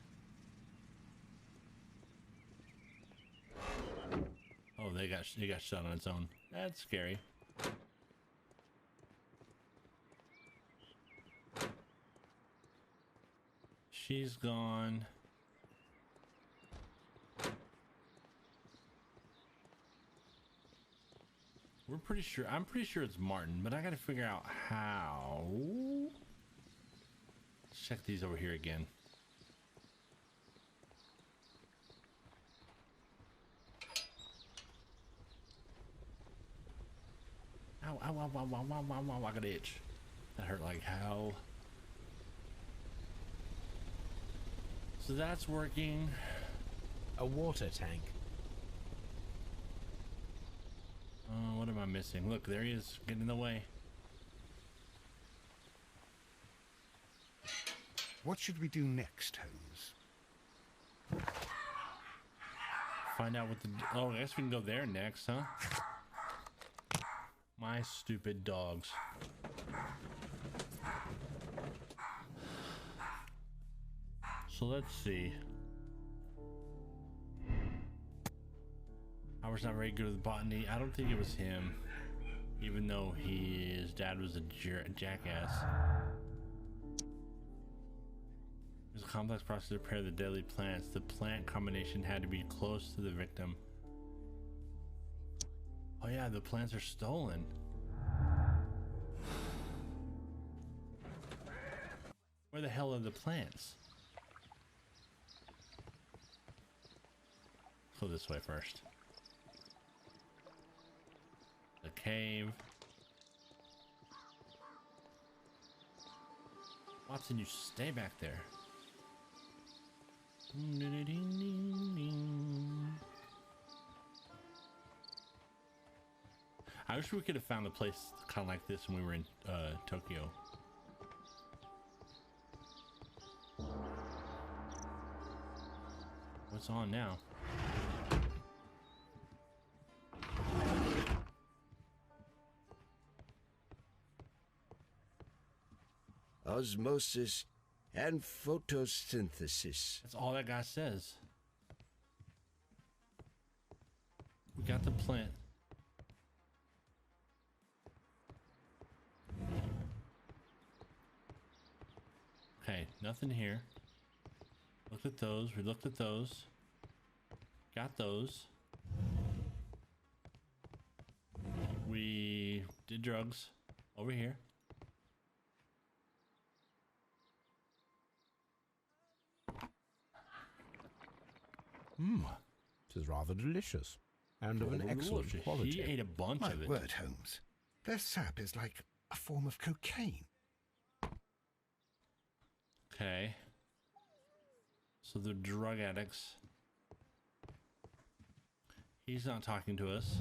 Oh, it got shut on its own. That's scary. She's gone. I'm pretty sure it's Martin, but I gotta figure out how. Let's check these over here again. Ow, ow, ow, ow, ow, ow, ow, ow, I got an itch. That hurt like hell. So that's working. A water tank. What am I missing? Look, there he is, getting in the way. What should we do next, Holmes? Find out what the... Oh, I guess we can go there next, huh? My stupid dogs. So let's see. Howard's not very good with botany. I don't think it was him, even though his dad was a jackass. It was a complex process to prepare the deadly plants. The plant combination had to be close to the victim. Oh yeah, the plants are stolen. Where the hell are the plants? Go this way first. The cave. Watson, you stay back there. I wish we could have found a place kind of like this when we were in Tokyo. What's on now? Osmosis and photosynthesis. That's all that guy says. We got the plant. Okay, nothing here. Looked at those. We looked at those. Got those. We did drugs over here. It is rather delicious and of an excellent quality. He ate a bunch My of it. word, Holmes. Their sap is like a form of cocaine. Okay. So they're drug addicts. He's not talking to us.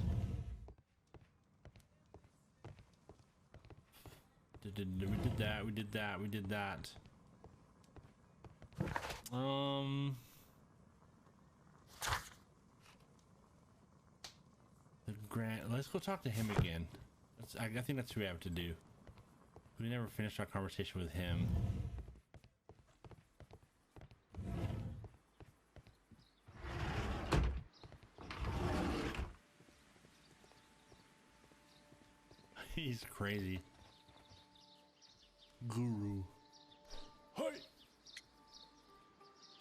We did that, we did that, we did that. Let's go talk to him again. I think that's what we have to do. We never finished our conversation with him. He's crazy. Guru. Hi.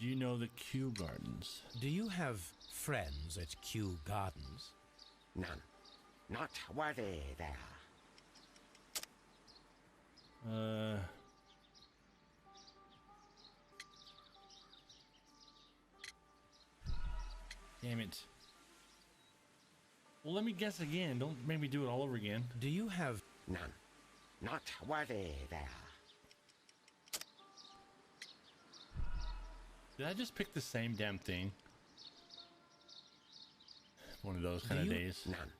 Do you know the Kew Gardens? Do you have friends at Kew Gardens? None. Not worthy there. Damn it. Well, let me guess again. Don't make me do it all over again. Do you have... None. Not worthy there. Did I just pick the same damn thing? One of those kind of days. None.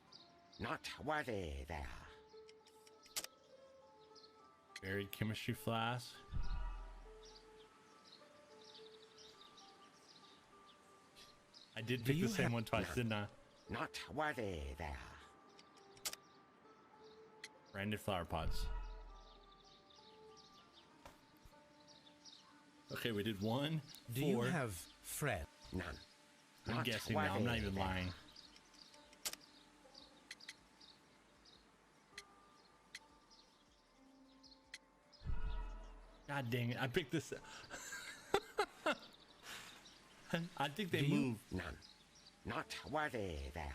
Not worthy there. Buried chemistry flask. I did pick the same one twice, didn't I? Not worthy there. Branded flower pots. Okay, we did 1, 4. Do you have Fred? None. I'm guessing now. I'm not even lying. God dang it. I picked this. I think they moved. None. Not worthy there.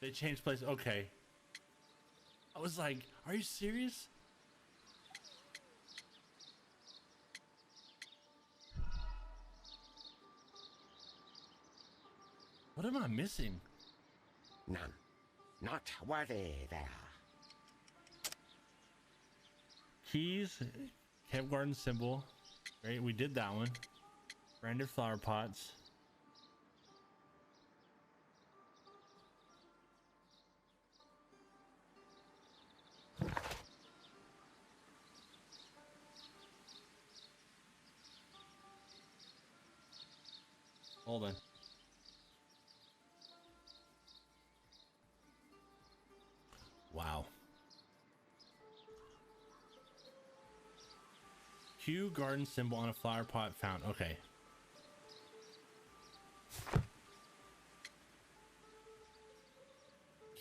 They changed place. Okay. I was like, are you serious? What am I missing? None. Not worthy there. Keys, Camp Garden symbol. Right, we did that one. Branded flower pots. Hold on. Wow. Q garden symbol on a flower pot found. Okay.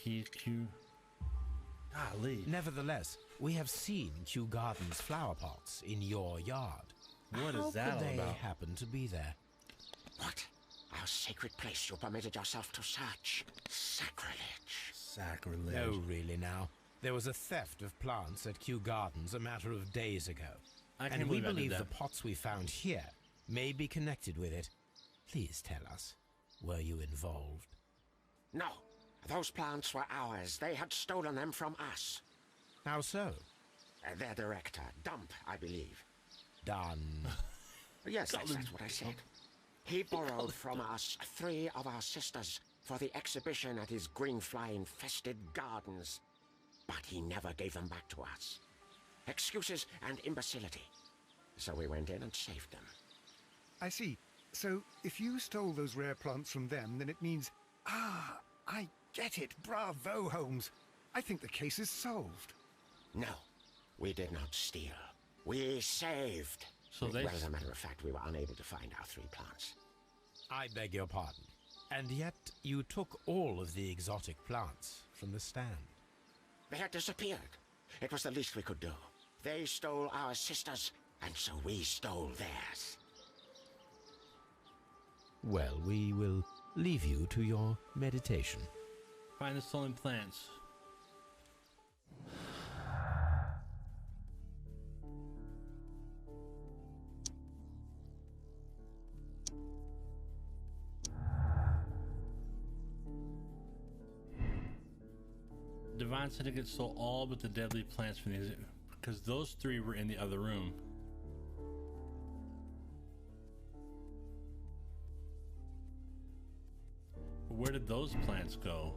Q. Golly. Nevertheless, we have seen Kew Gardens flower pots in your yard. What is that all How could they about? happen to be there? What? Our sacred place you permitted yourself to search. Sacrilege. Sacrilege. No, really now. There was a theft of plants at Kew Gardens a matter of days ago. I can't And we believe I did believe the that. pots we found here may be connected with it. Please tell us, were you involved? No. Those plants were ours. They had stolen them from us. How so? Their director, Dump, I believe. Done. Yes, that's what I said. He borrowed from us 3 of our sisters for the exhibition at his green fly-infested gardens. But he never gave them back to us. Excuses and imbecility. So we went in and saved them. I see. So, if you stole those rare plants from them, then it means... Ah, I get it. Bravo, Holmes. I think the case is solved. No, we did not steal. We saved. So Well, they... as a matter of fact, we were unable to find our 3 plants. I beg your pardon. And yet you took all of the exotic plants from the stand. They had disappeared. It was the least we could do. They stole our sisters, and so we stole theirs. Well, we will leave you to your meditation. Find the stolen plants. Divine Syndicate stole all but the deadly plants from the exhibit because those 3 were in the other room. Where did those plants go?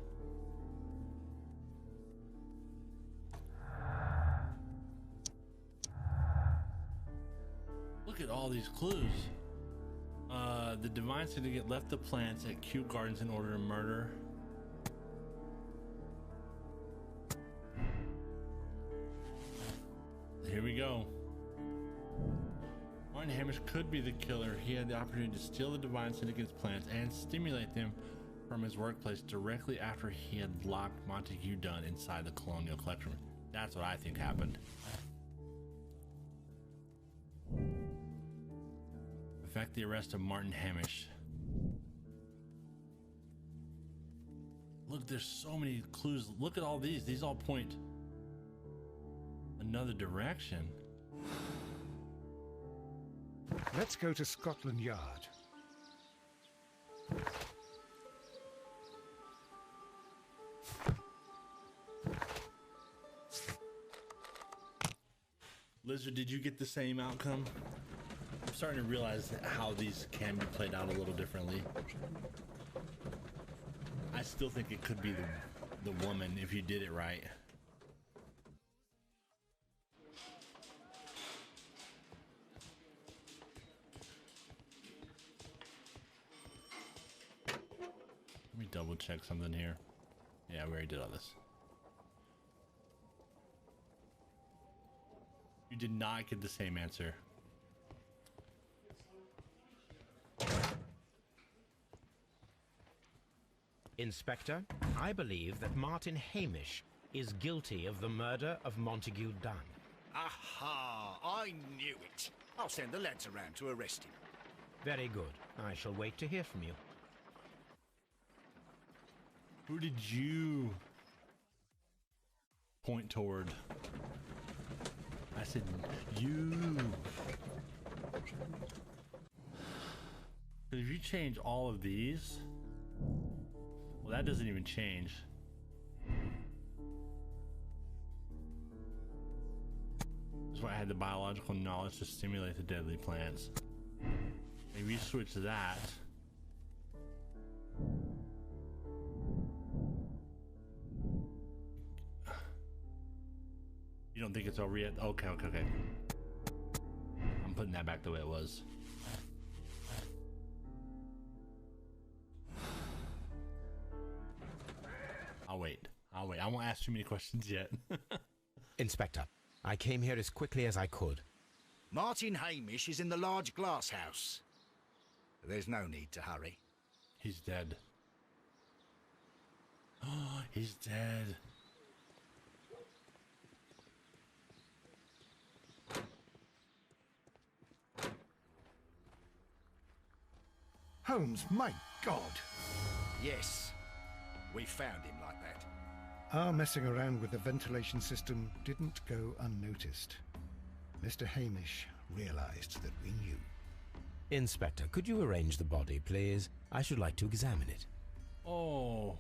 Look at all these clues. The Divine Syndicate left the plants at Kew Gardens in order to murder. Here we go. Martin Hamish could be the killer. He had the opportunity to steal the Divine Syndicate's plants and stimulate them from his workplace directly after he had locked Montague Dunn inside the Colonial Collection. That's what I think happened. Effect the arrest of Martin Hamish. Look, there's so many clues. Look at all these. These all point another direction. Let's go to Scotland Yard. Lizard, did you get the same outcome? starting to realize how these can be played out a little differently. I still think it could be the woman if you did it right. Let me double check something here. Yeah, we already did all this. You did not get the same answer. Inspector, I believe that Martin Hamish is guilty of the murder of Montague Dunn. Aha! I knew it. I'll send the lads around to arrest him. Very good. I shall wait to hear from you. Who did you point toward? I said you. If you change all of these, well, that doesn't even change. That's why I had the biological knowledge to stimulate the deadly plants. If you switch that, you don't think it's over yet? Okay. I'm putting that back the way it was. I'll wait. I won't ask too many questions yet. Inspector, I came here as quickly as I could. Martin Hamish is in the large glass house. There's no need to hurry. He's dead. Oh, he's dead. Holmes, my God! Yes, we found him like that. Our messing around with the ventilation system didn't go unnoticed. Mr. Hamish realized that we knew. Inspector, could you arrange the body, please? I should like to examine it. Oh.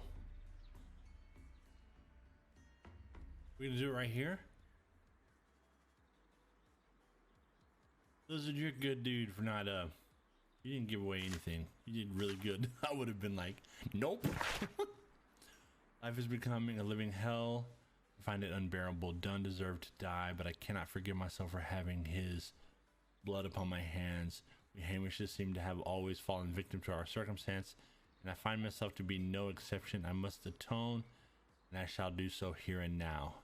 We gonna do it right here? Lizard, you're a good dude for not, you didn't give away anything. You did really good. I would have been like, nope. Life is becoming a living hell. I find it unbearable. Dunn deserved to die, but I cannot forgive myself for having his blood upon my hands. We Hamishes seem to have always fallen victim to our circumstance, and I find myself to be no exception. I must atone, and I shall do so here and now.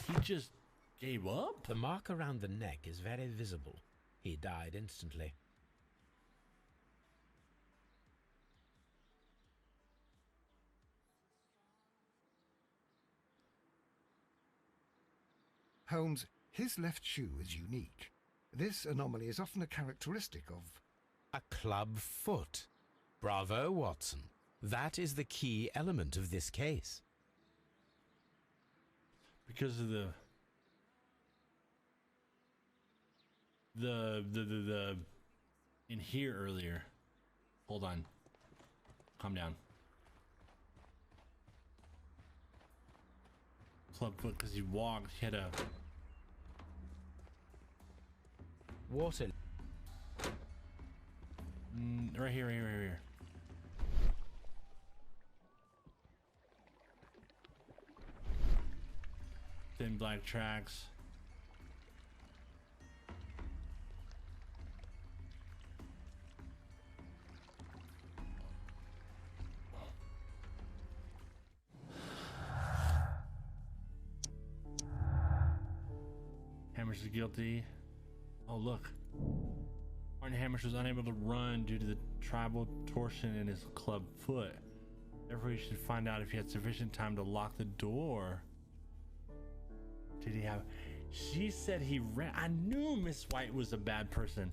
He just gave up? The mark around the neck is very visible. He died instantly. Holmes, his left shoe is unique. This anomaly is often a characteristic of... A club foot. Bravo, Watson. That is the key element of this case. Because of the in here earlier. Hold on. Calm down. Clubfoot, because he walked, he had a water. Right here. Thin black tracks. Hamish is guilty. Oh, look. Martin Hamish was unable to run due to the tribal torsion in his club foot. Therefore, he should find out if he had sufficient time to lock the door. Did he have... She said he ran... I knew Miss White was a bad person.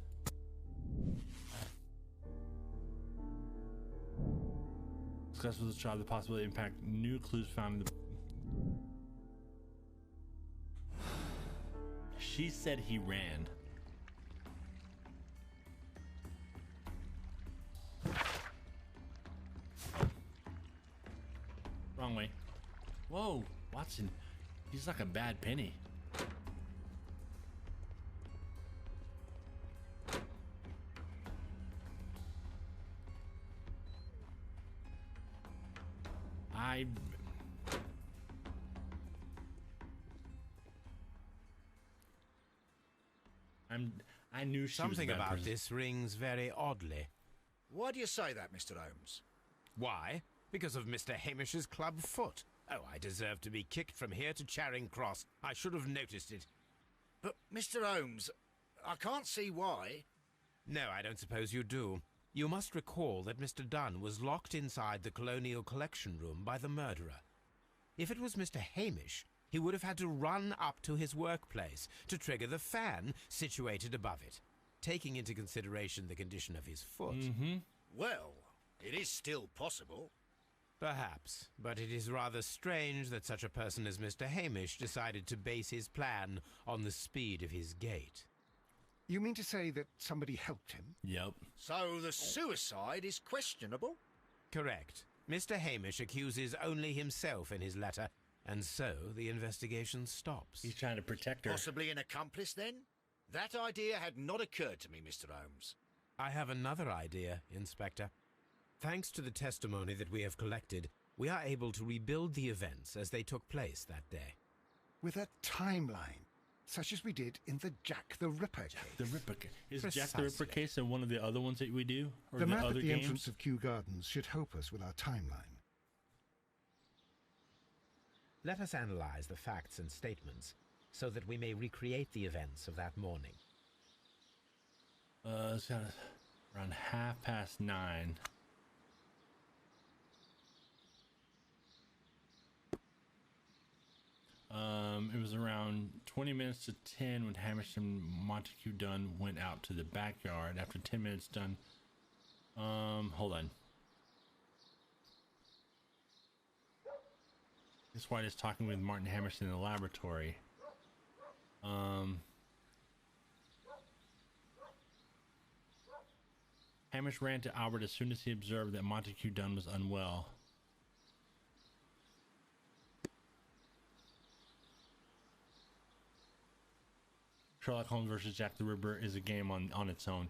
Discuss with the child the possibility impact new clues found in the... She said he ran. Wrong way. Whoa, Watson. He's like a bad penny. I knew she Something was a bad about person. this rings very oddly. Why do you say that, Mr. Holmes? Why? Because of Mr. Hamish's club foot. Oh, I deserve to be kicked from here to Charing Cross. I should have noticed it. But, Mr. Holmes, I can't see why. No, I don't suppose you do. You must recall that Mr. Dunn was locked inside the Colonial Collection Room by the murderer. If it was Mr. Hamish, he would have had to run up to his workplace to trigger the fan situated above it, taking into consideration the condition of his foot. Well, it is still possible. Perhaps, but it is rather strange that such a person as Mr. Hamish decided to base his plan on the speed of his gait. You mean to say that somebody helped him? Yep. So the suicide is questionable? Correct. Mr. Hamish accuses only himself in his letter, and so the investigation stops. He's trying to protect her. Possibly an accomplice, then? That idea had not occurred to me, Mr. Holmes. I have another idea, Inspector. Thanks to the testimony that we have collected, we are able to rebuild the events as they took place that day. With a timeline, such as we did in the Jack the Ripper case. The Ripper case. Is Jack Precisely. the Ripper case in one of the other ones that we do? Or The map other at the games? entrance of Kew Gardens should help us with our timeline. Let us analyze the facts and statements so that we may recreate the events of that morning. It's got around 9:30. It was around 20 minutes to 10 when Hamish and Montague Dunn went out to the backyard. After 10 minutes done, hold on. Miss White is talking with Martin Hamish in the laboratory. Hamish ran to Albert as soon as he observed that Montague Dunn was unwell. Sherlock Holmes versus Jack the Ripper is a game on its own.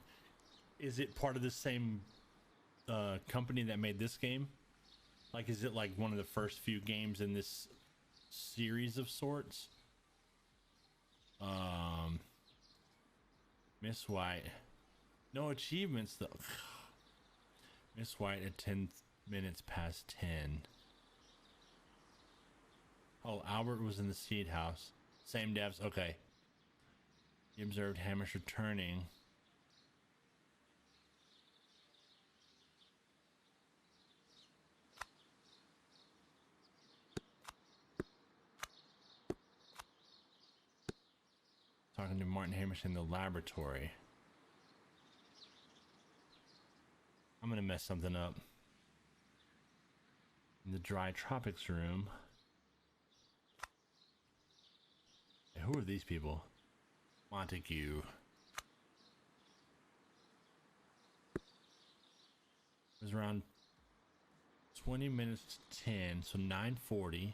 Is it part of the same company that made this game? Like, is it like one of the first few games in this series of sorts? Miss White. No achievements though. Miss White at 10 minutes past 10. Oh, Albert was in the seed house. Same devs. Okay. He observed Hamish returning. Talking to Martin Hamish in the laboratory. I'm gonna mess something up. In the dry tropics room. Hey, who are these people? Montague. It was around 20 minutes to 10, so 9:40.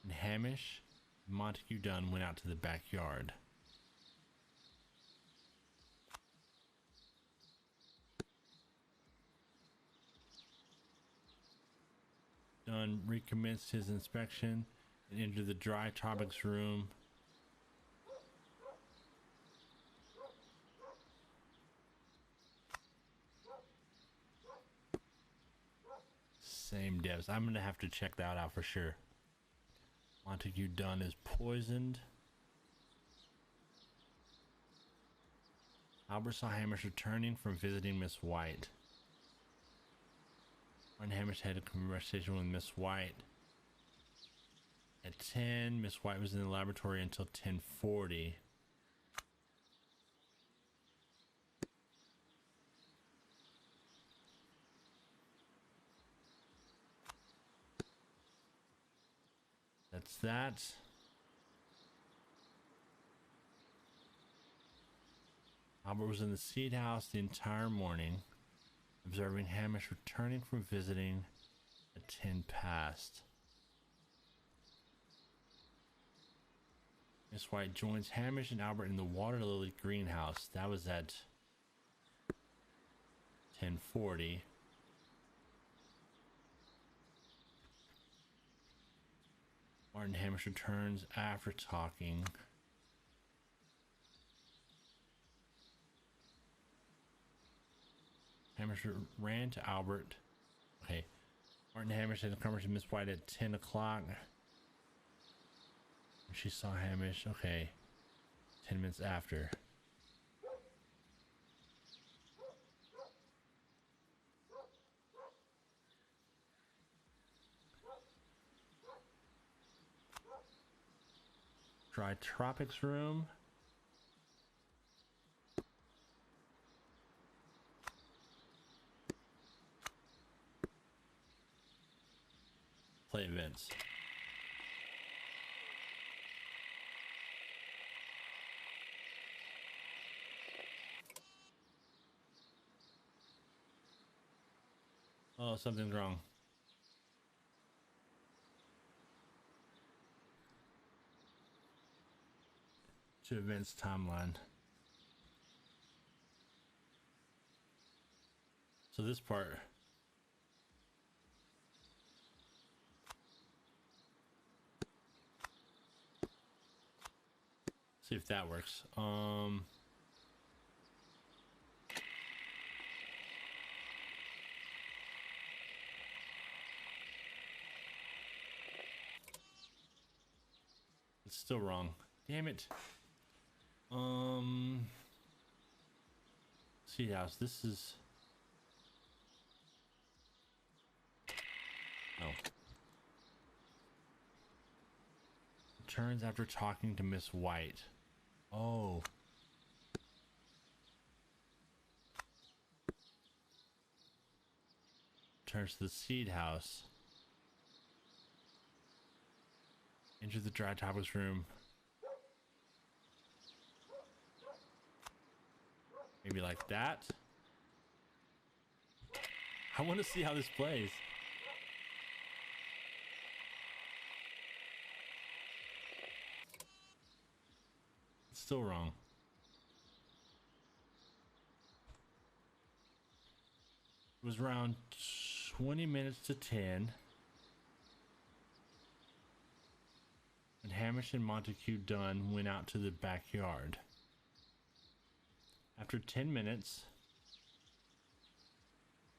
And Hamish and Montague Dunn went out to the backyard. Dunn recommenced his inspection and entered the dry tropics room. Same devs. I'm gonna have to check that out for sure. Montague Dunn is poisoned. Albert saw Hamish returning from visiting Miss White. Martin Hamish had a conversation with Miss White. At 10, Miss White was in the laboratory until 10:40. That's that. Albert was in the seed house the entire morning, observing Hamish returning from visiting at 10 past. Miss White joins Hamish and Albert in the water lily greenhouse. That was at 10:40. Martin Hamish returns after talking. Hamish ran to Albert. Okay. Martin Hamish had conversation with Miss White at 10 o'clock. She saw Hamish. Okay. 10 minutes after. Dry Tropics room. Play events. Oh, something's wrong. To events timeline. So this part. See if that works. It's still wrong. Damn it. See house. This is. Oh. Returns after talking to Miss White. Oh. Turns to the seed house. Enter the Dry Topics room. Maybe like that. I want to see how this plays. It's still wrong. It was around 20 minutes to 10. And Hamish and Montague Dunn went out to the backyard. After 10 minutes,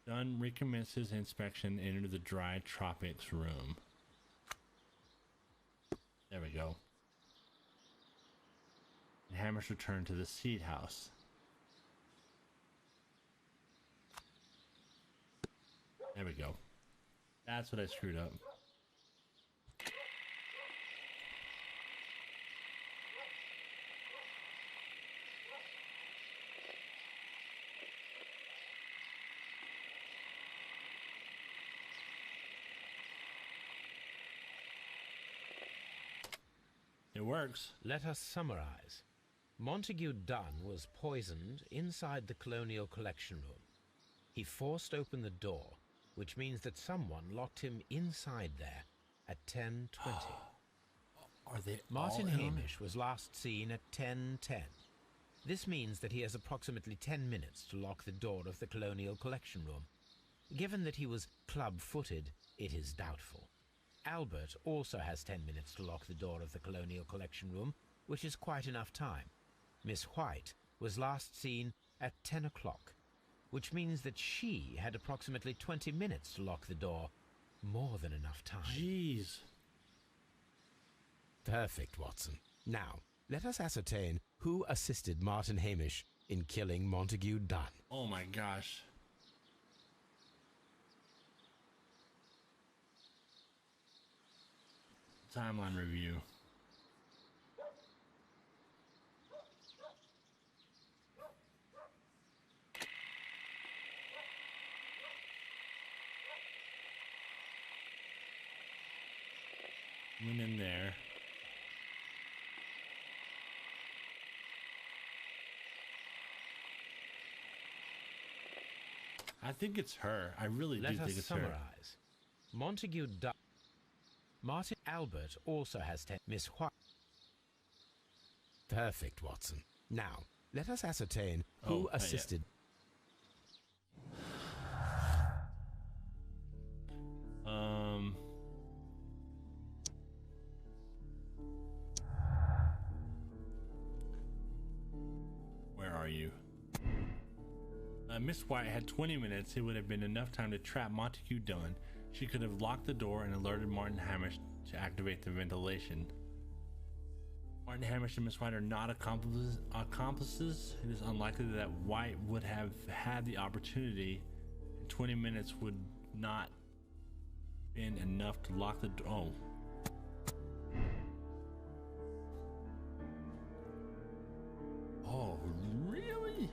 Dunn recommenced his inspection and entered the Dry Tropics room. There we go. And Hamish returned to the seed house. There we go. That's what I screwed up. It works. Let us summarize. Montague Dunn was poisoned inside the Colonial Collection Room. He forced open the door, which means that someone locked him inside there at 10:20. Are they Martin all in on it? Hamish was last seen at 10:10. This means that he has approximately 10 minutes to lock the door of the Colonial Collection Room. Given that he was club-footed, it is doubtful. Albert also has 10 minutes to lock the door of the Colonial Collection Room, which is quite enough time. Miss White was last seen at 10 o'clock, which means that she had approximately 20 minutes to lock the door. More than enough time. Jeez. Perfect, Watson. Now, let us ascertain who assisted Martin Hamish in killing Montague Dunn. Oh my gosh. Timeline review. Went in there. I think it's her. I really do think it's her. Let us summarize. Montague Dunn. Martin Albert also has 10. Miss White. Perfect, Watson. Now, let us ascertain who assisted. Where are you? Miss White had 20 minutes. It would have been enough time to trap Montague Dunn. She could have locked the door and alerted Martin Hamish to activate the ventilation. Martin Hamish and Miss White are not accomplices. It is unlikely that White would have had the opportunity, and 20 minutes would not been enough to lock the door. Oh, really?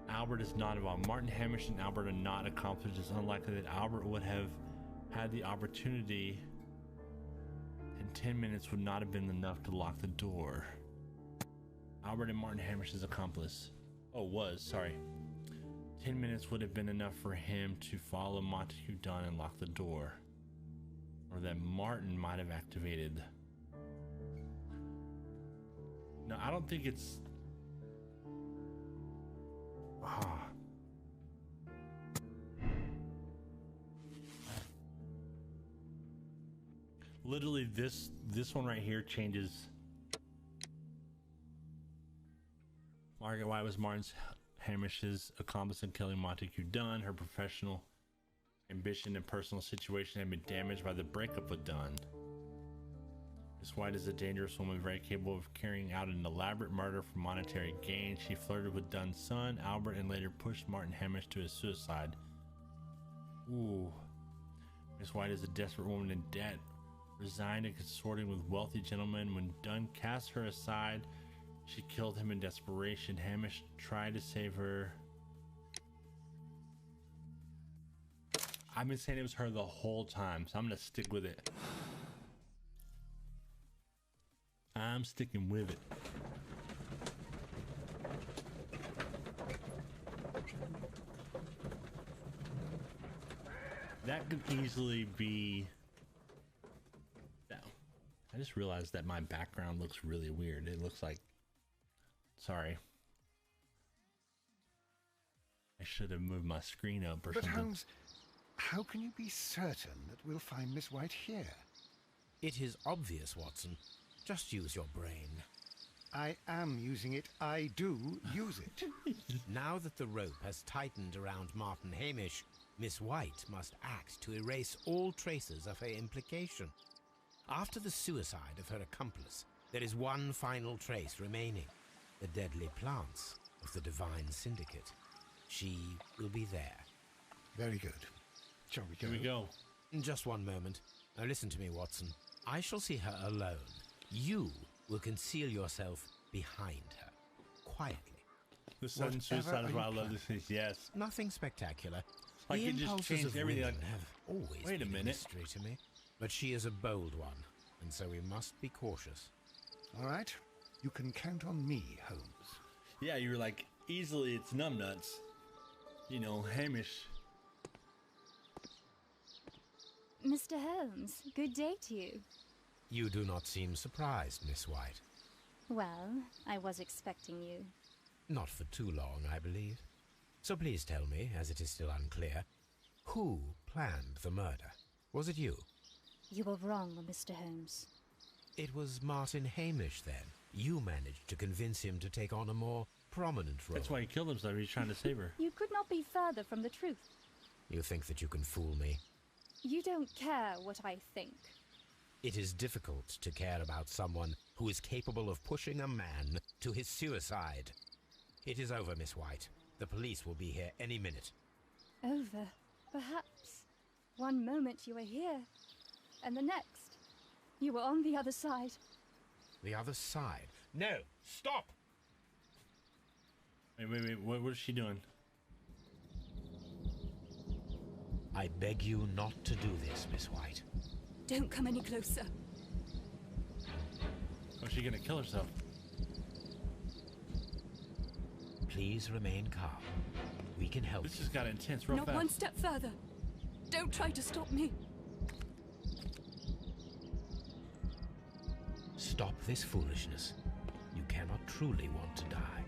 Albert is not involved. Martin Hamish and Albert are not accomplices. It's unlikely that Albert would have had the opportunity, and 10 minutes would not have been enough to lock the door. Albert and Martin Hamish's accomplice. Sorry. 10 minutes would have been enough for him to follow Montague Dunn and lock the door. Or that Martin might have activated. No, I don't think it's... Literally, this one right here changes. Margaret White was Martin Hamish's accomplice in killing Montague Dunn. Her professional ambition and personal situation had been damaged by the breakup with Dunn. Miss White is a dangerous woman, very capable of carrying out an elaborate murder for monetary gain. She flirted with Dunn's son, Albert, and later pushed Martin Hamish to his suicide. Ooh. Miss White is a desperate woman in debt, resigned and consorting with wealthy gentlemen. When Dunn cast her aside, she killed him in desperation. Hamish tried to save her. I've been saying it was her the whole time, so I'm gonna stick with it. I'm sticking with it. That could easily be... No. I just realized that my background looks really weird. It looks like... Sorry. I should have moved my screen up or something. But Holmes, how can you be certain that we'll find Miss White here? It is obvious, Watson. Just use your brain. I am using it. I do use it. Now that the rope has tightened around Martin Hamish, Miss White must act to erase all traces of her implication. After the suicide of her accomplice, there is one final trace remaining. The deadly plants of the Divine Syndicate. She will be there. Very good. Shall we go? Here we go. Just one moment. Now listen to me, Watson. I shall see her alone. You will conceal yourself behind her, quietly. The sudden suicide is why I love this. Yes. Nothing spectacular. Like The it just impulses changed of everything. women Like, have always wait a been minute. mystery to me. But she is a bold one, and so we must be cautious. All right. You can count on me, Holmes. Yeah, you were like, easily it's numbnuts. You know, Hamish. Mr. Holmes, good day to you. You do not seem surprised, Miss White. Well, I was expecting you. Not for too long, I believe. So please tell me, as it is still unclear, who planned the murder? Was it you? You were wrong, Mr. Holmes. It was Martin Hamish, then. You managed to convince him to take on a more prominent role. That's why he killed himself. He's trying to save her. You could not be further from the truth. You think that you can fool me? You don't care what I think. It is difficult to care about someone who is capable of pushing a man to his suicide. It is over, Miss White. The police will be here any minute. Over, perhaps. One moment you were here, and the next, you were on the other side. The other side? No! Stop! Wait. What is she doing? I beg you not to do this, Miss White. Don't come any closer. Oh, is she gonna kill herself? Please remain calm. We can help This you. just got intense real Not fast. one step further. Don't try to stop me. Stop this foolishness. You cannot truly want to die.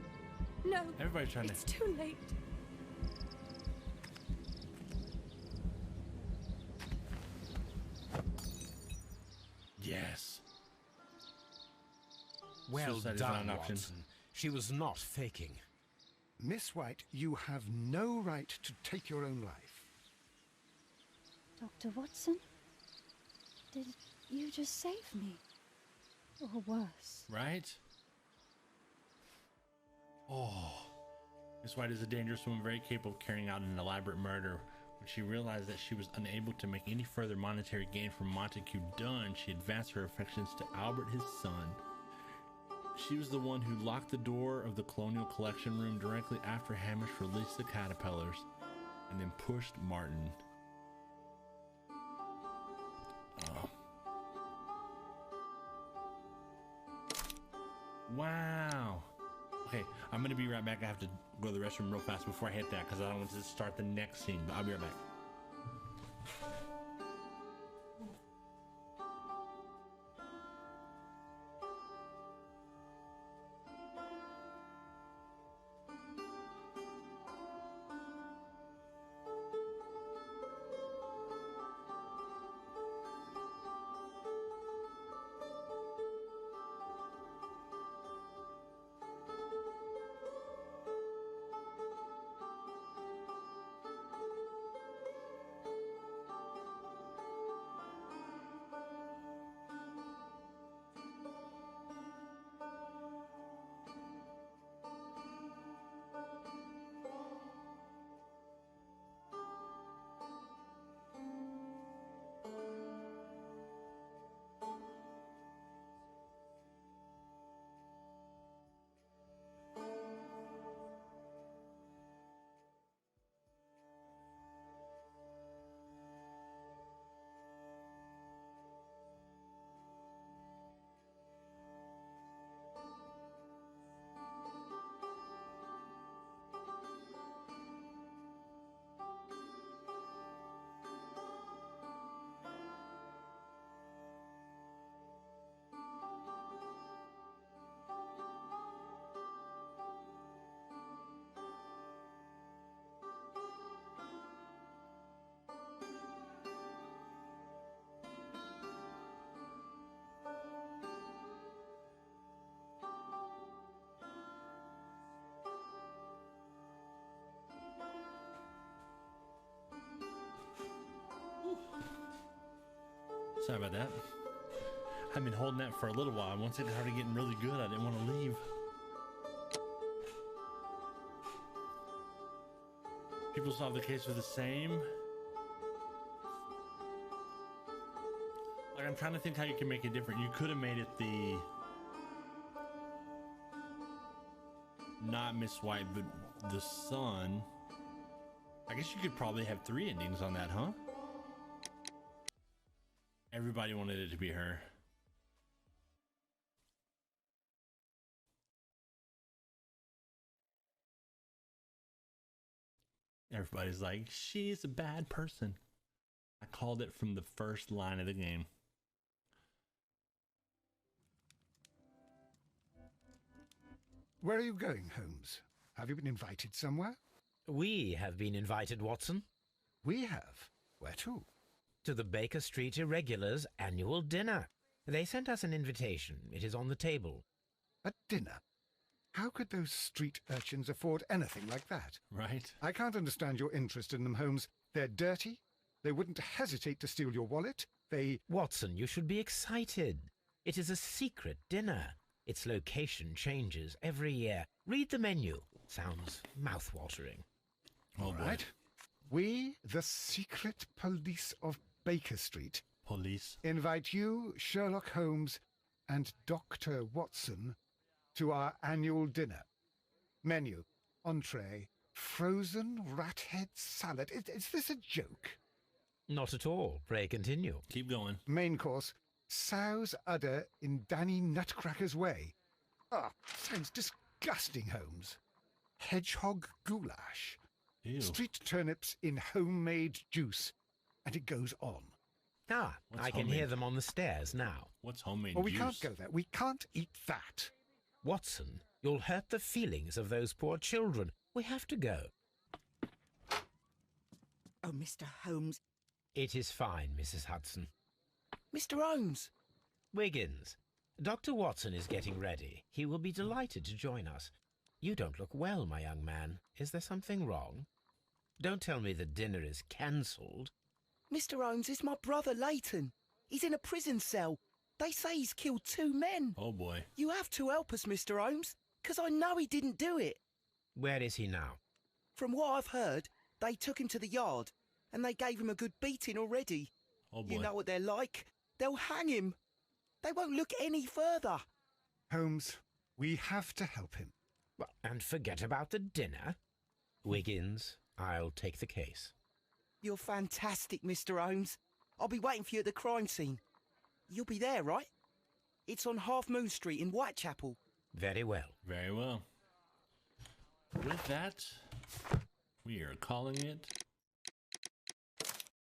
No. Everybody's trying It's too late. Yes. Well suicide is done, not an option. Watson. She was not faking. Miss White, you have no right to take your own life. Dr. Watson? Did you just save me? Or worse? Right? Oh. Miss White is a dangerous woman, very capable of carrying out an elaborate murder. When she realized that she was unable to make any further monetary gain from Montague Dunn, she advanced her affections to Albert, his son. She was the one who locked the door of the Colonial Collection Room directly after Hamish released the caterpillars, and then pushed Martin. Oh. Wow. Okay, I'm gonna be right back. I have to go to the restroom real fast before I hit that because I don't want to start the next scene, but I'll be right back. Sorry about that. I've been holding that for a little while. Once it started getting really good, I didn't want to leave. People solve the case with the same. Like, I'm trying to think how you can make it different. You could have made it the... not Miss White, but the son. I guess you could probably have 3 endings on that, huh? Everybody wanted it to be her. Everybody's like, she's a bad person. I called it from the first line of the game. Where are you going, Holmes? Have you been invited somewhere? We have been invited, Watson. We have? Where to? To the Baker Street Irregulars' annual dinner. They sent us an invitation. It is on the table. A dinner? How could those street urchins afford anything like that? Right. I can't understand your interest in them, Holmes. They're dirty. They wouldn't hesitate to steal your wallet. They... Watson, you should be excited. It is a secret dinner. Its location changes every year. Read the menu. Sounds mouth-watering. All right. We, the secret police of Baker Street, invite you, Sherlock Holmes, and Dr. Watson to our annual dinner. Menu, entree, frozen rat head salad. Is this a joke? Not at all. Pray continue. Keep going. Main course, sow's udder in Danny Nutcracker's way. Ah, sounds disgusting, Holmes. Hedgehog goulash. Ew. Street turnips in homemade juice. And it goes on. Ah, I can hear them on the stairs now. What's homemade Well, we juice? can't go there. We can't eat that. Watson, you'll hurt the feelings of those poor children. We have to go. Oh, Mr. Holmes. It is fine, Mrs. Hudson. Mr. Holmes. Wiggins, Dr. Watson is getting ready. He will be delighted to join us. You don't look well, my young man. Is there something wrong? Don't tell me the dinner is cancelled. Mr. Holmes is my brother Leighton. He's in a prison cell. They say he's killed 2 men. Oh boy. You have to help us, Mr. Holmes, because I know he didn't do it. Where is he now? From what I've heard, they took him to the yard, and they gave him a good beating already. Oh boy. You know what they're like. They'll hang him. They won't look any further. Holmes, we have to help him. Well, and forget about the dinner. Wiggins, I'll take the case. You're fantastic, Mr. Holmes. I'll be waiting for you at the crime scene. You'll be there, right? It's on Half Moon Street in Whitechapel. Very well. Very well. With that, we are calling it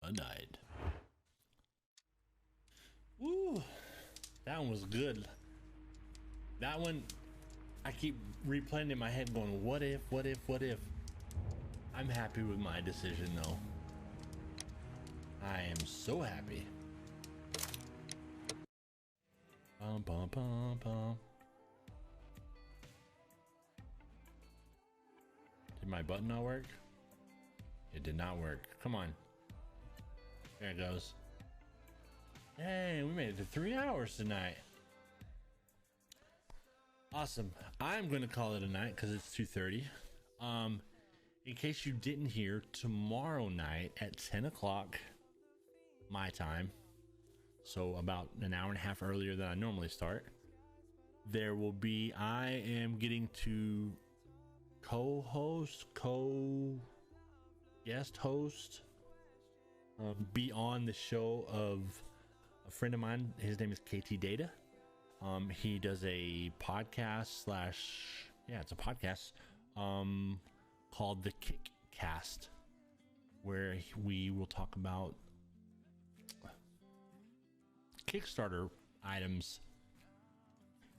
a night. Woo! That one was good. That one, I keep replaying in my head going, what if, what if, what if? I'm happy with my decision though. I am so happy. Bum, bum, bum, bum. Did my button not work? It did not work. Come on. There it goes. Hey, we made it to 3 hours tonight. Awesome. I'm going to call it a night because it's 2:30. In case you didn't hear, tomorrow night at 10 o'clock my time, so about an hour and a half earlier than I normally start, there will be, I am getting to co-host, guest host, be on the show of a friend of mine. His name is KT Data. He does a podcast it's a podcast called The Kickcast, where we will talk about Kickstarter items.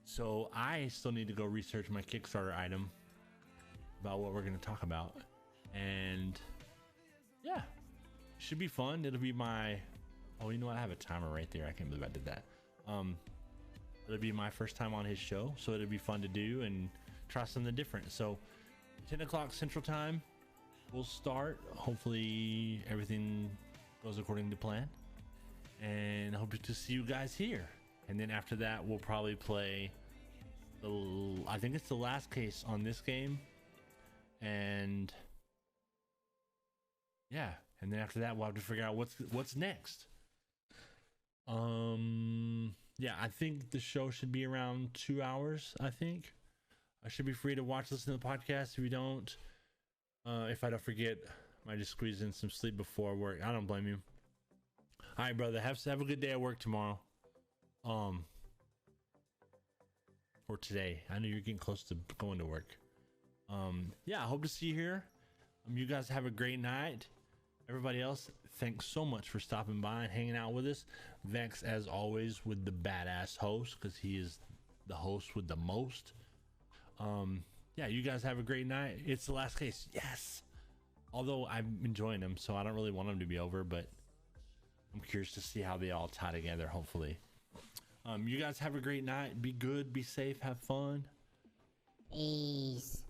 So I still need to go research my Kickstarter item about what we're going to talk about, and yeah, should be fun. It'll be my, oh, you know what, I have a timer right there. I can't believe I did that. It'll be my first time on his show, so it'll be fun to do and try something different. So 10 o'clock Central Time we'll start. Hopefully everything goes according to plan, and I hope to see you guys here. And then after that we'll probably play I think it's the last case on this game, and yeah, and then after that we'll have to figure out what's next. Yeah, I think the show should be around 2 hours. I think I should be free to listen to the podcast. If you don't, if I don't forget, I might just squeeze in some sleep before work. I don't blame you. All right, brother, have a good day at work tomorrow. Or today. I know you're getting close to going to work. Yeah, I hope to see you here. You guys have a great night. Everybody else, thanks so much for stopping by and hanging out with us. Vex, as always, with the badass host, because he is the host with the most. Yeah, you guys have a great night. It's the last case. Yes. Although I'm enjoying them, so I don't really want them to be over, but I'm curious to see how they all tie together, hopefully. You guys have a great night. Be good, be safe, have fun. Peace.